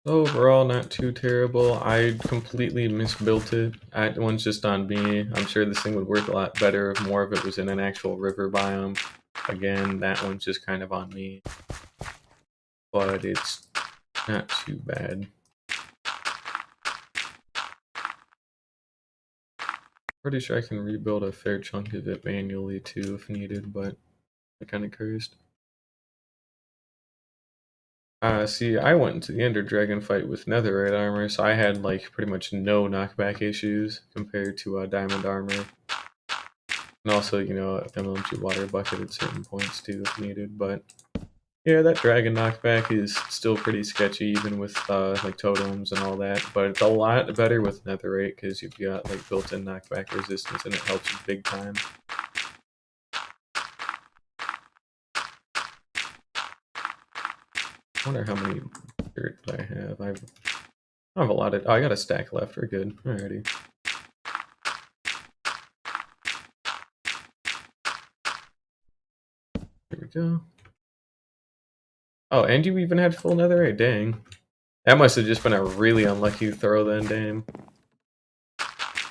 Overall, not too terrible. I completely misbuilt it. That one's just on me. I'm sure this thing would work a lot better if more of it was in an actual river biome. Again, that one's just kind of on me. But it's not too bad. Pretty sure I can rebuild a fair chunk of it manually too if needed, but I kind of cursed. See, I went into the Ender Dragon fight with netherite armor, so I had like pretty much no knockback issues compared to diamond armor. And also, you know, MLG water bucket at certain points too if needed, but yeah, that dragon knockback is still pretty sketchy even with like totems and all that, but it's a lot better with netherite because you've got like built-in knockback resistance and it helps you big time. I wonder how many dirt I have. I have a lot of. Oh, I got a stack left. We're good. Alrighty. Here we go. Oh, and you even had full netherite. Dang. That must have just been a really unlucky throw then, damn.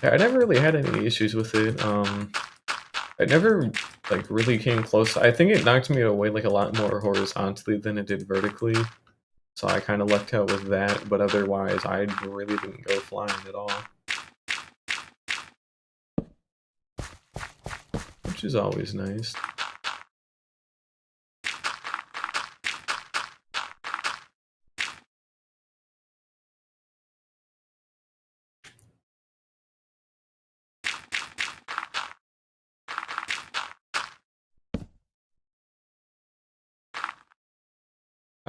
Yeah, I never really had any issues with it. I never like really came close. I think it knocked me away like a lot more horizontally than it did vertically. So I kind of lucked out with that, but otherwise I really didn't go flying at all. which is always nice.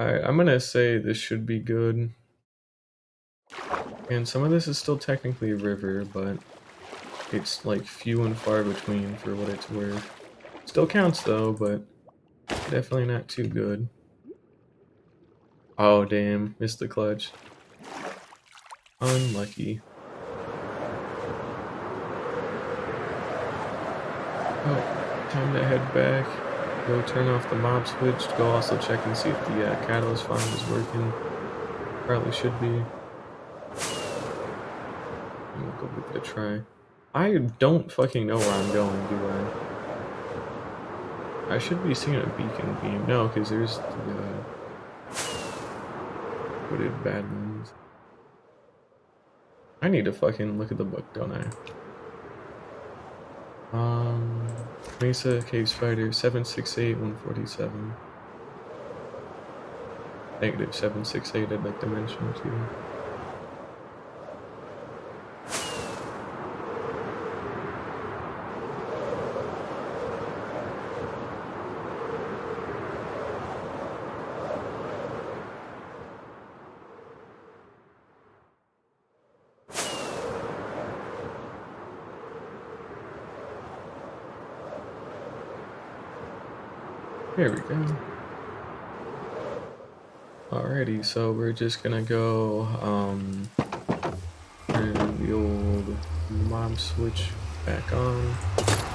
Alright, I'm gonna say this should be good. And some of this is still technically a river, but it's like few and far between for what it's worth. Still counts though, but definitely not too good. Oh damn, missed the clutch. Unlucky. Oh, time to head back. Go turn off the mob switch. Go also check and see if the catalyst farm is working. Probably should be. I'm gonna go give it a try. I don't fucking know where I'm going, do I? I should be seeing a beacon beam. No, because there's the wooded badlands. I need to fucking look at the book, don't I? Mesa Cave Spider 768 147. Negative 768. I'd like to mention too. There we go. Alrighty, so we're just gonna go turn the old mob switch back on,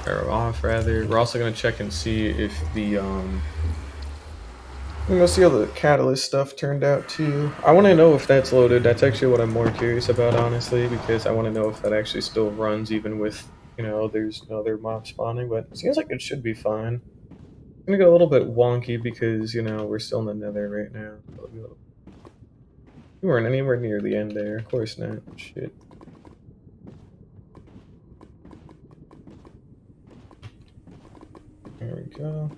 or off rather. We're also gonna check and see if the we're gonna see how the catalyst stuff turned out too. I want to know if that's loaded. That's actually what I'm more curious about, honestly, because I want to know if that actually still runs even with, you know, there's no other mob spawning. But it seems like it should be fine. I'm gonna go a little bit wonky because, you know, we're still in the nether right now. We weren't anywhere near the end there. Of course not. Shit. There we go.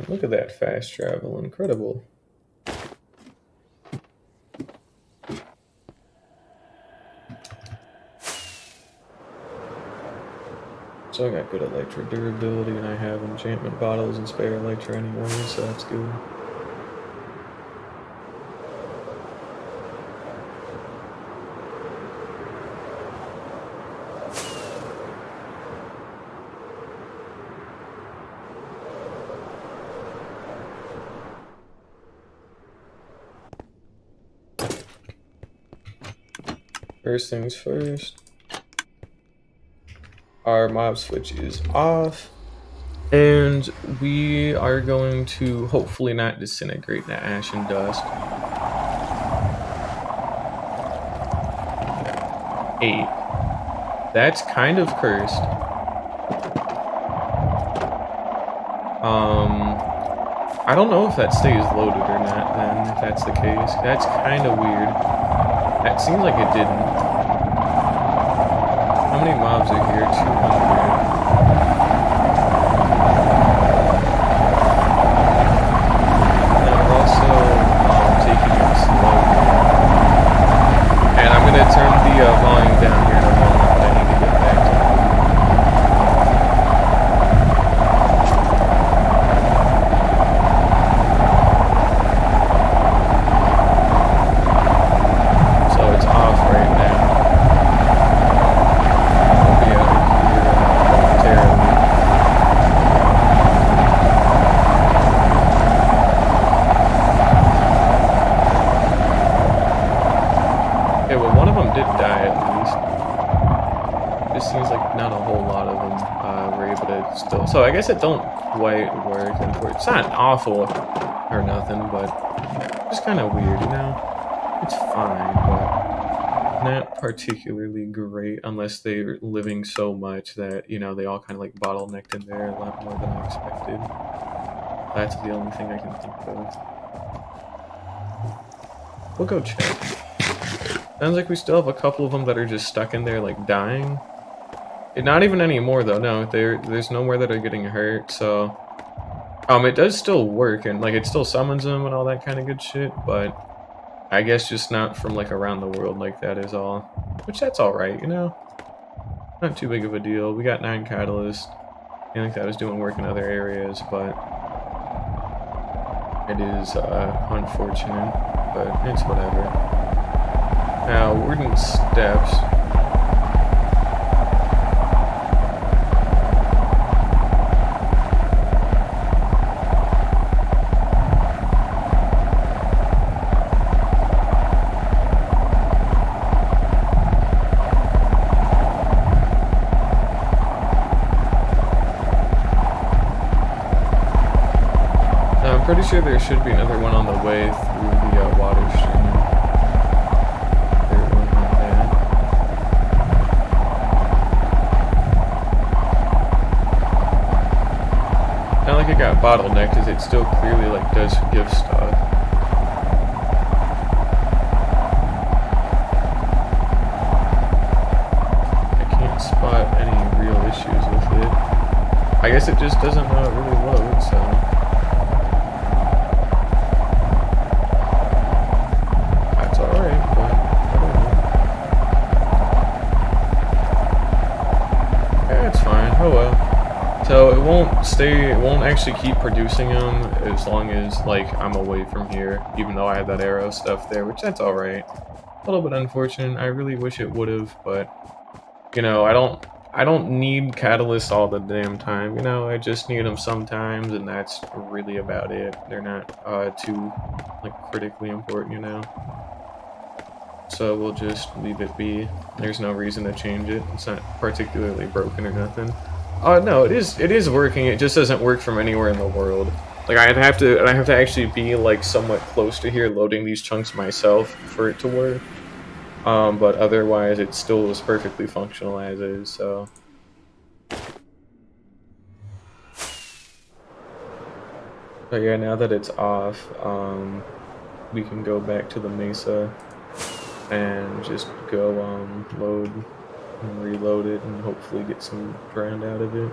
Look at that fast travel. Incredible. So I got good Elytra durability, and I have enchantment bottles and spare Elytra anyway, so that's good. First things first. Our mob switch is off, and we are going to hopefully not disintegrate into ash and dust. 8. That's kind of cursed. I don't know if that stays loaded or not then, if that's the case. That's kind of weird. That seems like it didn't. How many mobs are here? 200. And I'm also taking it slow. And I'm going to turn the volume down here in a moment, but I need to get back to it. So it's off right now. I'll be out of here momentarily. Okay, well, one of them did die at least. This seems like not a whole lot of them were able to still. So I guess it don't quite work. It's not awful or nothing, but it's kind of weird, you know? It's fine, but not particularly great unless they're living so much that, you know, they all kind of like bottlenecked in there a lot more than I expected. That's the only thing I can think of. We'll go check. Sounds like we still have a couple of them that are just stuck in there, like, dying. Not even anymore, though. No, there's no more that are getting hurt, so... it does still work, and, like, it still summons them and all that kind of good shit, but... I guess just not from, like, around the world like that is all. Which, that's alright, you know? Not too big of a deal. We got 9 catalysts. I think that was doing work in other areas, but... It is, unfortunate, but it's whatever. Now, Warden Steps. I'm pretty sure there should be another one on the way through the water stream. Not like it got bottlenecked, because it still clearly like does give stuff. I can't spot any real issues with it. I guess it just doesn't really load, so... That's alright, but I don't know. Yeah, it's fine. Oh well. So it won't actually keep producing them as long as, like, I'm away from here, even though I have that arrow stuff there, which that's alright. A little bit unfortunate. I really wish it would've, but, you know, I don't need catalysts all the damn time, you know, I just need them sometimes, and that's really about it. They're not, too, like, critically important, you know? So we'll just leave it be. There's no reason to change it. It's not particularly broken or nothing. No, it is working. It just doesn't work from anywhere in the world. Like, I'd have to actually be, like, somewhat close to here loading these chunks myself for it to work. But otherwise, it still is perfectly functional as is, so... But yeah, now that it's off, we can go back to the mesa and just go, load and reload it and hopefully get some grind out of it.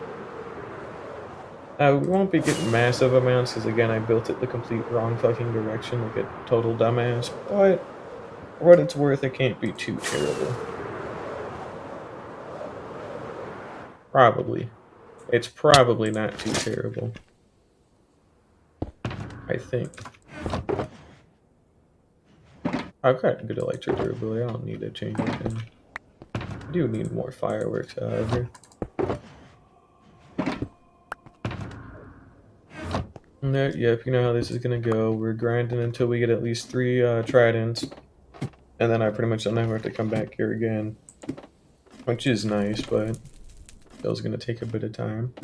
We won't be getting massive amounts because, again, I built it the complete wrong fucking direction, like a total dumbass, but for what it's worth, it can't be too terrible. Probably. It's probably not too terrible. I think. I've got good electric durability, I don't need to change anything. I do need more fireworks, however. Yep, you know how this is gonna go. We're grinding until we get at least 3 tridents. And then I pretty much don't ever have to come back here again. Which is nice, but still gonna take a bit of time.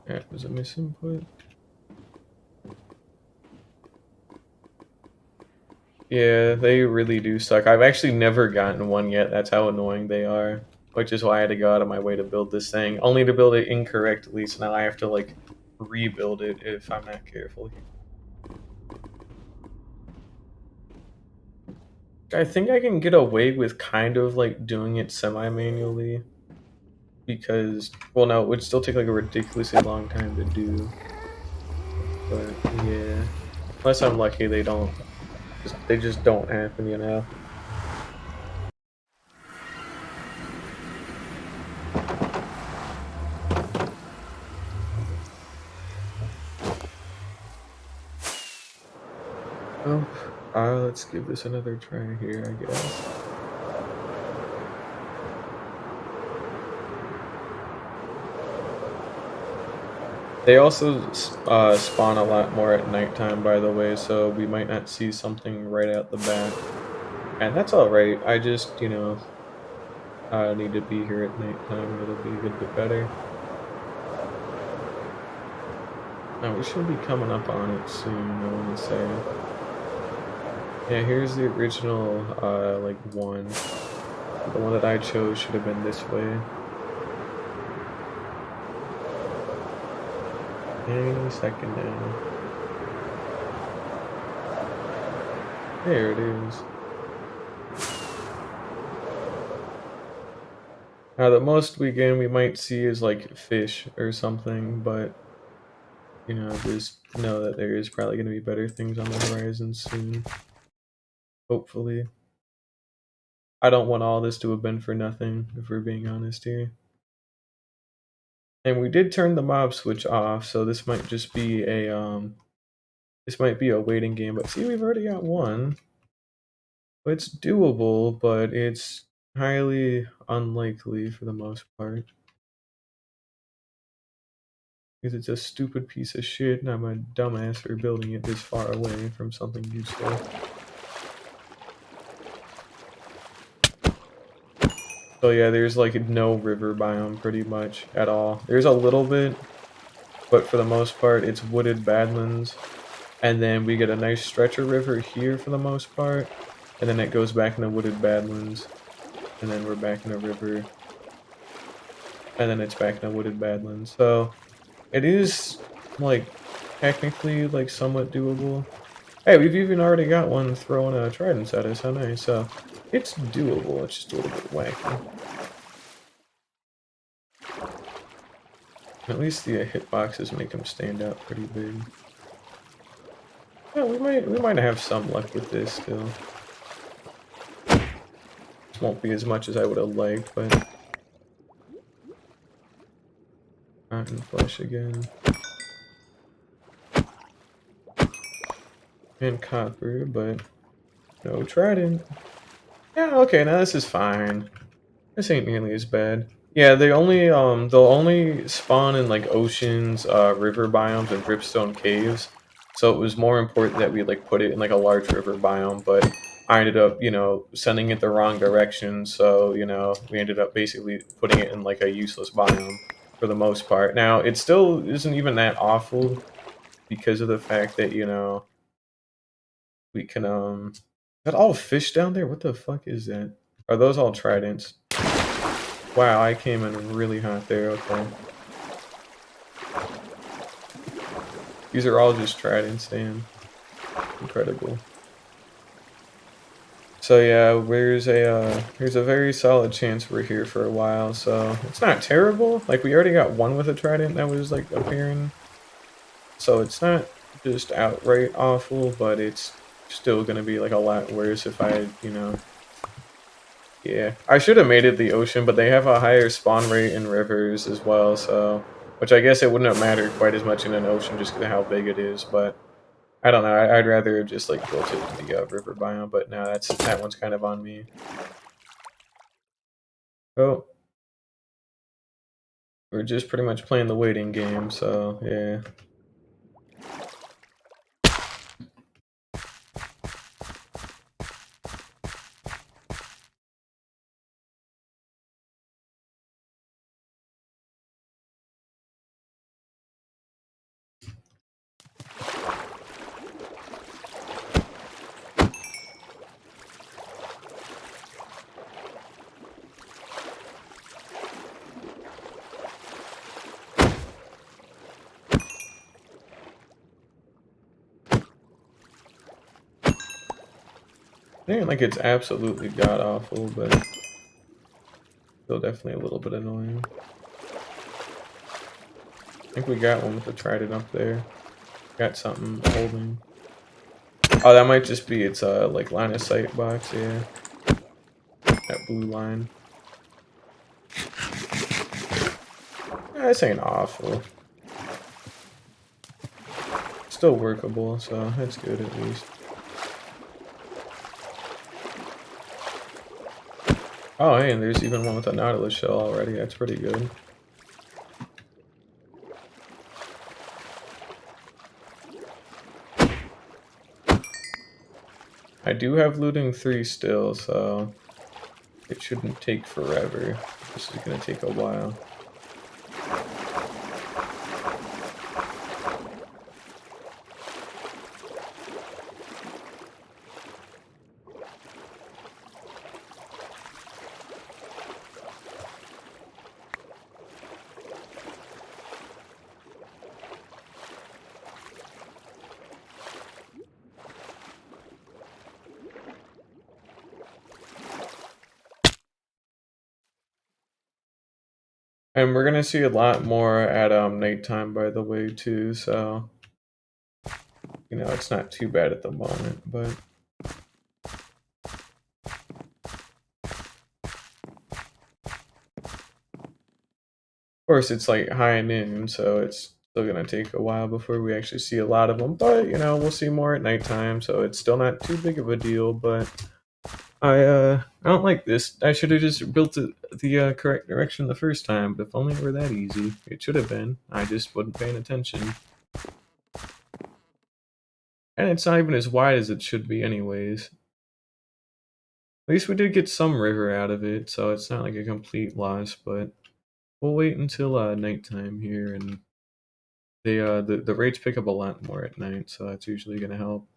That was a misinput. Yeah, they really do suck. I've actually never gotten one yet. That's how annoying they are. Which is why I had to go out of my way to build this thing. Only to build it incorrectly, so now I have to, like, rebuild it if I'm not careful. I think I can get away with kind of, like, doing it semi-manually. Because, well, no, it would still take, like, a ridiculously long time to do. But, yeah. Unless I'm lucky, they just don't happen, you know? Oh, let's give this another try here, I guess. They also spawn a lot more at nighttime, by the way, so we might not see something right out the bat. And that's alright, I just, need to be here at nighttime, it'll be a good bit better. Now, we should be coming up on it soon, I want to say. Yeah, here's the original, like, one. The one that I chose should have been this way. Any second now. There it is. Now, the most we might see is, like, fish or something, but, just know that there is probably going to be better things on the horizon soon. Hopefully. I don't want all this to have been for nothing, if we're being honest here. And we did turn the mob switch off, so this might just be a waiting game. But see, we've already got one. It's doable, but it's highly unlikely for the most part. Because it's a stupid piece of shit, and I'm a dumbass for building it this far away from something useful. So yeah, there's like no river biome pretty much at all. There's a little bit, but for the most part, it's wooded badlands. And then we get a nice stretch of river here for the most part. And then it goes back into wooded badlands. And then we're back in a river. And then it's back in a wooded badlands. So it is like technically like somewhat doable. Hey, we've even already got one throwing a trident at us. How nice. So it's doable. It's just a little bit wacky. At least the hitboxes make them stand out pretty big. Yeah, we might have some luck with this still. This won't be as much as I would have liked, but not in flesh again. And copper, but no trident. Yeah, okay, now this is fine. This ain't nearly as bad. Yeah, they'll only spawn in like oceans, river biomes, and dripstone caves. So it was more important that we like put it in like a large river biome, but I ended up, sending it the wrong direction. So, we ended up basically putting it in like a useless biome for the most part. Now, it still isn't even that awful because of the fact that, we can, is that all fish down there? What the fuck is that? Are those all tridents? Wow, I came in really hot there, okay. These are all just tridents, damn. Incredible. So yeah, there's a very solid chance we're here for a while, so it's not terrible. Like, we already got one with a trident that was, like, appearing. So it's not just outright awful, but it's still gonna be, like, a lot worse if I, Yeah, I should have made it the ocean, but they have a higher spawn rate in rivers as well, so... Which I guess it wouldn't have mattered quite as much in an ocean just because of how big it is, but... I don't know, I'd rather have just, like, built it in the river biome, but no, that one's kind of on me. Oh. We're just pretty much playing the waiting game, so, yeah. It ain't like it's absolutely god-awful, but... Still definitely a little bit annoying. I think we got one with the trident up there. Got something holding. Oh, that might just be its, like, line of sight box, yeah. That blue line. Yeah, this ain't awful. Still workable, so that's good at least. Oh, hey, and there's even one with a Nautilus shell already. That's pretty good. I do have looting 3 still, so it shouldn't take forever. This is gonna take a while. And we're gonna see a lot more at nighttime, by the way, too. So you know, it's not too bad at the moment, but of course it's like high noon, so it's still gonna take a while before we actually see a lot of them. But you know, we'll see more at nighttime, so it's still not too big of a deal. But I don't like this. I should have just built it the correct direction the first time. But if only it were that easy, it should have been. I just wasn't paying attention. And it's not even as wide as it should be anyways. At least we did get some river out of it, so it's not like a complete loss, but we'll wait until nighttime here, and the rates pick up a lot more at night, so that's usually gonna help.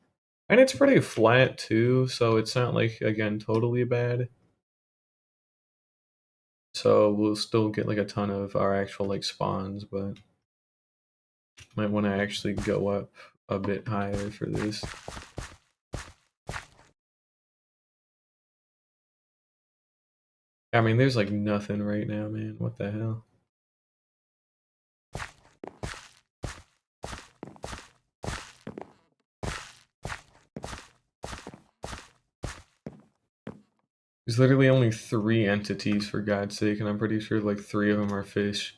And it's pretty flat too, so it's not like, again, totally bad. So we'll still get like a ton of our actual like spawns, but might want to actually go up a bit higher for this. I mean, there's like nothing right now, man. What the hell? There's literally only 3 entities, for God's sake, and I'm pretty sure like 3 of them are fish.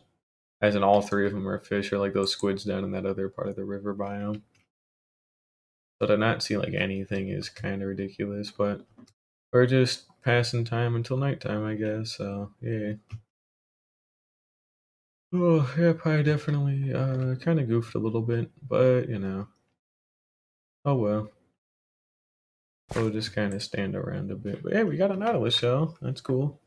As in all 3 of them are fish, or like those squids down in that other part of the river biome. So to not see like anything is kind of ridiculous, but we're just passing time until nighttime, I guess, so yeah. Oh, yeah, probably definitely kind of goofed a little bit, but you know, oh well. We'll just kind of stand around a bit. But yeah, we got a Nautilus shell. That's cool.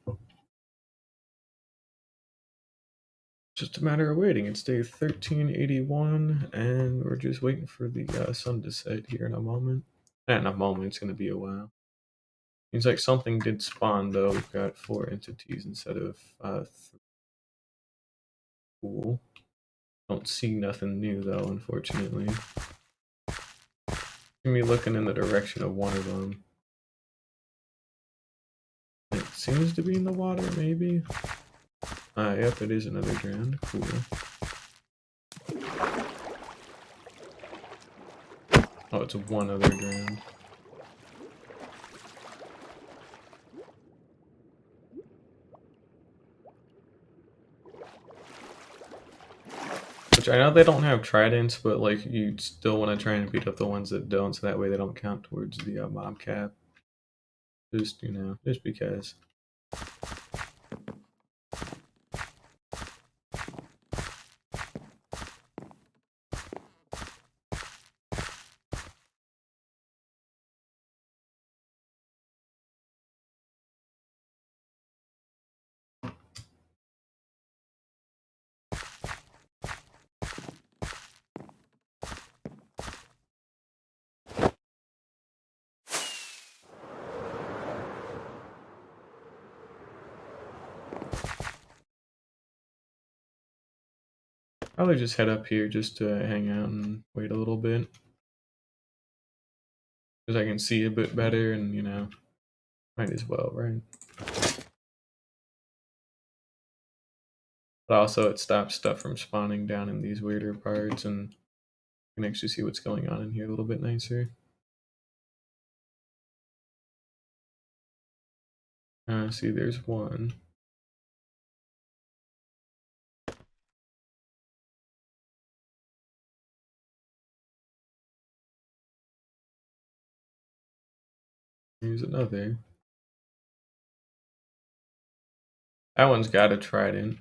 Just a matter of waiting. It's day 1381, and we're just waiting for the sun to set here in a moment. Not in a moment, it's going to be a while. Seems like something did spawn, though. We've got 4 entities instead of 3. Cool. Don't see nothing new, though, unfortunately. Me looking in the direction of one of them. It seems to be in the water, maybe. Yep, it is another drowned. Cool. Oh, it's one other drowned. Which I know they don't have tridents, but like you still want to try and beat up the ones that don't, so that way they don't count towards the mob cap. Just, you know, just because. Probably just head up here just to hang out and wait a little bit. Because I can see a bit better and, you know, might as well, right? But also it stops stuff from spawning down in these weirder parts, and you can actually see what's going on in here a little bit nicer. See, there's one. Here's another. That one's got a trident.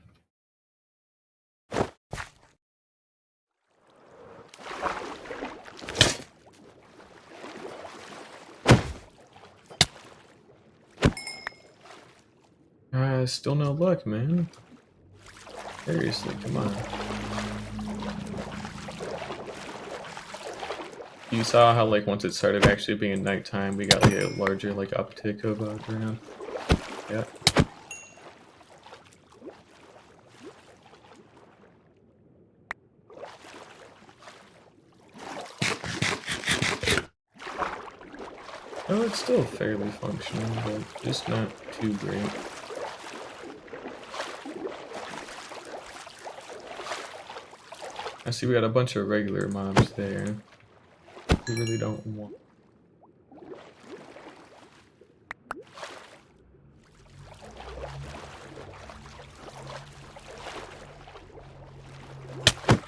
still no luck, man. Seriously, come on. You saw how, like, once it started actually being nighttime, we got, like, a larger, like, uptick of ground. Yeah. Oh, it's still fairly functional, but just not too great. I see we got a bunch of regular mobs there. We really don't want.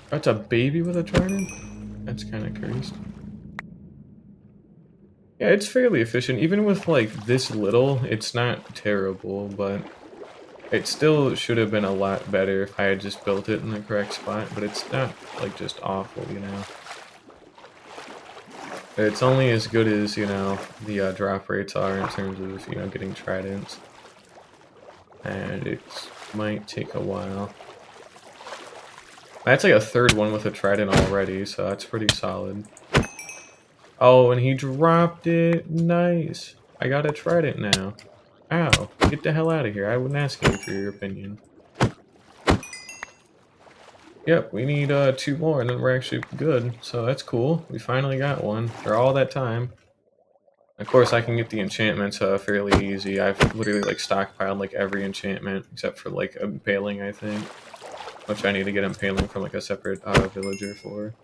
That's a baby with a trident? That's kind of cursed. Yeah, it's fairly efficient. Even with, like, this little, it's not terrible, but it still should have been a lot better if I had just built it in the correct spot, but it's not, like, just awful, you know? It's only as good as, you know, the drop rates are in terms of, you know, getting tridents. And it might take a while. That's like a third one with a trident already, so that's pretty solid. Oh, and he dropped it. Nice. I got a trident now. Ow. Get the hell out of here. I wasn't asking you for your opinion. Yep, we need 2 more and then we're actually good. So that's cool. We finally got one for all that time. Of course, I can get the enchantments fairly easy. I've literally like stockpiled like every enchantment except for like impaling, I think. Which I need to get impaling from like a separate villager for.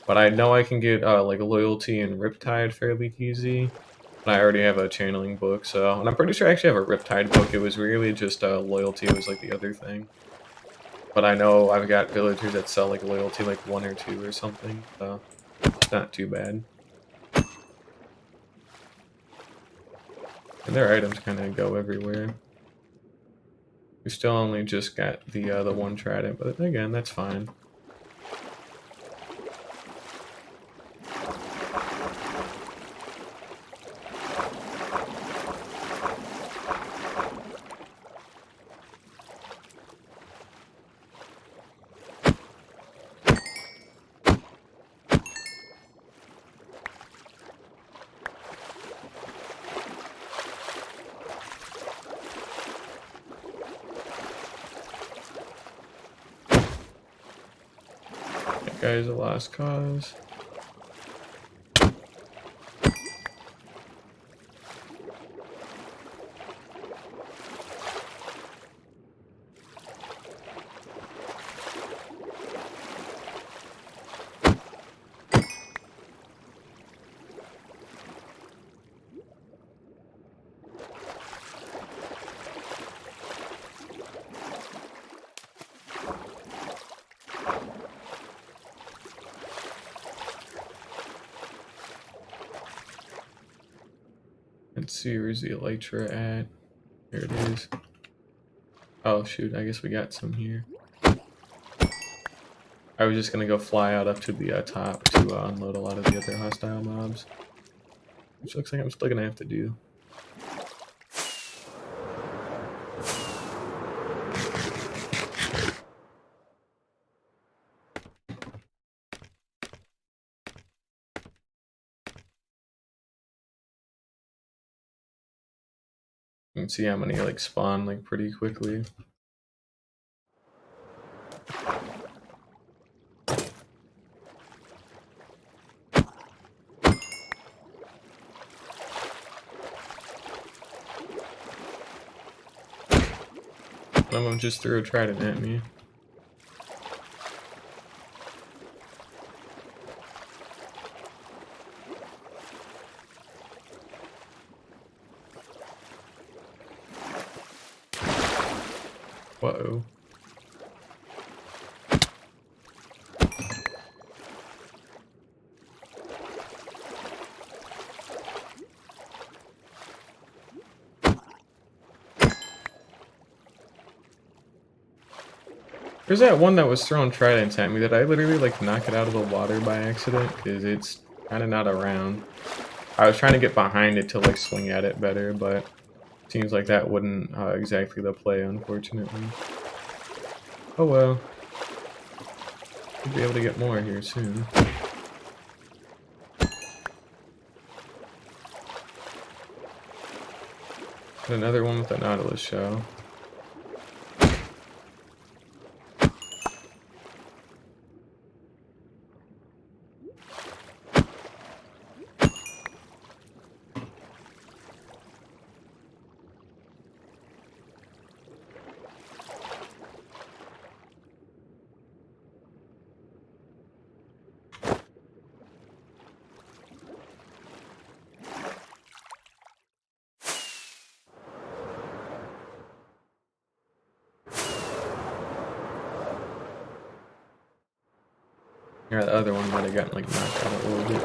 But I know I can get like loyalty and Riptide fairly easy. I already have a channeling book, so and I'm pretty sure I actually have a Riptide book. It was really just loyalty was like the other thing. But I know I've got villagers that sell like loyalty like 1 or 2 or something, so it's not too bad. And their items kind of go everywhere. We still only just got the 1 trident, but again, that's fine. That guy's a lost cause. Let's see, where's the elytra at? There it is. Oh shoot, I guess we got some here. I was just gonna go fly out up to the top to unload a lot of the other hostile mobs. Which looks like I'm still gonna have to do. You can see how many like spawn like pretty quickly. One of them just threw a trident at me. Whoa. There's that one that was throwing tridents at me that I literally like knock it out of the water by accident because it's kind of not around. I was trying to get behind it to like swing at it better, but Seems like that wouldn't exactly the play, unfortunately. Oh well. We'll be able to get more here soon. Another one with the Nautilus shell. Yeah, the other one might have gotten like knocked out a little bit.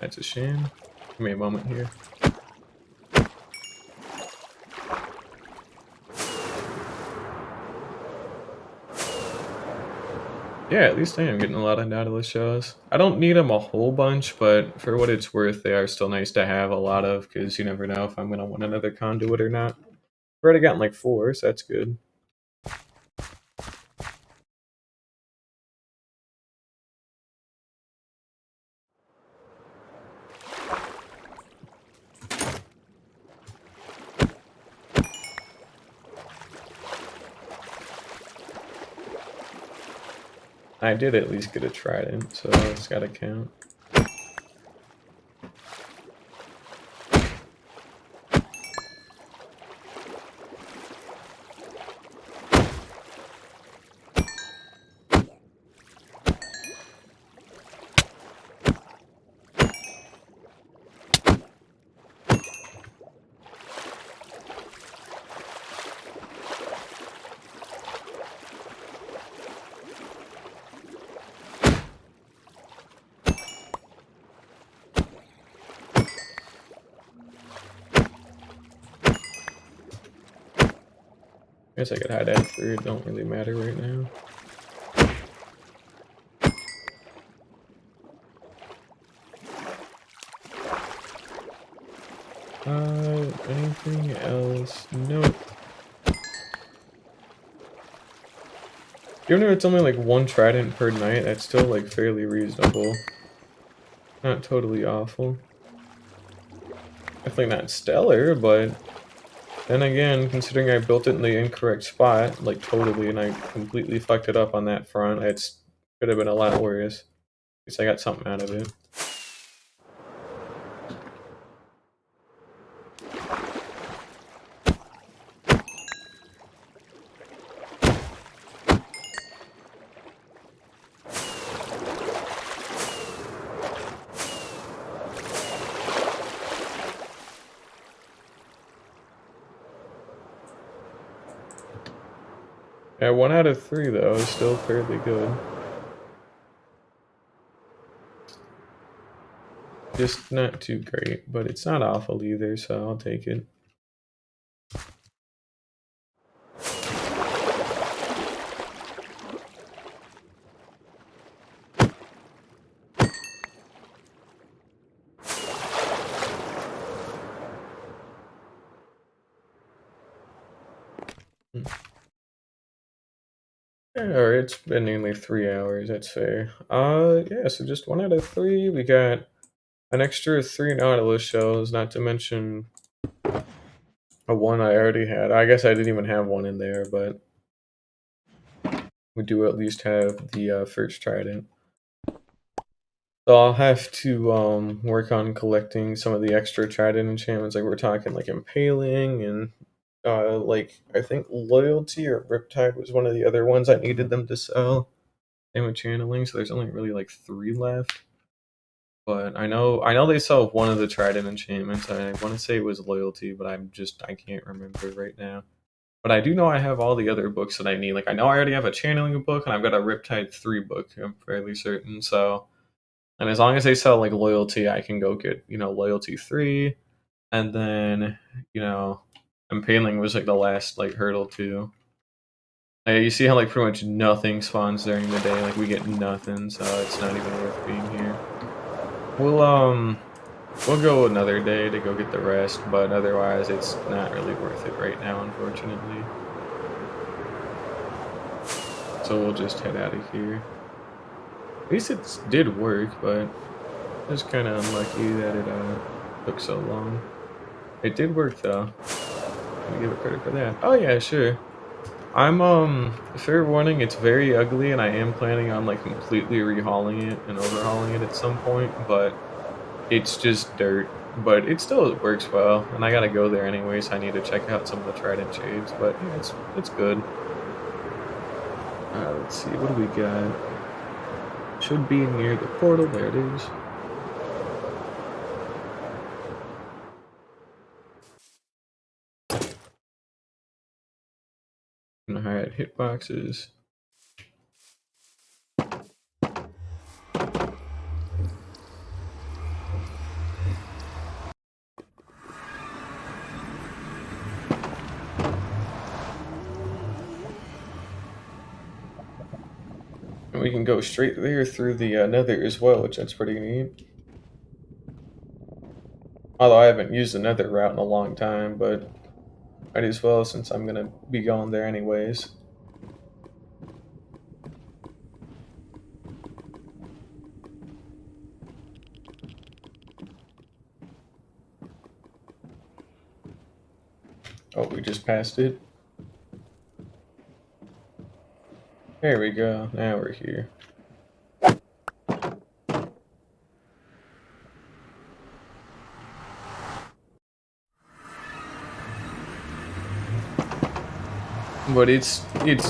That's a shame. Give me a moment here. Yeah, at least I am getting a lot of Nautilus shells. I don't need them a whole bunch, but for what it's worth, they are still nice to have a lot of, because you never know if I'm going to want another conduit or not. I've already gotten like 4, so that's good. I did at least get a Trident, so it's got to count. I guess I could hide that through, it don't really matter right now. Anything else? Nope. Even if it's only like 1 Trident per night, that's still like fairly reasonable. Not totally awful. Definitely not stellar, but then again, considering I built it in the incorrect spot, like totally, and I completely fucked it up on that front, it could have been a lot worse. At least I got something out of it. Yeah, 1 out of 3 though is still fairly good. Just not too great, but it's not awful either, so I'll take it. Yeah, or it's been nearly 3 hours, that's fair. Yeah, so just 1 out of 3. We got an extra 3 Nautilus shells, not to mention a 1 I already had. I guess I didn't even have 1 in there, but we do at least have the first Trident. So I'll have to work on collecting some of the extra Trident enchantments, like we're talking like Impaling and like I think Loyalty or Riptide was one of the other ones I needed them to sell. Same with Channeling, so there's only really like 3 left. But I know they sell one of the Trident enchantments. I want to say it was Loyalty, but I can't remember right now. But I do know I have all the other books that I need. Like I know I already have a Channeling book, and I've got a Riptide 3 book. I'm fairly certain. So, and as long as they sell like Loyalty, I can go get Loyalty 3, and then Impaling was like the last like hurdle too. You see how like pretty much nothing spawns during the day. Like we get nothing, so it's not even worth being here. We'll We'll go another day to go get the rest, but otherwise it's not really worth it right now, unfortunately. So we'll just head out of here. At least it did work, but it's kind of unlucky that it took so long. It did work though. Let me give it credit for that. Oh yeah, sure. I'm fair warning, it's very ugly and I am planning on like completely rehauling it and overhauling it at some point, but it's just dirt. But it still works well, and I gotta go there anyways. I need to check out some of the Trident shades, but yeah, it's good. Let's see, what do we got? Should be near the portal. There it is. Alright, hitboxes. And we can go straight there through the nether as well, which that's pretty neat. Although I haven't used the nether route in a long time, but might as well since I'm gonna be going there anyways. Oh, we just passed it. There we go. Now we're here. But it's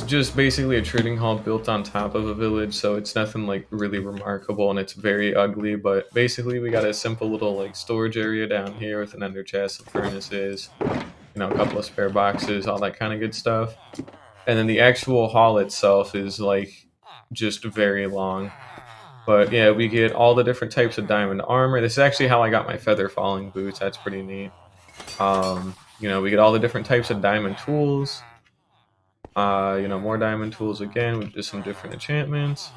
just basically a trading hall built on top of a village, so it's nothing like really remarkable, and it's very ugly. But basically, we got a simple little like storage area down here with an ender chest, some furnaces, a couple of spare boxes, all that kind of good stuff. And then the actual hall itself is like just very long. But yeah, we get all the different types of diamond armor. This is actually how I got my feather falling boots. That's pretty neat. We get all the different types of diamond tools. More diamond tools again with just some different enchantments.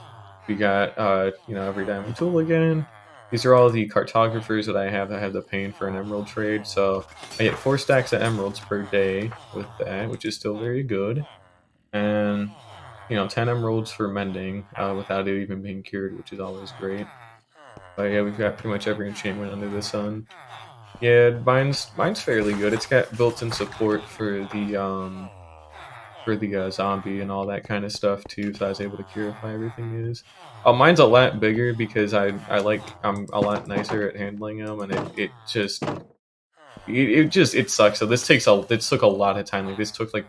We got, every diamond tool again. These are all the cartographers that I have that have the paying for an emerald trade. So I get 4 stacks of emeralds per day with that, which is still very good. And, 10 emeralds for mending without it even being cured, which is always great. But yeah, we've got pretty much every enchantment under the sun. Yeah, mine's fairly good. It's got built-in support for the zombie and all that kind of stuff too, so I was able to purify everything is. Oh, mine's a lot bigger because I'm a lot nicer at handling them, and it sucks. So this took a lot of time. Like this took like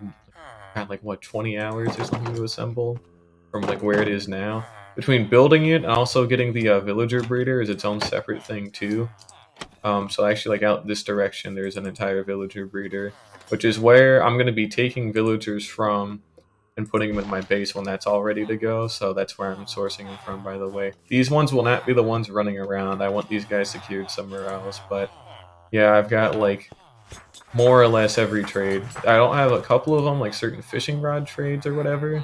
what 20 hours or something to assemble from like where it is now. Between building it and also getting the villager breeder is its own separate thing too. So actually, like out this direction, there's an entire villager breeder, which is where I'm going to be taking villagers from and putting them in my base when that's all ready to go. So that's where I'm sourcing them from, by the way. These ones will not be the ones running around. I want these guys secured somewhere else. But yeah, I've got like more or less every trade. I don't have a couple of them, like certain fishing rod trades or whatever.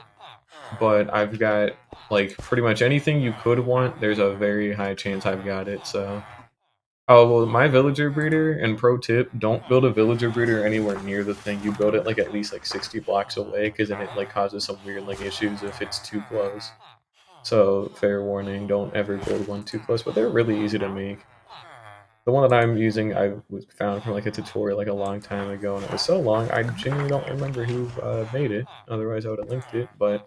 But I've got like pretty much anything you could want. There's a very high chance I've got it. So. Oh, well, my villager breeder, and pro tip, don't build a villager breeder anywhere near the thing. You build it like at least like 60 blocks away, because then it like causes some weird like issues if it's too close. So, fair warning, don't ever build one too close, but they're really easy to make. The one that I'm using, I was found from like a tutorial like a long time ago, and it was so long, I genuinely don't remember who made it. Otherwise, I would have linked it, but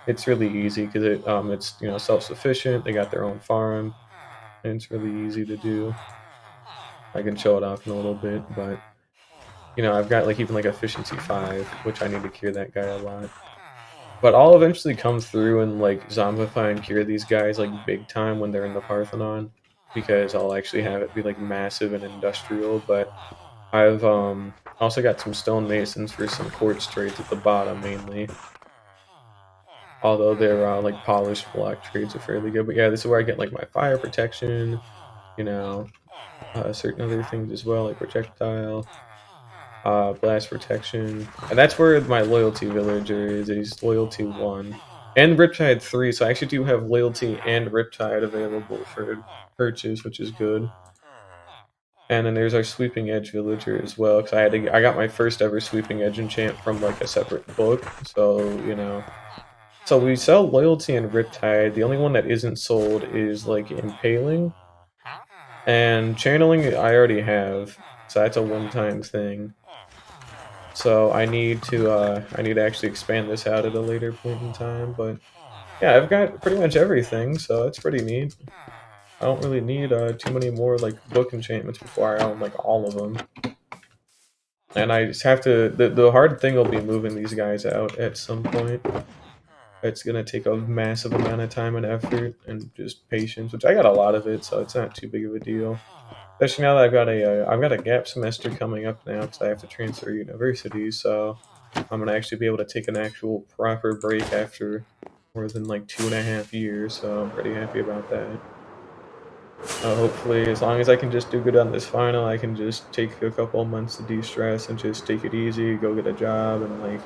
it's really easy because it's self-sufficient. They got their own farm, and it's really easy to do. I can show it off in a little bit, but I've got like even like efficiency 5, which I need to cure that guy a lot. But I'll eventually come through and like zombify and cure these guys like big time when they're in the Parthenon, because I'll actually have it be like massive and industrial. But I've also got some stone masons for some quartz trades at the bottom mainly. Although their like polished block trades are fairly good. But yeah, this is where I get like my fire protection, you know, certain other things as well, like projectile, blast protection, and that's where my loyalty villager is. He's loyalty 1 and Riptide 3, so I actually do have loyalty and Riptide available for purchase, which is good. And then there's our Sweeping Edge Villager as well, because I got my first ever Sweeping Edge enchant from like a separate book, so you know. So we sell Loyalty and Riptide. The only one that isn't sold is like Impaling, and Channeling I already have, so that's a one-time thing. So I need to actually expand this out at a later point in time, but yeah, I've got pretty much everything, so it's pretty neat. I don't really need too many more like book enchantments before I own like all of them. And I just have to. The hard thing will be moving these guys out at some point. It's gonna take a massive amount of time and effort and just patience, which I got a lot of it, so it's not too big of a deal. Especially now that I've got a gap semester coming up now because I have to transfer universities, so I'm gonna actually be able to take an actual proper break after more than like 2.5 years. So I'm pretty happy about that. Hopefully, as long as I can just do good on this final, I can just take a couple of months to de-stress and just take it easy, go get a job, and like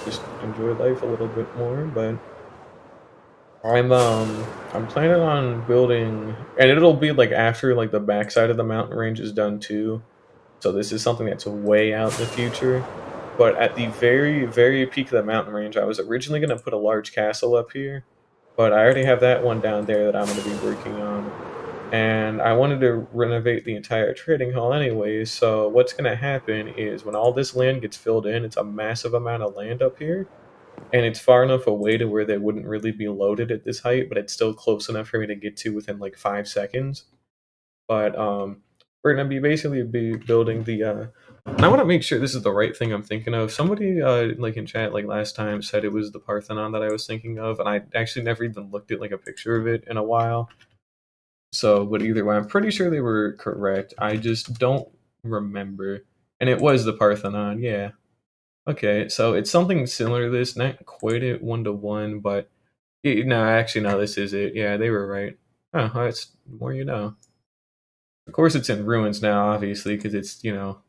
just enjoy life a little bit more. But I'm planning on building, and it'll be like after like the backside of the mountain range is done too. So this is something that's way out in the future. But at the very peak of the mountain range, I was originally going to put a large castle up here, but I already have that one down there that I'm going to be working on. And I wanted to renovate the entire trading hall anyway, so what's going to happen is when all this land gets filled in, it's a massive amount of land up here, and it's far enough away to where they wouldn't really be loaded at this height, but it's still close enough for me to get to within like 5 seconds. But we're gonna be basically be building the. And I want to make sure this is the right thing I'm thinking of. Somebody like in chat like last time said it was the Parthenon that I was thinking of, and I actually never even looked at like a picture of it in a while. So, but either way, I'm pretty sure they were correct. I just don't remember. And it was the Parthenon, yeah. Okay, so it's something similar to this, not quite at 1-to-1, but no, actually, no, this is it. Yeah, they were right. Oh, that's more you know. Of course, it's in ruins now, obviously, because it's, you know,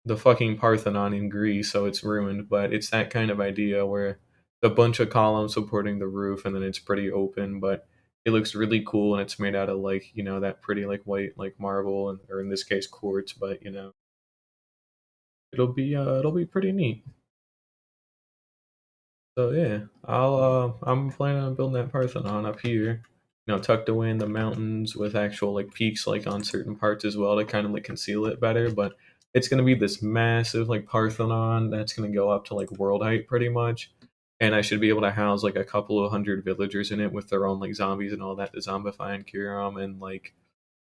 the fucking Parthenon in Greece, so it's ruined, but it's that kind of idea where a bunch of columns supporting the roof and then it's pretty open, but it looks really cool and it's made out of like, you know, that pretty like white like marble and or in this case quartz, but you know, it'll be pretty neat. So yeah, I'm planning on building that Parthenon up here, you know, tucked away in the mountains with actual like peaks like on certain parts as well to kind of like conceal it better. But it's gonna be this massive like Parthenon that's gonna go up to like world height pretty much, and I should be able to house like a couple of hundred villagers in it with their own like zombies and all that to zombify and cure them, and like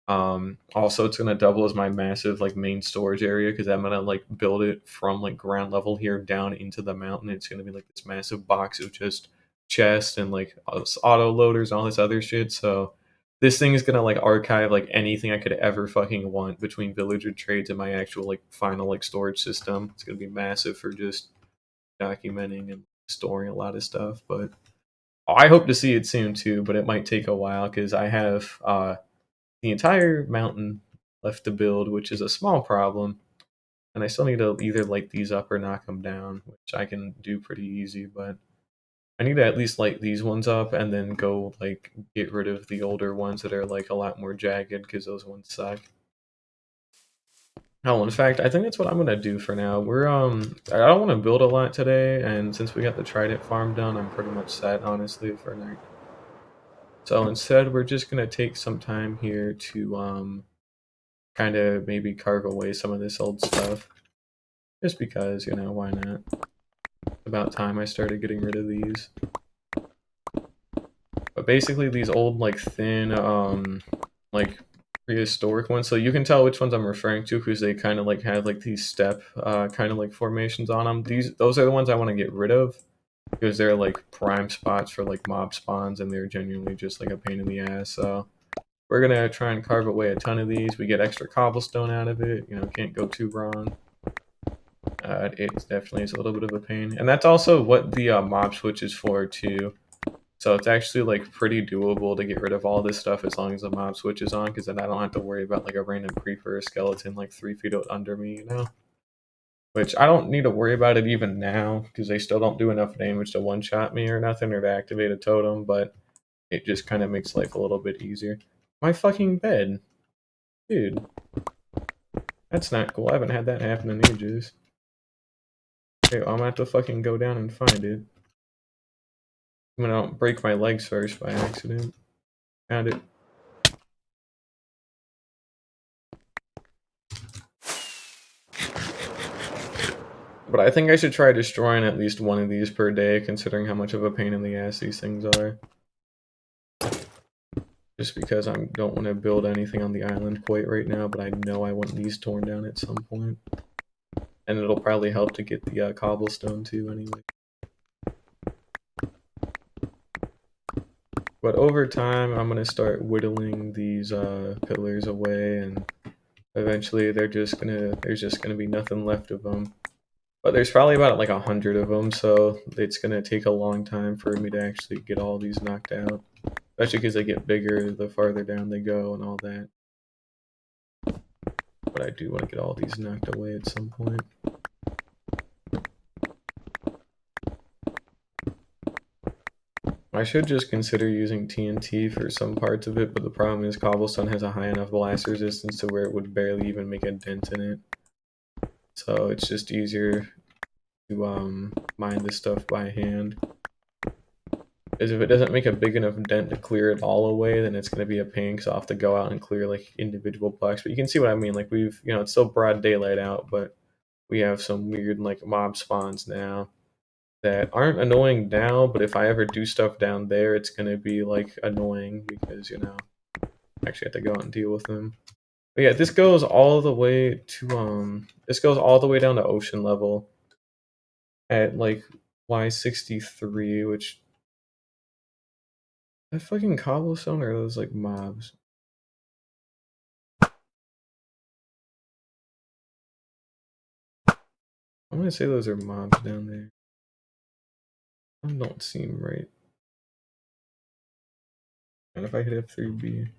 also it's gonna double as my massive like main storage area because I'm gonna like build it from like ground level here down into the mountain. It's gonna be like this massive box of just chests and like auto loaders and all this other shit. So this thing is gonna like archive like anything I could ever fucking want between villager trades and my actual like final like storage system. It's gonna be massive for just documenting and storing a lot of stuff. But I hope to see it soon too, but it might take a while because I have the entire mountain left to build, which is a small problem. And I still need to either light these up or knock them down, which I can do pretty easy. But I need to at least light these ones up and then go like get rid of the older ones that are like a lot more jagged because those ones suck. Oh, in fact, I think that's what I'm gonna do for now. I don't want to build a lot today, and since we got the Trident farm done, I'm pretty much set honestly for now. So instead, we're just gonna take some time here to kind of maybe carve away some of this old stuff. Just because, you know, why not? About time I started getting rid of these. But basically these old, like, thin, like, prehistoric ones. So you can tell which ones I'm referring to because they kind of, like, have, like, these step, kind of, like, formations on them. Those are the ones I want to get rid of because they're, like, prime spots for, like, mob spawns and they're genuinely just, like, a pain in the ass. So we're going to try and carve away a ton of these. We get extra cobblestone out of it. You know, can't go too wrong. It definitely is a little bit of a pain. And that's also what the mob switch is for, too. So it's actually, like, pretty doable to get rid of all this stuff as long as the mob switch is on, because then I don't have to worry about, like, a random creeper or skeleton, like, 3 feet under me, you know? Which I don't need to worry about it even now, because they still don't do enough damage to one-shot me or nothing, or to activate a totem, but it just kind of makes life a little bit easier. My fucking bed. Dude, that's not cool. I haven't had that happen in ages. Okay, well, I'm gonna have to fucking go down and find it. I'm gonna break my legs first by accident. Found it. But I think I should try destroying at least one of these per day, considering how much of a pain in the ass these things are. Just because I don't want to build anything on the island quite right now, but I know I want these torn down at some point. And it'll probably help to get the cobblestone too anyway. But over time, I'm going to start whittling these pillars away, and eventually there's just gonna be nothing left of them. But there's probably about like 100 of them, so it's gonna take a long time for me to actually get all these knocked out. Especially because they get bigger the farther down they go and all that. But I do want to get all these knocked away at some point. I should just consider using TNT for some parts of it, but the problem is cobblestone has a high enough blast resistance to where it would barely even make a dent in it. So it's just easier to mine this stuff by hand. Because if it doesn't make a big enough dent to clear it all away, then it's going to be a pain because I'll have to go out and clear like individual blocks. But you can see what I mean. Like we've, it's still broad daylight out, but we have some weird like mob spawns now that aren't annoying now, but if I ever do stuff down there, it's gonna be like annoying because I actually have to go out and deal with them. But yeah, this goes all the way to this goes all the way down to ocean level at like Y63, which that fucking cobblestone or those like mobs? I'm gonna say those are mobs down there. That don't seem right. And if I hit F3B.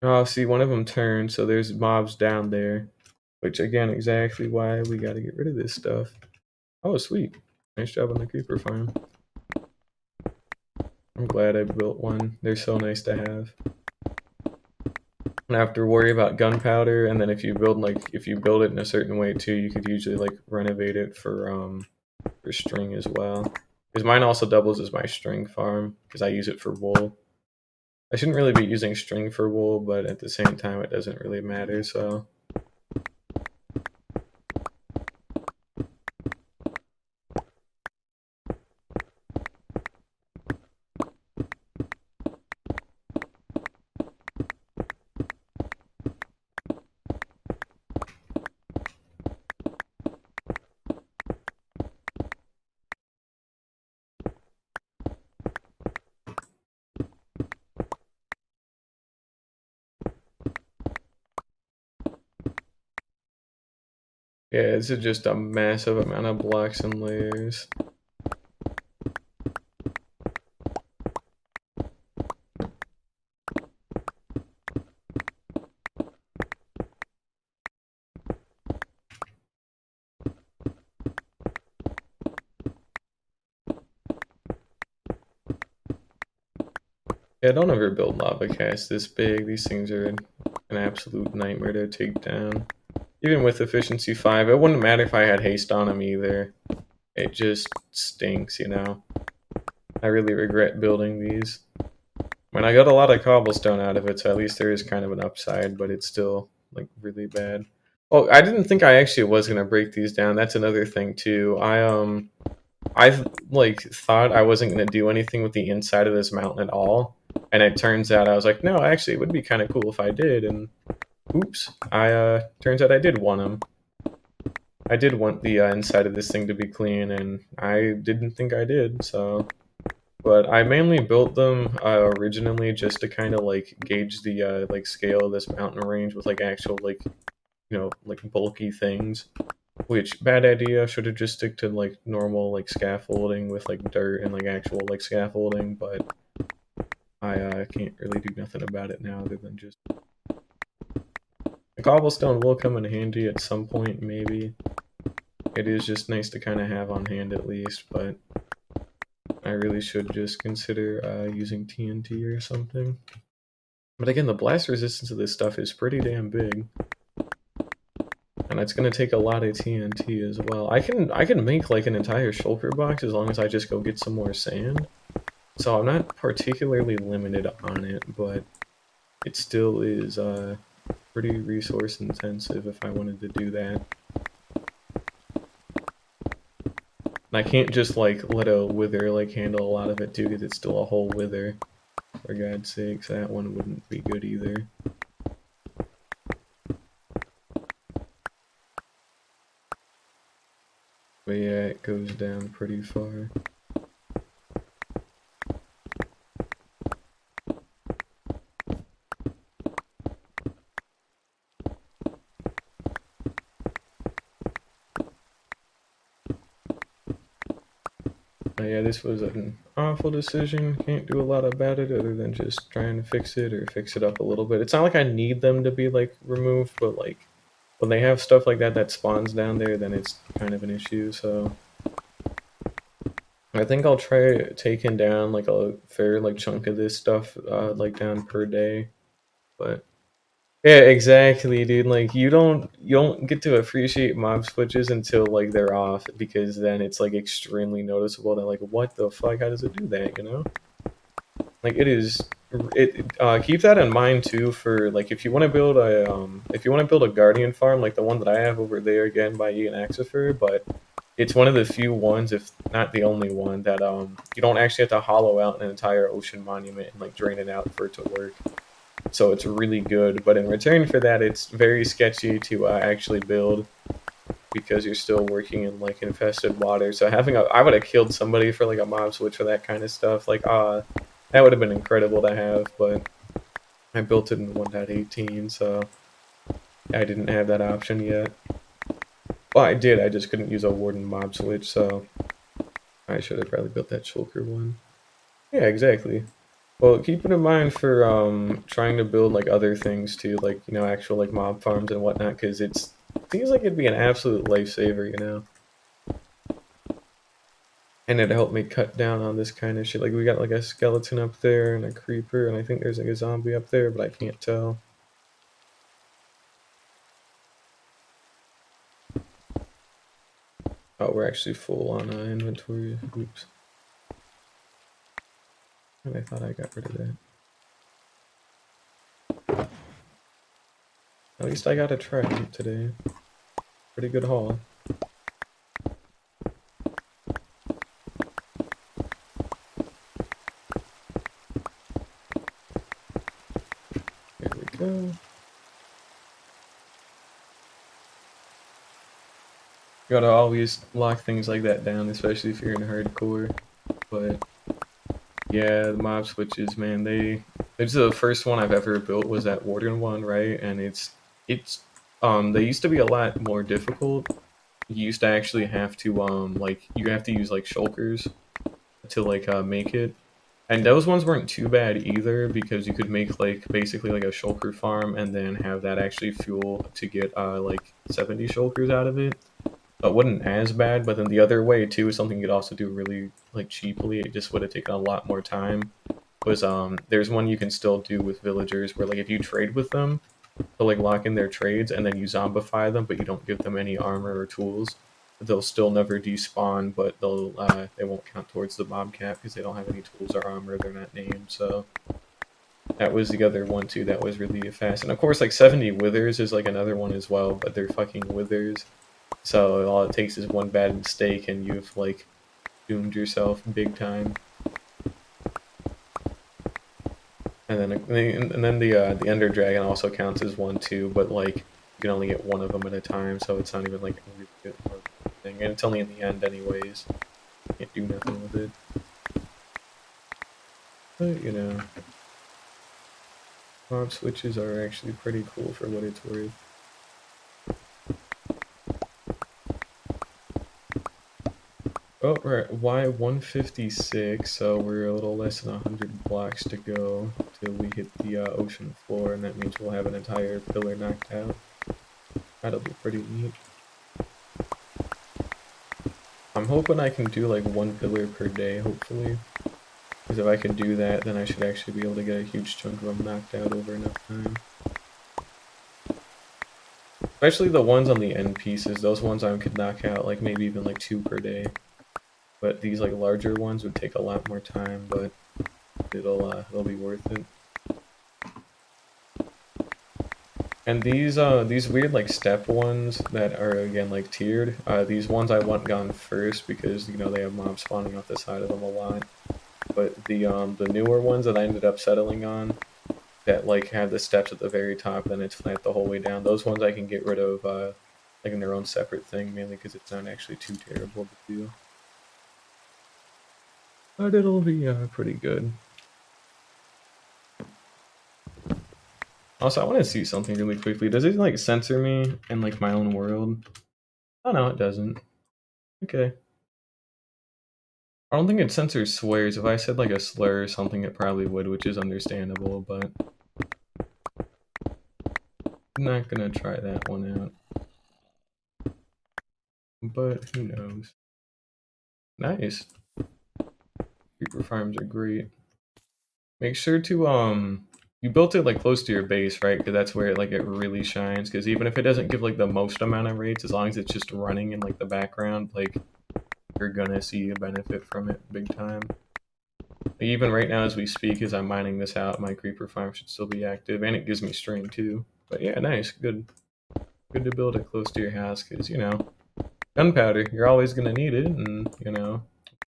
Oh, see, one of them turned, so there's mobs down there. Which, again, exactly why we gotta get rid of this stuff. Oh, sweet. Nice job on the creeper farm. I'm glad I built one. They're so nice to have. I don't have to worry about gunpowder, and then if you build it in a certain way too, you could usually like renovate it for string as well. Because mine also doubles as my string farm, because I use it for wool. I shouldn't really be using string for wool, but at the same time it doesn't really matter, so. Yeah, this is just a massive amount of blocks and layers. Yeah, don't ever build lava casts this big. These things are an absolute nightmare to take down. Even with efficiency 5, it wouldn't matter if I had haste on them either. It just stinks, I really regret building these. I mean, I got a lot of cobblestone out of it, so at least there is kind of an upside, but it's still, like, really bad. Oh, I didn't think I actually was going to break these down. That's another thing, too. I like, thought I wasn't going to do anything with the inside of this mountain at all. And it turns out I was like, no, actually, it would be kind of cool if I did, and oops, turns out I did want them. I did want the inside of this thing to be clean, and I didn't think I did, so. But I mainly built them originally just to kind of like gauge the like scale of this mountain range with like actual like like bulky things. Which bad idea. Should have just stick to like normal like scaffolding with like dirt and like actual like scaffolding. But I can't really do nothing about it now other than just. The cobblestone will come in handy at some point, maybe. It is just nice to kind of have on hand at least, but I really should just consider using TNT or something. But again, the blast resistance of this stuff is pretty damn big. And it's gonna take a lot of TNT as well. I can make like an entire shulker box as long as I just go get some more sand. So I'm not particularly limited on it, but it still is pretty resource intensive if I wanted to do that. And I can't just like let a wither like handle a lot of it too, because it's still a whole wither. For God's sakes, that one wouldn't be good either. But yeah, it goes down pretty far. Yeah, this was an awful decision. Can't do a lot about it other than just trying to fix it or fix it up a little bit. It's not like I need them to be like removed, but like when they have stuff like that that spawns down there, then it's kind of an issue. So I think I'll try taking down like a fair like chunk of this stuff like down per day. But yeah, exactly, dude. Like you don't get to appreciate mob switches until like they're off, because then it's like extremely noticeable that like what the fuck, how does it do that, you know? Like it is keep that in mind too for like if you want to build a guardian farm like the one that I have over there again by Ian Axifer, but it's one of the few ones, if not the only one, that you don't actually have to hollow out an entire ocean monument and like drain it out for it to work. So it's really good, but in return for that, it's very sketchy to actually build because you're still working in like infested water. So I would have killed somebody for like a mob switch for that kind of stuff. Like, that would have been incredible to have, but I built it in 1.18, so I didn't have that option yet. Well, I did, I just couldn't use a warden mob switch, so I should have probably built that shulker one. Yeah, exactly. Well, keep it in mind for trying to build like other things too, like you know, actual like mob farms and whatnot, because it seems like it'd be an absolute lifesaver, you know. And it'd help me cut down on this kind of shit. Like we got like a skeleton up there and a creeper, and I think there's like a zombie up there, but I can't tell. Oh, we're actually full on inventory. Oops. And I thought I got rid of that. At least I got a Trident today. Pretty good haul. There we go. You gotta always lock things like that down, especially if you're in hardcore. But yeah, the mob switches, man, it's the first one I've ever built was that Warden one, right? And they used to be a lot more difficult. You used to actually have to like you have to use like shulkers to like make it. And those ones weren't too bad either, because you could make like basically like a shulker farm and then have that actually fuel to get like 70 shulkers out of it. So it wasn't as bad, but then the other way too is something you could also do really like cheaply. It just would have taken a lot more time. Was there's one you can still do with villagers where like if you trade with them, they'll like lock in their trades and then you zombify them, but you don't give them any armor or tools. They'll still never despawn, but they won't count towards the mob cap because they don't have any tools or armor. They're not named. So that was the other one too. That was really fast. And of course, like 70 withers is like another one as well, but they're fucking withers. So all it takes is one bad mistake and you've like doomed yourself big time. And then the Ender Dragon also counts as one too, but like you can only get one of them at a time, so it's not even like a really good thing. And it's only in the end anyways. Can't do nothing with it. But you know, mob switches are actually pretty cool for what it's worth. Oh, we're at Y156, so we're a little less than 100 blocks to go till we hit the ocean floor, and that means we'll have an entire pillar knocked out. That'll be pretty neat. I'm hoping I can do like one pillar per day, hopefully. Because if I can do that, then I should actually be able to get a huge chunk of them knocked out over enough time. Especially the ones on the end pieces, those ones I could knock out like maybe even like 2 per day. But these like larger ones would take a lot more time, but it'll be worth it. And these weird like step ones that are again like tiered, these ones I want gone first because you know they have mobs spawning off the side of them a lot. But the newer ones that I ended up settling on, that like have the steps at the very top, then it's flat the whole way down. Those ones I can get rid of like in their own separate thing, mainly because it's not actually too terrible to do. But it'll be pretty good. Also, I want to see something really quickly. Does it like censor me in like my own world? Oh no, it doesn't. Okay. I don't think it censors swears. If I said like a slur or something, it probably would, which is understandable, but I'm not gonna try that one out. But who knows? Nice. Creeper farms are great. Make sure to you built it like close to your base, right? Because that's where it really shines. Because even if it doesn't give like the most amount of rates, as long as it's just running in like the background, like you're gonna see a benefit from it big time. Even right now as we speak, as I'm mining this out, my creeper farm should still be active, and it gives me string too. But yeah, nice, good to build it close to your house, because you know, gunpowder, you're always gonna need it, and you know,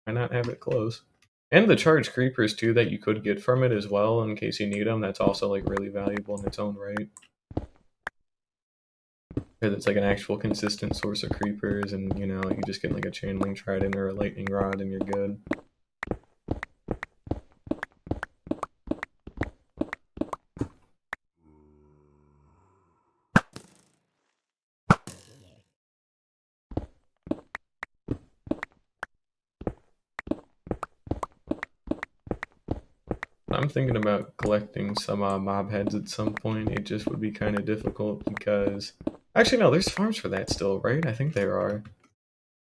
why not have it close? And the charged creepers too that you could get from it as well, in case you need them. That's also like really valuable in its own right, because it's like an actual consistent source of creepers, and you know, you just get like a chain link trident or a lightning rod, and you're good. I'm thinking about collecting some mob heads at some point. It just would be kind of difficult because... Actually, no, there's farms for that still, right? I think there are.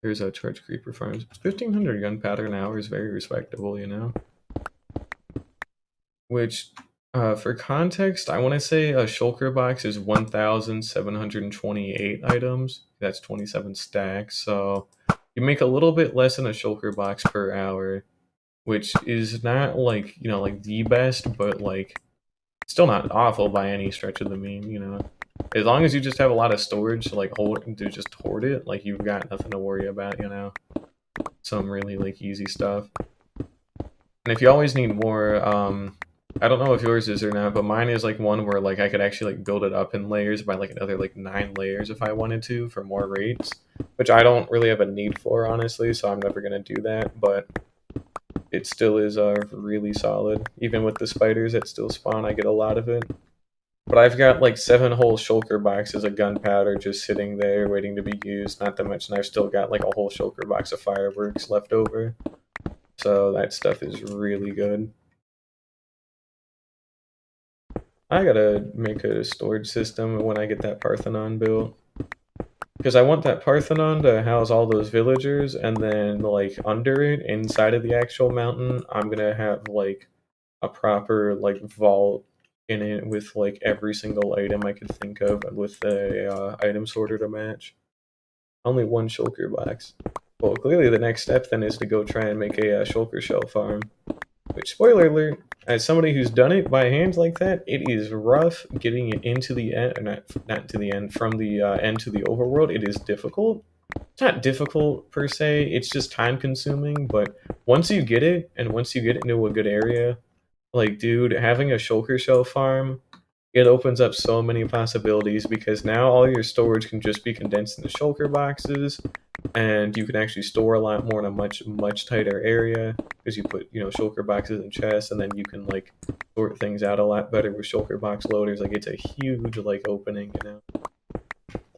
There's a charge creeper farms. 1,500 gunpowder an hour is very respectable, you know? Which, for context, I want to say a shulker box is 1,728 items. That's 27 stacks, so you make a little bit less than a shulker box per hour, which is not like, you know, like the best, but like still not awful by any stretch of the mean, you know. As long as you just have a lot of storage to like just hoard it, like you've got nothing to worry about, you know. Some really like easy stuff. And if you always need more, I don't know if yours is or not, but mine is like one where like I could actually like build it up in layers by like another like 9 layers if I wanted to for more rates, which I don't really have a need for honestly, so I'm never gonna do that, but it still is really solid. Even with the spiders that still spawn, I get a lot of it. But I've got like 7 whole shulker boxes of gunpowder just sitting there waiting to be used, not to mention I've still got like a whole shulker box of fireworks left over. So that stuff is really good. I gotta make a storage system when I get that Parthenon built. Because I want that Parthenon to house all those villagers, and then, like, under it, inside of the actual mountain, I'm gonna have, like, a proper, like, vault in it with, like, every single item I could think of with the item sorter to match. Only 1 shulker box. Well, clearly the next step then is to go try and make a shulker shell farm. Which, spoiler alert, as somebody who's done it by hand like that, it is rough getting it into the end, or not to the end, from the end to the overworld. It is difficult. It's not difficult per se, it's just time consuming, but once you get it, and once you get it into a good area, like, dude, having a shulker shell farm, it opens up so many possibilities because now all your storage can just be condensed into shulker boxes, and you can actually store a lot more in a much tighter area because you put, you know, shulker boxes in chests, and then you can like sort things out a lot better with shulker box loaders. Like, it's a huge like opening, you know.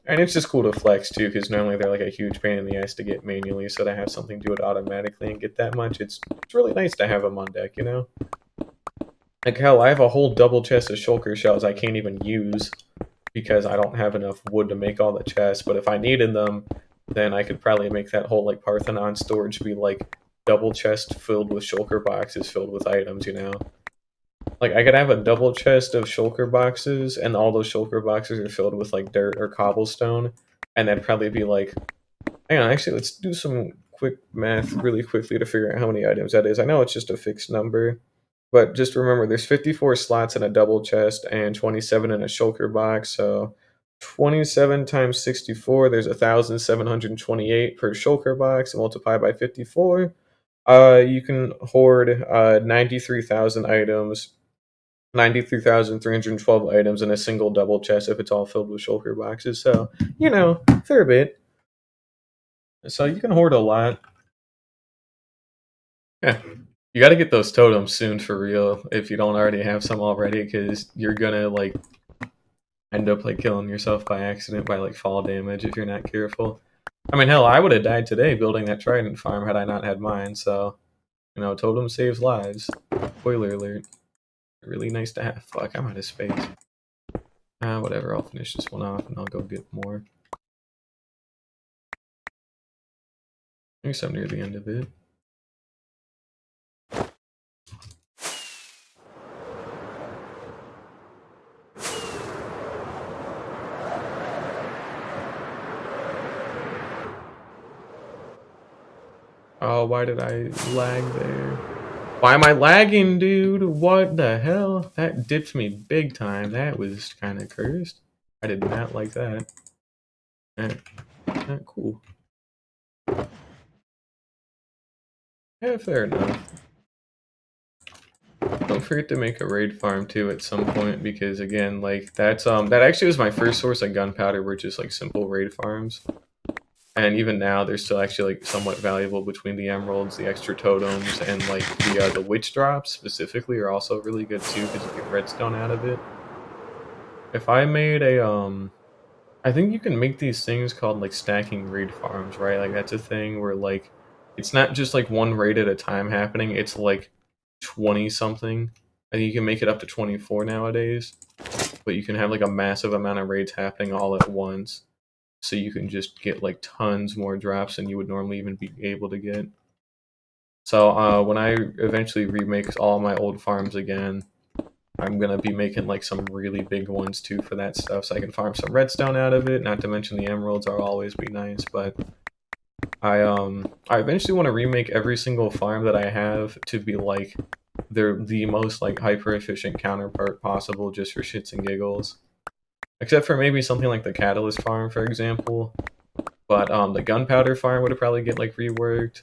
And it's just cool to flex too, because normally they're like a huge pain in the ass to get manually, so to have something do it automatically and get that much, it's really nice to have them on deck, you know. Like, hell, I have a whole double chest of shulker shells I can't even use because I don't have enough wood to make all the chests, but if I needed them, then I could probably make that whole, like, Parthenon storage be, like, double chest filled with shulker boxes filled with items, you know? Like, I could have a double chest of shulker boxes, and all those shulker boxes are filled with, like, dirt or cobblestone, and that'd probably be like... Hang on, actually, let's do some quick math really quickly to figure out how many items that is. I know it's just a fixed number, but just remember there's 54 slots in a double chest and 27 in a shulker box, so 27 times 64, there's 1,728 per shulker box, multiplied by 54. You can hoard 93,000 items, 93,312 items in a single double chest if it's all filled with shulker boxes. So, you know, fair bit. So you can hoard a lot. Yeah. You got to get those totems soon for real if you don't already have some already, because you're gonna like end up like killing yourself by accident by like fall damage if you're not careful. I mean, hell, I would have died today building that Trident farm had I not had mine. So, you know, totem saves lives. Spoiler alert. Really nice to have. Fuck, I'm out of space. Whatever. I'll finish this one off and I'll go get more. I guess I'm near the end of it. Oh, why did I lag there? Why am I lagging, dude? What the hell? That dipped me big time. That was kind of cursed. I did not like that. Cool. Yeah, fair enough. Don't forget to make a raid farm too at some point, because again, like that's that actually was my first source of gunpowder, were just like simple raid farms. And even now, they're still actually like somewhat valuable between the emeralds, the extra totems, and like the witch drops specifically are also really good too because you get redstone out of it. If I made a I think you can make these things called like stacking raid farms, right? Like that's a thing where like it's not just like one raid at a time happening. It's like 20 something. I think you can make it up to 24 nowadays, but you can have like a massive amount of raids happening all at once. So you can just get like tons more drops than you would normally even be able to get. So when I eventually remake all my old farms again, I'm gonna be making like some really big ones too for that stuff, so I can farm some redstone out of it. Not to mention the emeralds are always be nice, but I eventually want to remake every single farm that I have to be like the most like hyper efficient counterpart possible, just for shits and giggles. Except for maybe something like the catalyst farm, for example. But the gunpowder farm would probably get like reworked.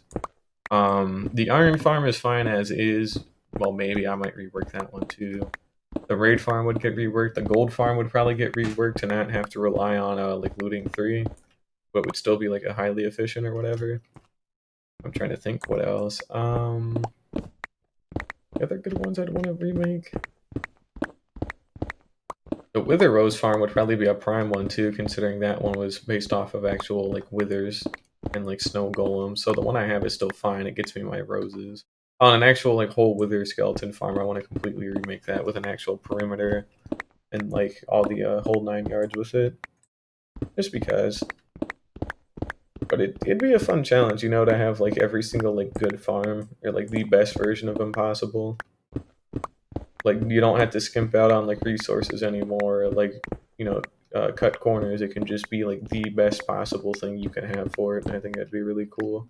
The iron farm is fine as is. Well, maybe I might rework that one too. The raid farm would get reworked. The gold farm would probably get reworked to not have to rely on like looting 3, but would still be like a highly efficient or whatever. I'm trying to think what else. Other good ones I'd want to remake. The Wither Rose farm would probably be a prime one too, considering that one was based off of actual like withers and like snow golems. So the one I have is still fine. It gets me my roses. On an actual like whole wither skeleton farm, I want to completely remake that with an actual perimeter and like all the whole 9 yards with it. Just because. But it'd be a fun challenge, you know, to have like every single like good farm or like the best version of them possible. Like you don't have to skimp out on like resources anymore, or, like, you know, cut corners. It can just be like the best possible thing you can have for it, and I think that'd be really cool.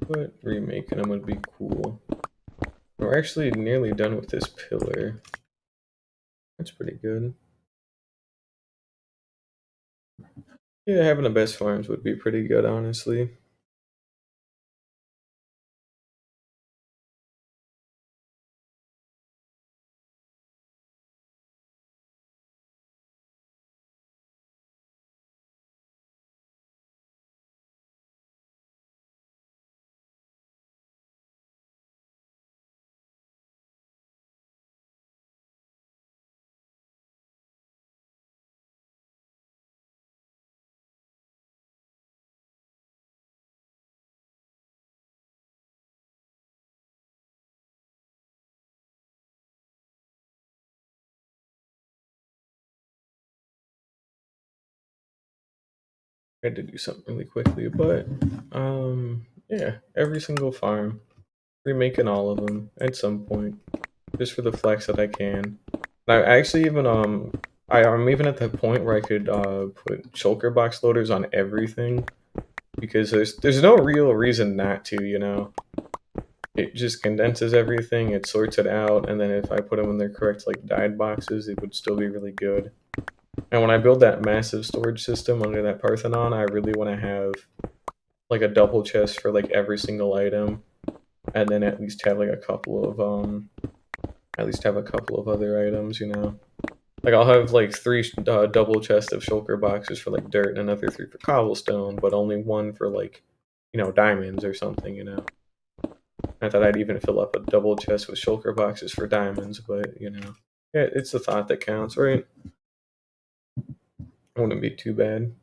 But remaking them would be cool. We're actually nearly done with this pillar. That's pretty good. Yeah, having the best farms would be pretty good, honestly. I had to do something really quickly, but yeah, every single farm, remaking all of them at some point, just for the flex that I can. I actually even I'm even at that point where I could put shulker box loaders on everything because there's no real reason not to, you know. It just condenses everything, it sorts it out, and then if I put them in their correct like dyed boxes, it would still be really good. And when I build that massive storage system under that Parthenon, I really want to have like a double chest for like every single item, and then at least have like a couple of other items, you know. Like I'll have like three double chests of shulker boxes for like dirt and another three for cobblestone, but only one for like, you know, diamonds or something, you know. I thought I'd even fill up a double chest with shulker boxes for diamonds, but you know, yeah, it's the thought that counts, right? It wouldn't be too bad.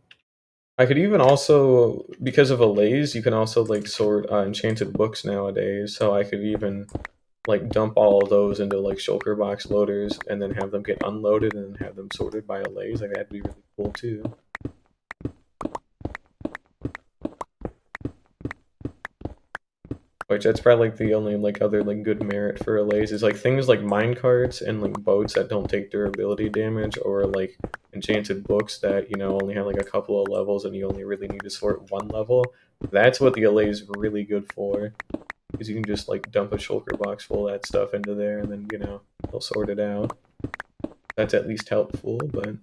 I could even also, because of allays, you can also like sort enchanted books nowadays. So I could even like dump all of those into like shulker box loaders and then have them get unloaded and then have them sorted by allays. Like that'd be really cool too. Which that's probably like the only like other like good merit for allays is like things like minecarts and like boats that don't take durability damage, or like enchanted books that, you know, only have like a couple of levels and you only really need to sort one level. That's what the allay is really good for, because you can just like dump a shulker box full of that stuff into there and then, you know, they'll sort it out. That's at least helpful, but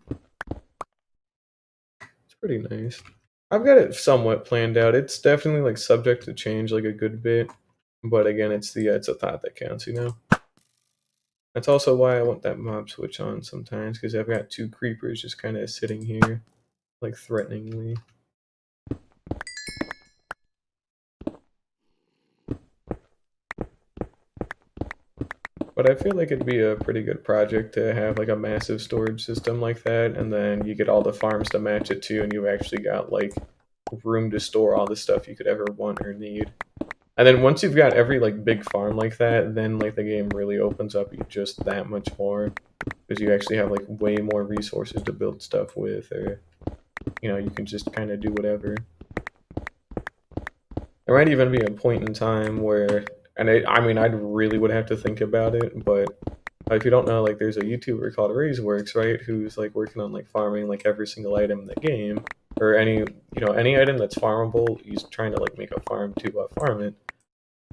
it's pretty nice. I've got it somewhat planned out. It's definitely like subject to change like a good bit, but again, it's a thought that counts, you know. That's also why I want that mob switch on sometimes, because I've got two creepers just kind of sitting here, like threateningly. But I feel like it'd be a pretty good project to have like a massive storage system like that, and then you get all the farms to match it too, and you've actually got like room to store all the stuff you could ever want or need. And then once you've got every like big farm like that, then like the game really opens up you just that much more, because you actually have like way more resources to build stuff with, or you know, you can just kind of do whatever. There might even be a point in time where, and I mean, I'd really would have to think about it, but if you don't know, like, there's a YouTuber called Reworks, right, who's like working on like farming like every single item in the game, or any, you know, any item that's farmable. He's trying to like make a farm to farm it,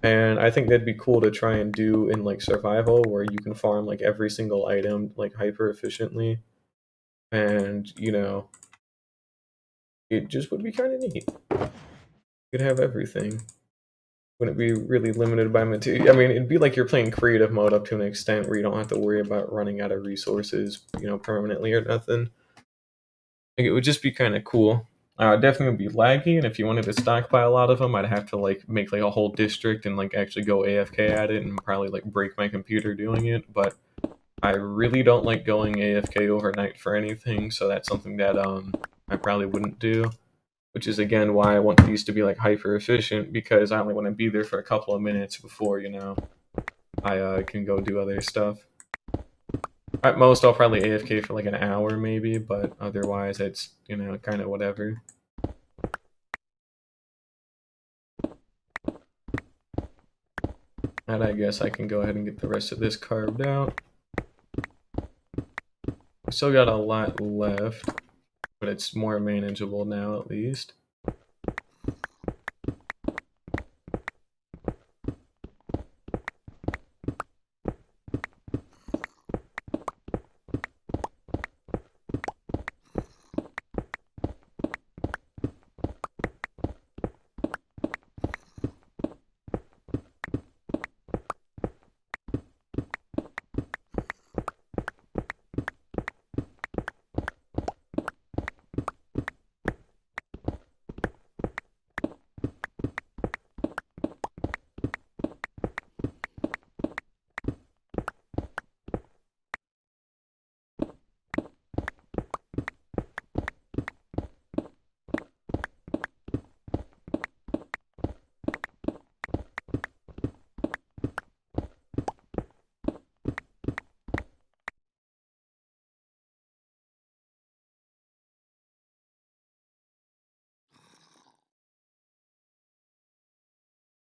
and I think that'd be cool to try and do in like survival, where you can farm like every single item like hyper efficiently, and you know, it just would be kind of neat. You could have everything. Wouldn't be really limited by material. I mean, it'd be like you're playing creative mode up to an extent where you don't have to worry about running out of resources, you know, permanently or nothing. Like, it would just be kind of cool. Definitely would be laggy, and if you wanted to stockpile a lot of them, I'd have to like make like a whole district and like actually go AFK at it and probably like break my computer doing it. But I really don't like going AFK overnight for anything, so that's something that I probably wouldn't do. Which is again why I want these to be like hyper efficient, because I only want to be there for a couple of minutes before, you know, I can go do other stuff. At most, I'll probably AFK for like an hour maybe, but otherwise it's, you know, kind of whatever. And I guess I can go ahead and get the rest of this carved out. I still got a lot left, but it's more manageable now at least.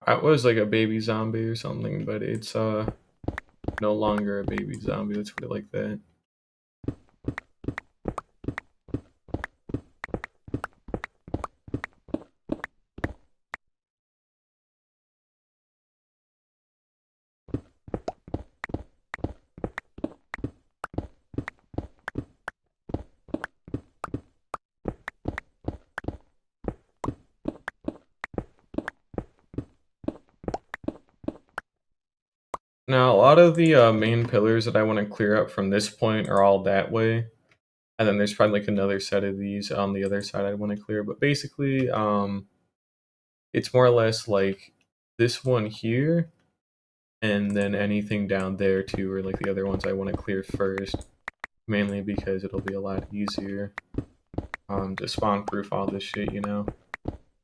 I was like a baby zombie or something, but it's no longer a baby zombie, let's put it like that. Now, a lot of the main pillars that I want to clear up from this point are all that way. And then there's probably like another set of these on the other side I want to clear. But basically, it's more or less like this one here, and then anything down there too, or like the other ones I want to clear first. Mainly because it'll be a lot easier to spawn proof all this shit, you know?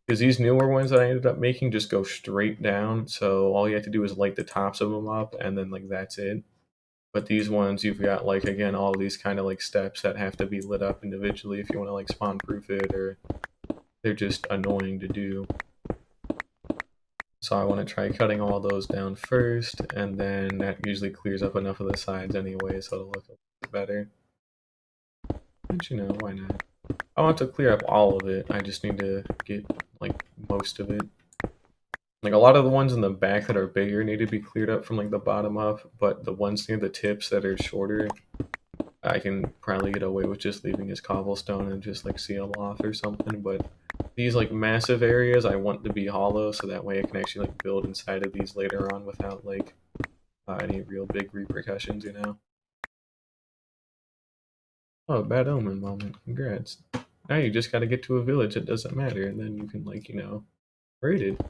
Because these newer ones that I ended up making just go straight down, so all you have to do is light the tops of them up, and then like that's it. But these ones, you've got like, again, all these kind of like steps that have to be lit up individually if you want to like spawn proof it, or they're just annoying to do. So I want to try cutting all those down first, and then that usually clears up enough of the sides anyway, so it'll look a bit better. But you know, why not? I want to clear up all of it, I just need to get like most of it. Like a lot of the ones in the back that are bigger need to be cleared up from like the bottom up, but the ones near the tips that are shorter, I can probably get away with just leaving as cobblestone and just like seal off or something. But these like massive areas I want to be hollow, so that way I can actually like build inside of these later on without like any real big repercussions, you know? Oh, bad omen moment, congrats. Now you just gotta get to a village that doesn't matter, and then you can like, you know, raid it.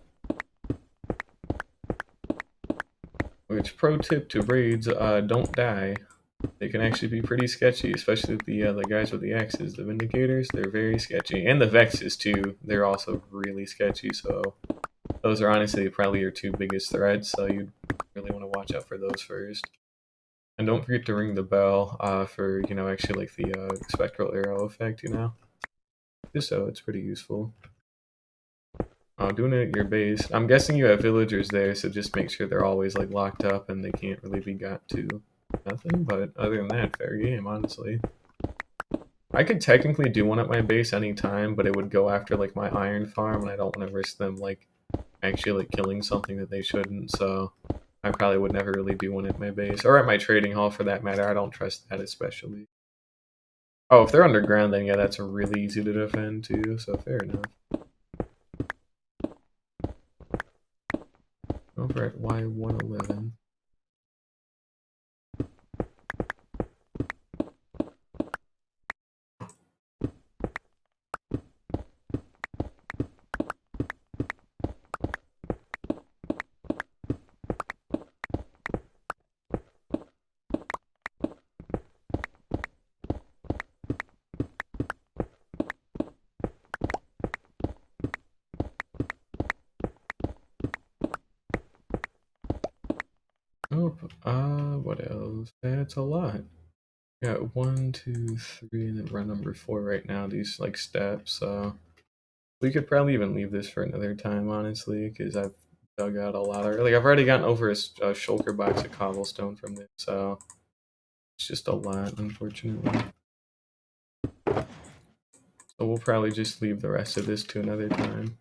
Which, pro tip to raids, don't die. They can actually be pretty sketchy, especially the guys with the axes, the Vindicators. They're very sketchy, and the Vexes too. They're also really sketchy. So those are honestly probably your two biggest threats. So you really want to watch out for those first. And don't forget to ring the bell for you know actually like the spectral arrow effect. You know, just so it's pretty useful. Doing it at your base. I'm guessing you have villagers there, so just make sure they're always like locked up and they can't really be got to. Nothing, but other than that, fair game, honestly. I could technically do one at my base anytime, but it would go after like my iron farm, and I don't want to risk them like actually like killing something that they shouldn't, so I probably would never really do one at my base. Or at my trading hall for that matter, I don't trust that especially. Oh, if they're underground, then yeah, that's really easy to defend too, so fair enough. Over at Y111. Oh, what else? That's a lot. Got 1, 2, 3, and then run number 4 right now. These like steps. We could probably even leave this for another time, honestly, because I've dug out a lot of. Like I've already gotten over a shulker box of cobblestone from this, so it's just a lot, unfortunately. So we'll probably just leave the rest of this to another time.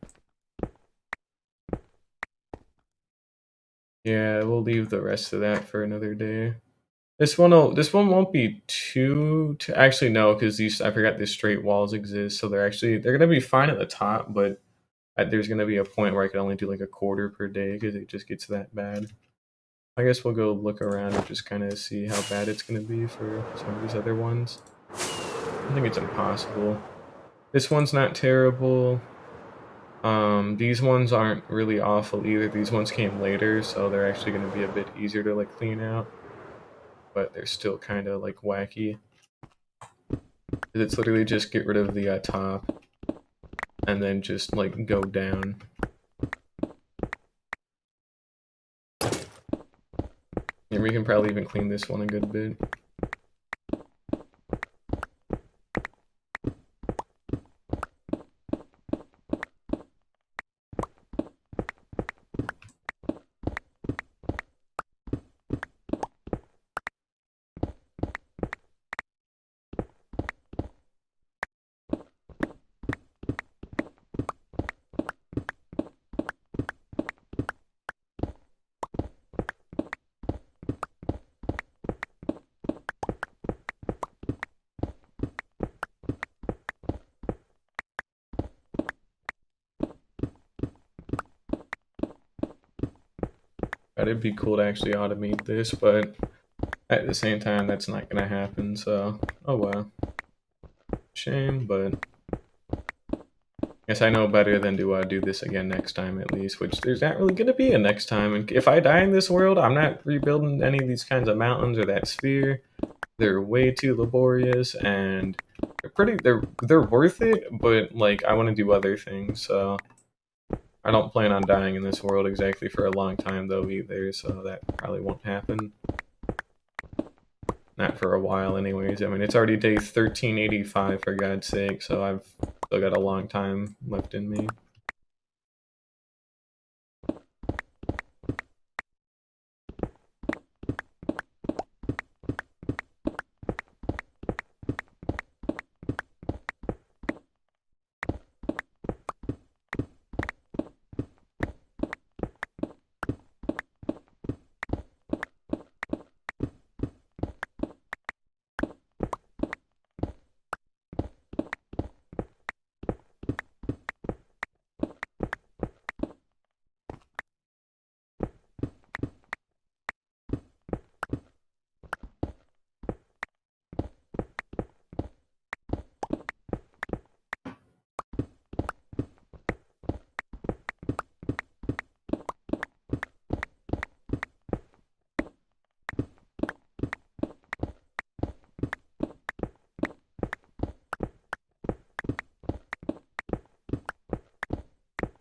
Yeah, we'll leave the rest of that for another day. This one won't be too actually no, because these I forgot these straight walls exist, so they're gonna be fine at the top, but there's gonna be a point where I can only do like a quarter per day because it just gets that bad. I guess we'll go look around and just kind of see how bad it's gonna be for some of these other ones. I think it's impossible. This one's not terrible. These ones aren't really awful either. These ones came later, so they're actually gonna be a bit easier to like clean out. But they're still kind of like wacky. It's literally just get rid of the top and then just like go down. And we can probably even clean this one a good bit. It'd be cool to actually automate this, but at the same time, that's not gonna happen, so, oh well. Shame, but guess I know better than to do this again next time at least, which there's not really gonna be a next time, and if I die in this world, I'm not rebuilding any of these kinds of mountains or that sphere. They're way too laborious, and they're worth it, but, like, I want to do other things, so I don't plan on dying in this world exactly for a long time, though, either, so that probably won't happen. Not for a while, anyways. I mean, it's already day 1385, for God's sake, so I've still got a long time left in me.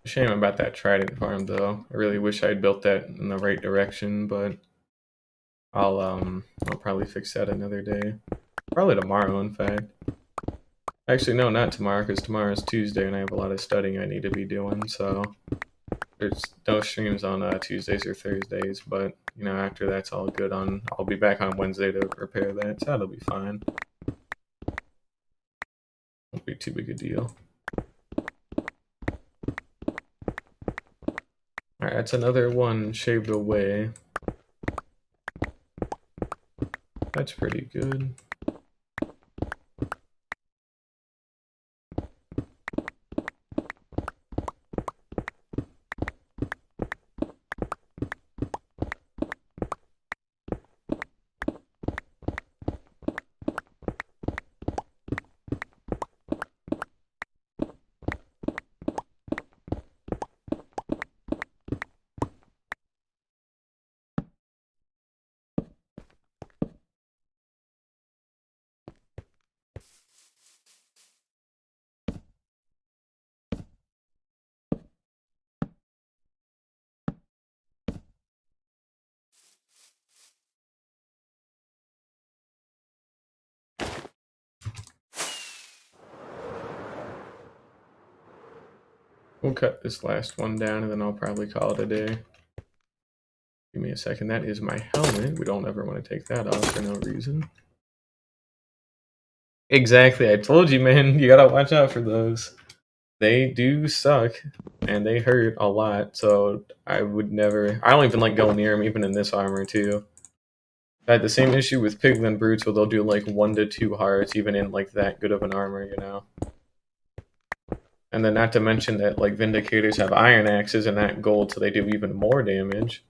Shame about that Trident farm, though. I really wish I'd built that in the right direction, but I'll probably fix that another day. Probably tomorrow, in fact. Actually, no, not tomorrow, because tomorrow's Tuesday, and I have a lot of studying I need to be doing, so there's no streams on Tuesdays or Thursdays, but, you know, after that's all good, I'll be back on Wednesday to repair that, so that'll be fine. Won't be too big a deal. Alright, that's another one shaved away. That's pretty good. We'll cut this last one down, and then I'll probably call it a day. Give me a second. That is my helmet. We don't ever want to take that off for no reason. Exactly. I told you, man. You gotta watch out for those. They do suck, and they hurt a lot, so I would never... I don't even like going near them, even in this armor, too. I had the same issue with Piglin Brutes, where they'll do, like, 1 to 2 hearts, even in, like, that good of an armor, you know? And then not to mention that, like, Vindicators have iron axes and that gold, so they do even more damage.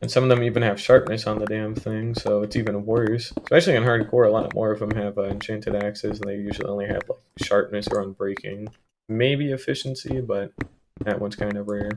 And some of them even have sharpness on the damn thing, so it's even worse. Especially in hardcore, a lot more of them have enchanted axes, and they usually only have like sharpness or unbreaking. Maybe efficiency, but that one's kind of rare.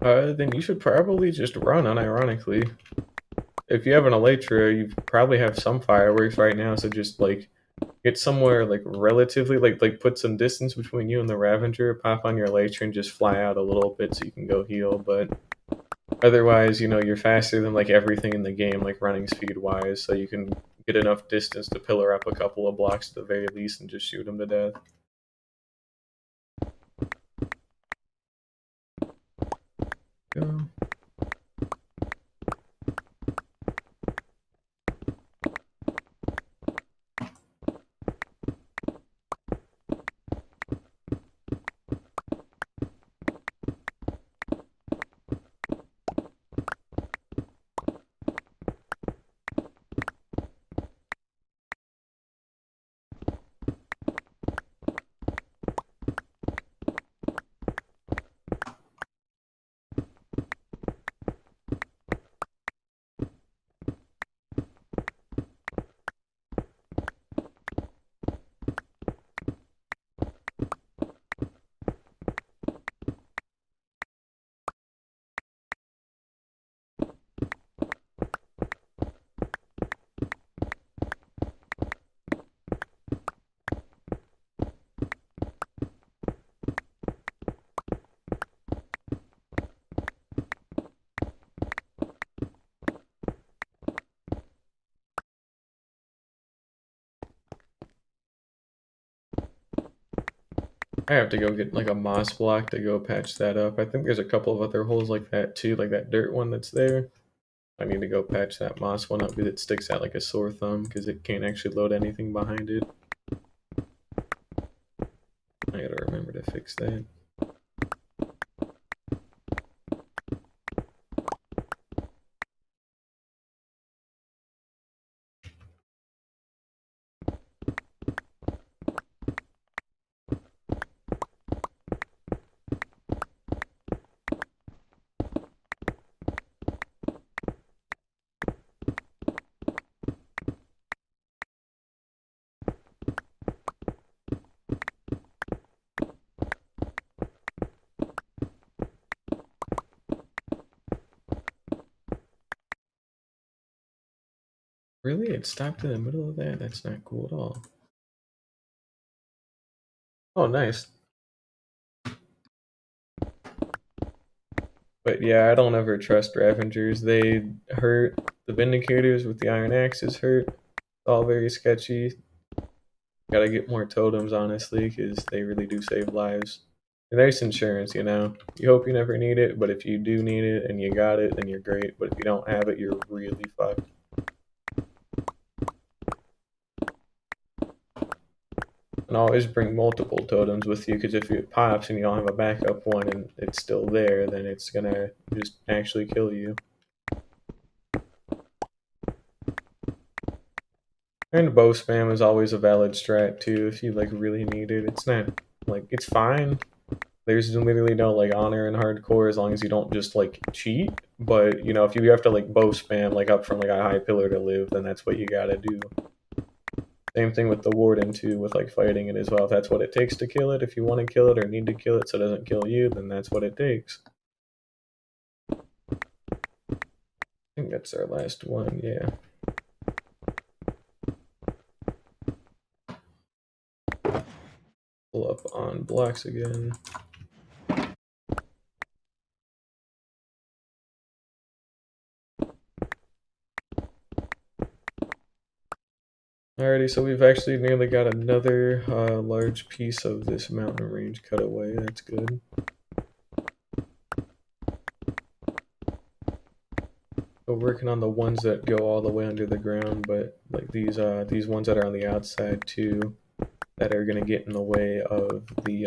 Then you should probably just run unironically. If you have an elytra, you probably have some fireworks right now, so just like get somewhere like relatively like put some distance between you and the Ravager, pop on your elytra and just fly out a little bit so you can go heal, but otherwise, you're faster than like everything in the game, like running speed wise, so you can get enough distance to pillar up a couple of blocks at the very least and just shoot them to death. Go. I have to go get like a moss block to go patch that up. I think there's a couple of other holes like that too, like that dirt one that's there. I need to go patch that moss one up because it sticks out like a sore thumb because it can't actually load anything behind it. I gotta remember to fix that. Really? It stopped in the middle of that? That's not cool at all. Oh, nice. But yeah, I don't ever trust Ravengers. They hurt. The Vindicators with the Iron Axes hurt. It's all very sketchy. Gotta get more totems, honestly, because they really do save lives. And there's insurance, you know? You hope you never need it, but if you do need it and you got it, then you're great. But if you don't have it, you're really fucked. And always bring multiple totems with you, because if it pops and you don't have a backup one and it's still there, then it's gonna just actually kill you. And bow spam is always a valid strat too if you like really need it. It's not like it's fine. There's literally no like honor in hardcore as long as you don't just like cheat. But if you have to like bow spam like up from like a high pillar to live, then that's what you gotta do. Same thing with the warden too, with like fighting it as well. If that's what it takes to kill it, if you want to kill it or need to kill it so it doesn't kill you, then that's what it takes. I think that's our last one, yeah. Pull up on blocks again. Alrighty, so we've actually nearly got another large piece of this mountain range cut away. That's good. We're working on the ones that go all the way under the ground, but like these ones that are on the outside too, that are gonna get in the way of the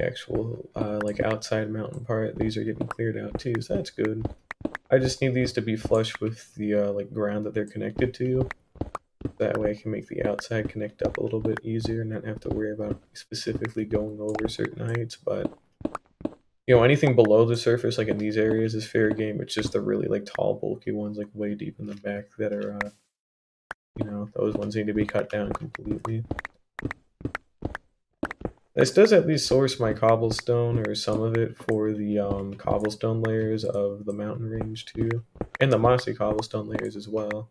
actual like outside mountain part. These are getting cleared out too, so that's good. I just need these to be flush with the like ground that they're connected to. That way I can make the outside connect up a little bit easier and not have to worry about specifically going over certain heights. But anything below the surface, like in these areas, is fair game. It's just the really like tall, bulky ones, like way deep in the back, that are those ones need to be cut down completely. This does at least source my cobblestone or some of it for the cobblestone layers of the mountain range too, and the mossy cobblestone layers as well.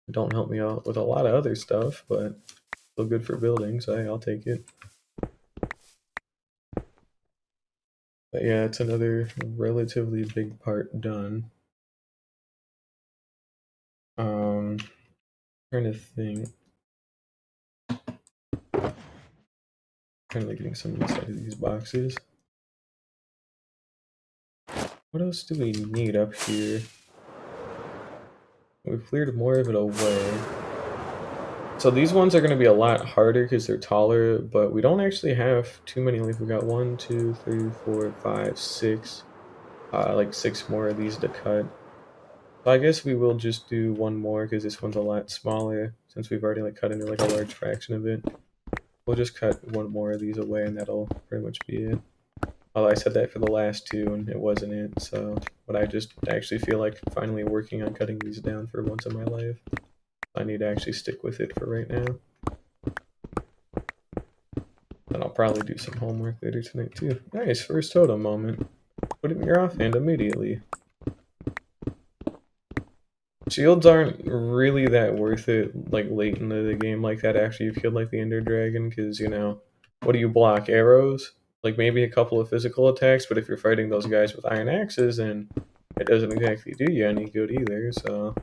Don't help me out with a lot of other stuff, but still good for building, so hey, I'll take it. But yeah, it's another relatively big part done. Trying to think. Kind of getting some inside of these boxes. What else do we need up here? We've cleared more of it away. So these ones are going to be a lot harder because they're taller, but we don't actually have too many. Like we got 1, 2, 3, 4, 5, 6, like 6 more of these to cut. So I guess we will just do one more because this one's a lot smaller since we've already like cut into like a large fraction of it. We'll just cut one more of these away and that'll pretty much be it. Well, I said that for the last two and it wasn't it, so but I just actually feel like finally working on cutting these down for once in my life. I need to actually stick with it for right now. Then I'll probably do some homework later tonight too. Nice, first totem moment. Put it in your offhand immediately. Shields aren't really that worth it, like, late into the game like that after you've killed, like, the Ender Dragon, because, you know, what do you block? Arrows? Like, maybe a couple of physical attacks, but if you're fighting those guys with iron axes, then it doesn't exactly do you any good either, so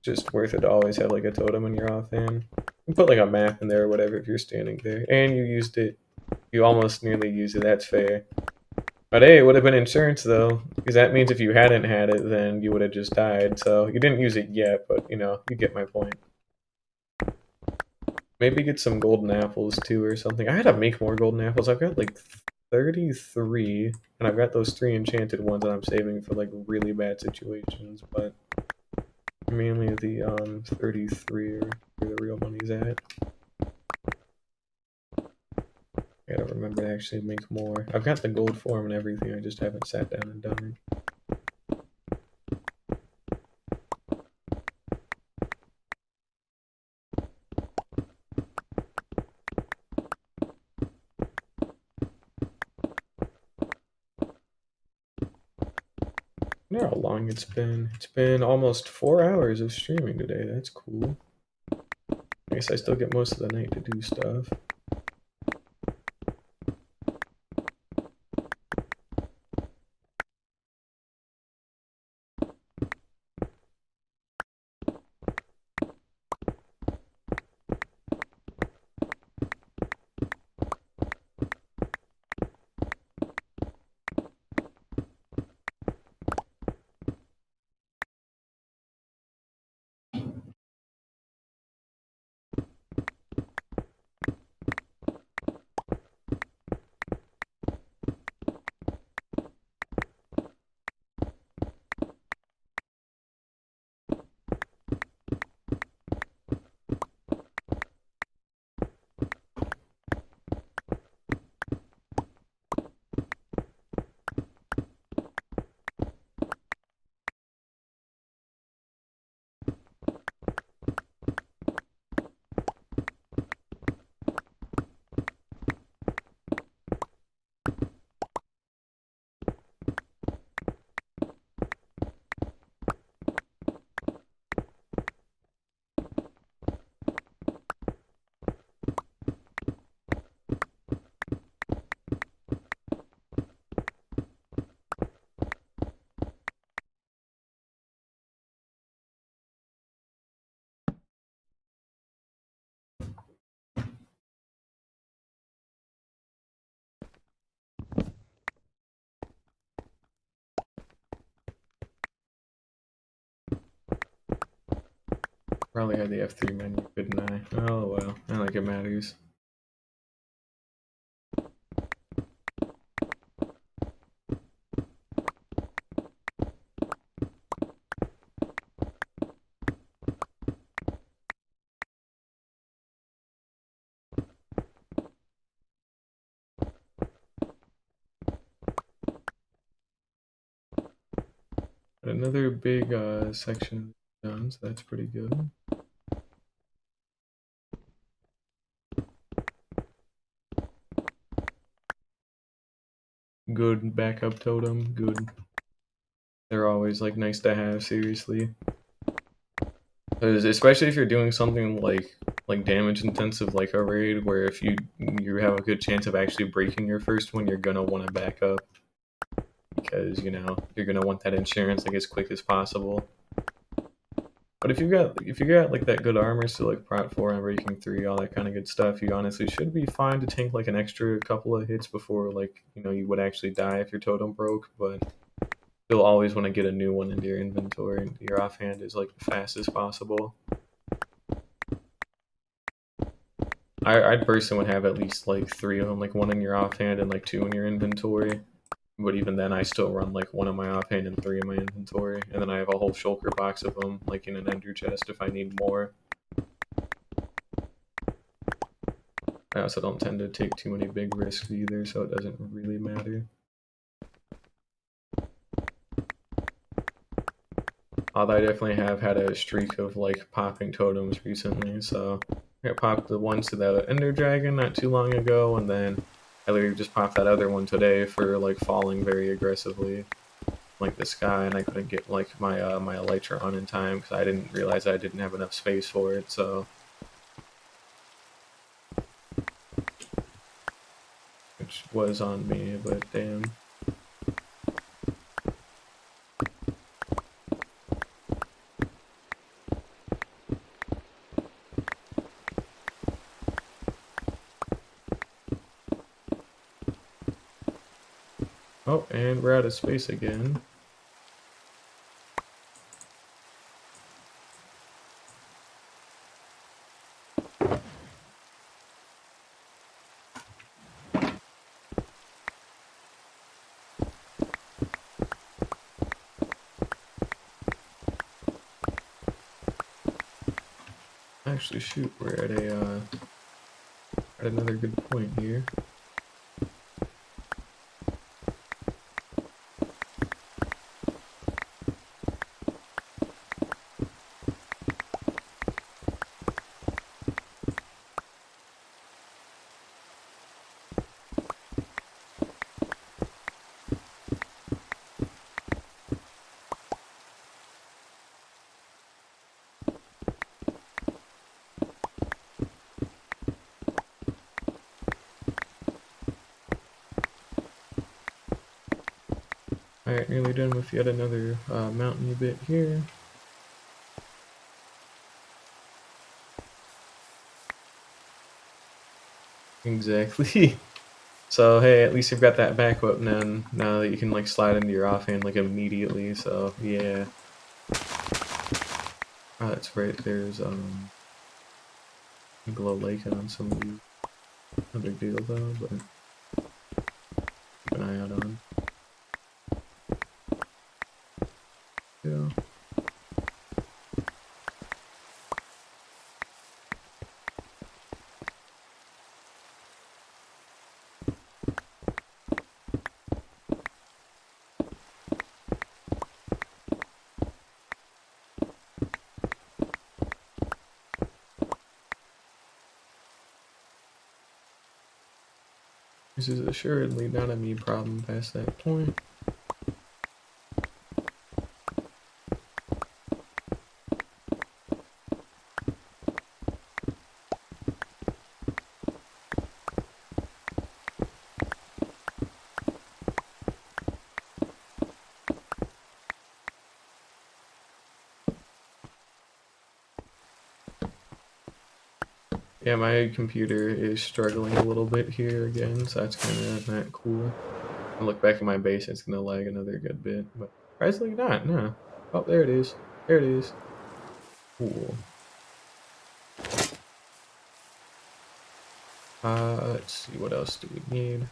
just worth it to always have, like, a totem in your offhand. You put, like, a map in there or whatever if you're standing there, and you used it. You almost nearly used it, that's fair. But hey, it would have been insurance though, because that means if you hadn't had it, then you would have just died. So you didn't use it yet, but you know, you get my point. Maybe get some golden apples too or something. I had to make more golden apples. I've got like 33, and I've got those 3 enchanted ones that I'm saving for like really bad situations, but mainly the 33 are where the real money's at. I gotta remember to actually make more. I've got the gold form and everything, I just haven't sat down and done it. I wonder how long it's been. It's been almost 4 hours of streaming today. That's cool. I guess I still get most of the night to do stuff. Probably had the F3 menu, couldn't I? Oh well, not like it matters. But another big section done, so that's pretty good. good backup totem. Good. They're always like nice to have, seriously. 'Cause especially if you're doing something like damage intensive like a raid, where if you have a good chance of actually breaking your first one, you're gonna want to back up because you know you're gonna want that insurance like as quick as possible. But if you got like that good armor, so like Prot 4 and Breaking 3, all that kind of good stuff, you honestly should be fine to tank like an extra couple of hits before like you would actually die if your totem broke. But you'll always want to get a new one into your inventory and your offhand is like the fastest possible. I'd personally would have at least like 3 of them, like 1 in your offhand and like 2 in your inventory. But even then, I still run like 1 in my offhand and 3 in my inventory, and then I have a whole shulker box of them, like in an ender chest if I need more. I also don't tend to take too many big risks either, so it doesn't really matter. Although I definitely have had a streak of like popping totems recently, so I popped the one to the Ender Dragon not too long ago, and then I literally just popped that other one today for like falling very aggressively, like the sky, and I couldn't get like my elytra on in time because I didn't realize I didn't have enough space for it, so which was on me, but damn. Oh, and we're out of space again. Actually, shoot, we're at another good point here. Alright, nearly done with yet another mountainy bit here. Exactly. So hey, at least you've got that back whip now that you can like slide into your offhand like immediately, so yeah. Oh, that's right, there's Glow Lake on some of these. No big deal though, but keep an eye out on. Yeah. This is assuredly not a me problem past that point. Yeah, my computer is struggling a little bit here again, so that's kind of not cool. I look back at my base, it's gonna lag another good bit, but surprisingly not, no. Oh, there it is. There it is. Cool. Let's see, what else do we need?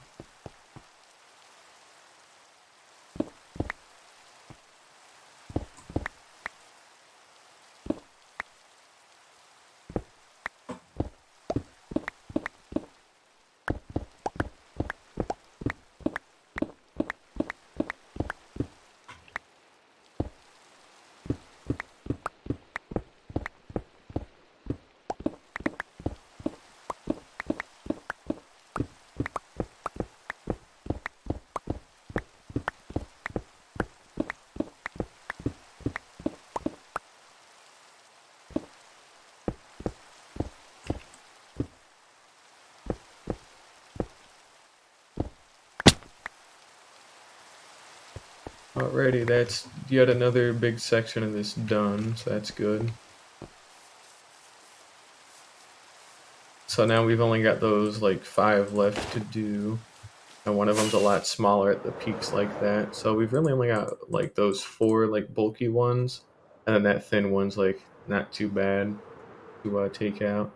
Alrighty, that's yet another big section of this done, so that's good. So now we've only got those like 5 left to do, and one of them's a lot smaller at the peaks like that. So we've really only got like those 4 like bulky ones, and then that thin one's like not too bad to take out.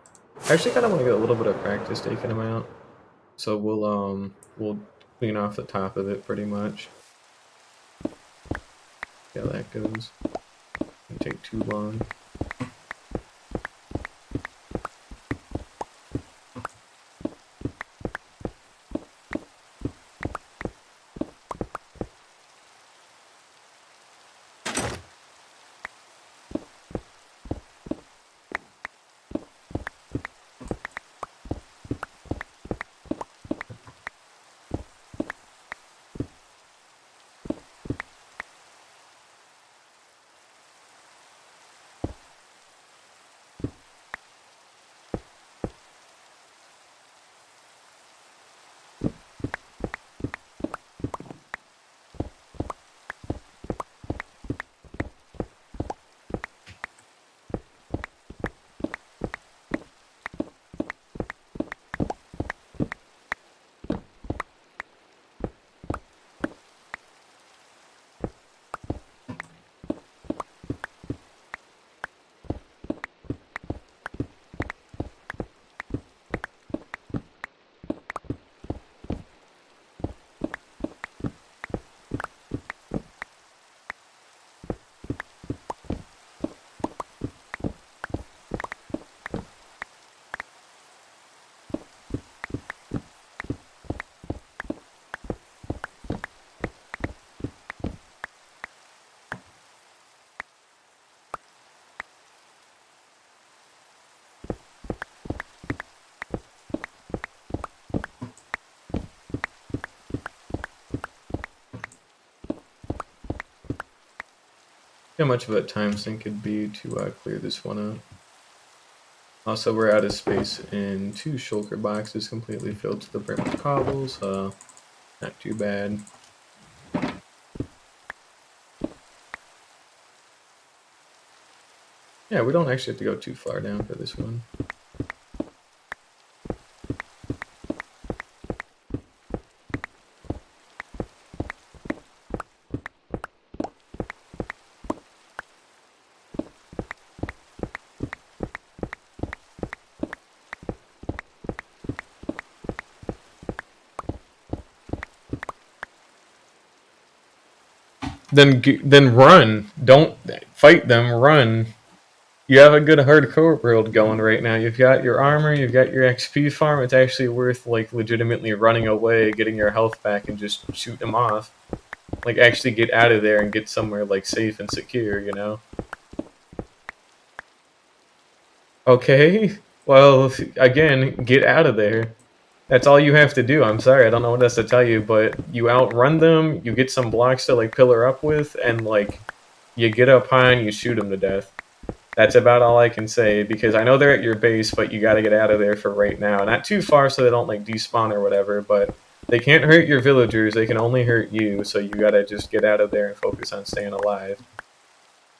I actually kind of want to get a little bit of practice taking them out, so we'll clean off the top of it pretty much. Yeah, that goes. Didn't take too long. How much of a time sink it'd be to clear this one up. Also, we're out of space in 2 shulker boxes completely filled to the brim with cobbles, so not too bad. Yeah, we don't actually have to go too far down for this one. Then run. Don't fight them. Run. You have a good hardcore build going right now. You've got your armor. You've got your XP farm. It's actually worth like legitimately running away, getting your health back, and just shoot them off. Like actually get out of there and get somewhere like safe and secure. You know. Okay. Well, again, get out of there. That's all you have to do. I'm sorry, I don't know what else to tell you, but you outrun them, you get some blocks to like pillar up with, and like you get up high and you shoot them to death. That's about all I can say, because I know they're at your base, but you gotta get out of there for right now. Not too far so they don't like despawn or whatever, but they can't hurt your villagers, they can only hurt you, so you gotta just get out of there and focus on staying alive.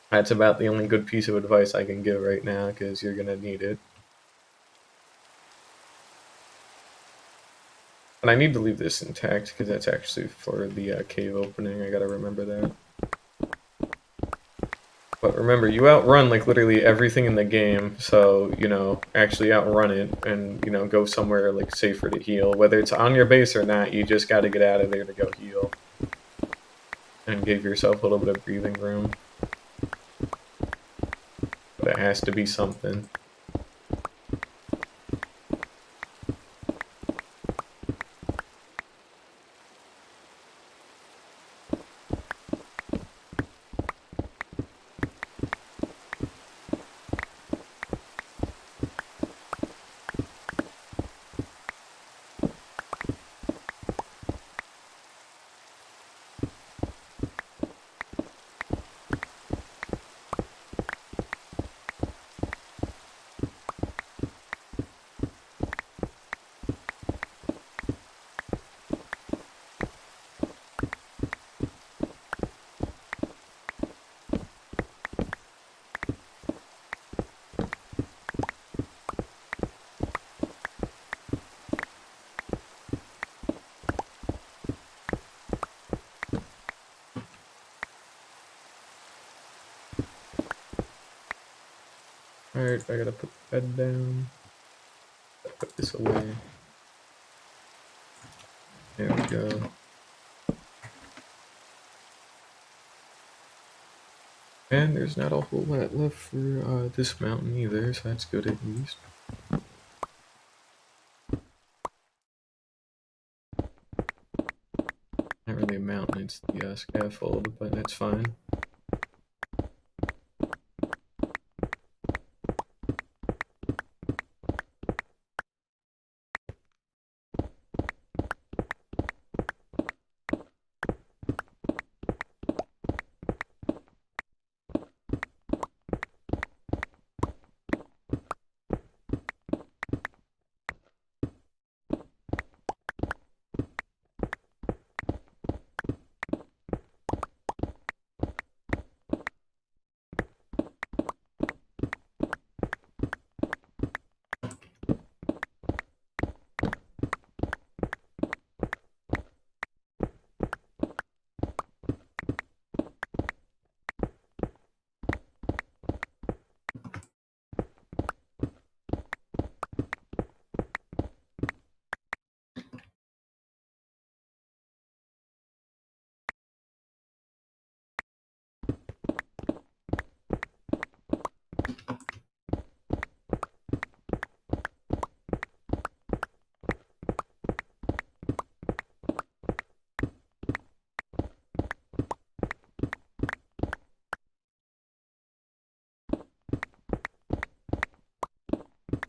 That's about the only good piece of advice I can give right now, because you're gonna need it. And I need to leave this intact, because that's actually for the cave opening. I gotta remember that. But remember, you outrun, like, literally everything in the game, so, you know, actually outrun it, and, you know, go somewhere, like, safer to heal. Whether it's on your base or not, you just gotta get out of there to go heal. And give yourself a little bit of breathing room. But it has to be something. Alright, I gotta put the bed down. Put this away. There we go. And there's not a whole lot left for this mountain either, so that's good at least. Not really a mountain, it's the scaffold, but that's fine.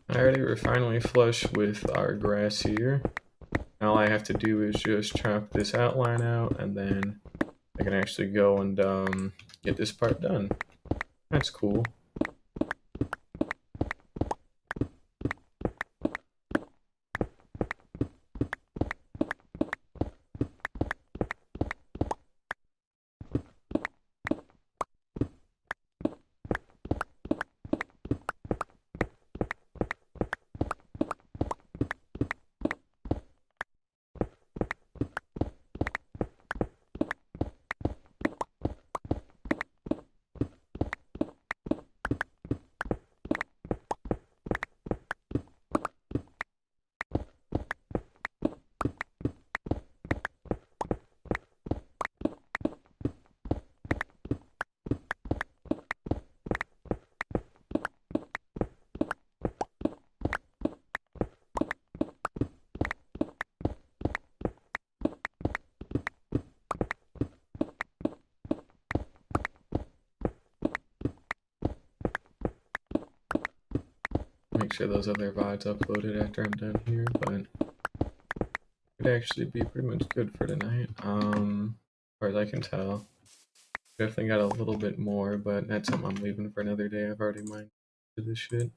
Alrighty, we're finally flush with our grass here. All I have to do is just chop this outline out, and then I can actually go and get this part done. That's cool. Make sure those other VODs uploaded after I'm done here, but it'd actually be pretty much good for tonight. As far as I can tell. Definitely got a little bit more, but that's something I'm leaving for another day. I've already mined to this shit.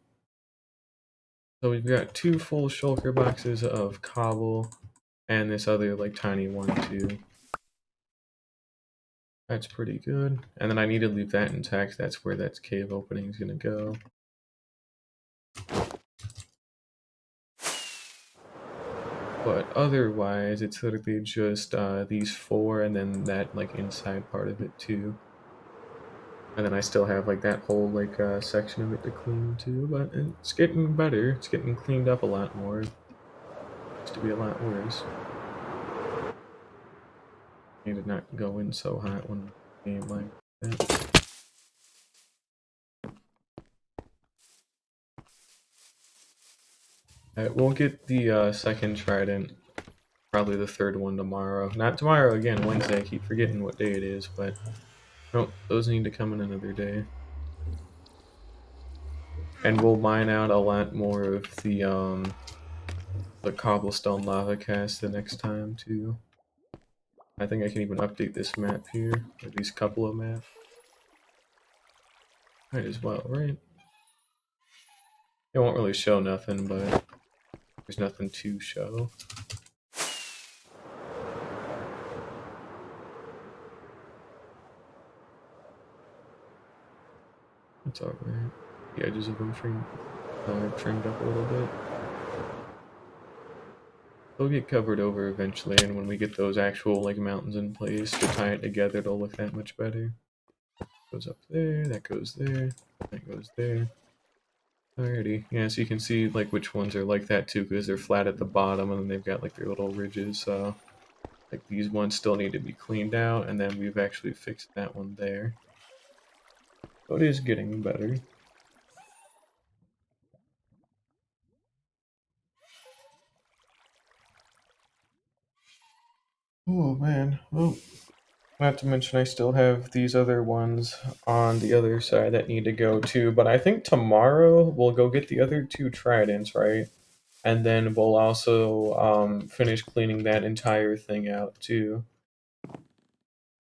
So we've got 2 full shulker boxes of cobble, and this other like tiny one too. That's pretty good. And then I need to leave that intact. That's where that cave opening is gonna go. But otherwise, it's literally just these 4, and then that like inside part of it too. And then I still have like that whole like section of it to clean too. But it's getting better. It's getting cleaned up a lot more. It used to be a lot worse. Need to not go in so hot when game like that. Alright, we'll get the second Trident, probably the 3rd one tomorrow. Not tomorrow again, Wednesday. I keep forgetting what day it is, but no, those need to come in another day. And we'll mine out a lot more of the cobblestone lava cast the next time too. I think I can even update this map here, or these couple of maps. Might as well, right? It won't really show nothing, but there's nothing to show. It's alright. The edges of them trimmed up a little bit. They'll get covered over eventually, and when we get those actual like mountains in place to tie it together, it'll look that much better. Goes up there, that goes there, that goes there. Alrighty. Yeah, so you can see like which ones are like that too, because they're flat at the bottom and then they've got like their little ridges. So like these ones still need to be cleaned out, and then we've actually fixed that one there. So it is getting better. Oh man. Well, not to mention I still have these other ones on the other side that need to go too. But I think tomorrow we'll go get the other two tridents, right? And then we'll also finish cleaning that entire thing out too.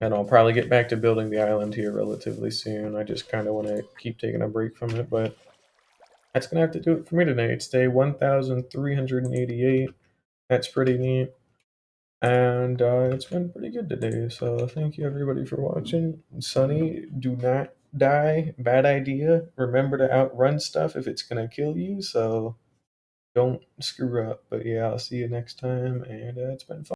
And I'll probably get back to building the island here relatively soon. I just kind of want to keep taking a break from it, but that's going to have to do it for me today. It's day 1388. That's pretty neat. And it's been pretty good today. So thank you everybody for watching. Sunny, do not die. Bad idea. Remember to outrun stuff if it's going to kill you. So don't screw up. But yeah, I'll see you next time. And it's been fun.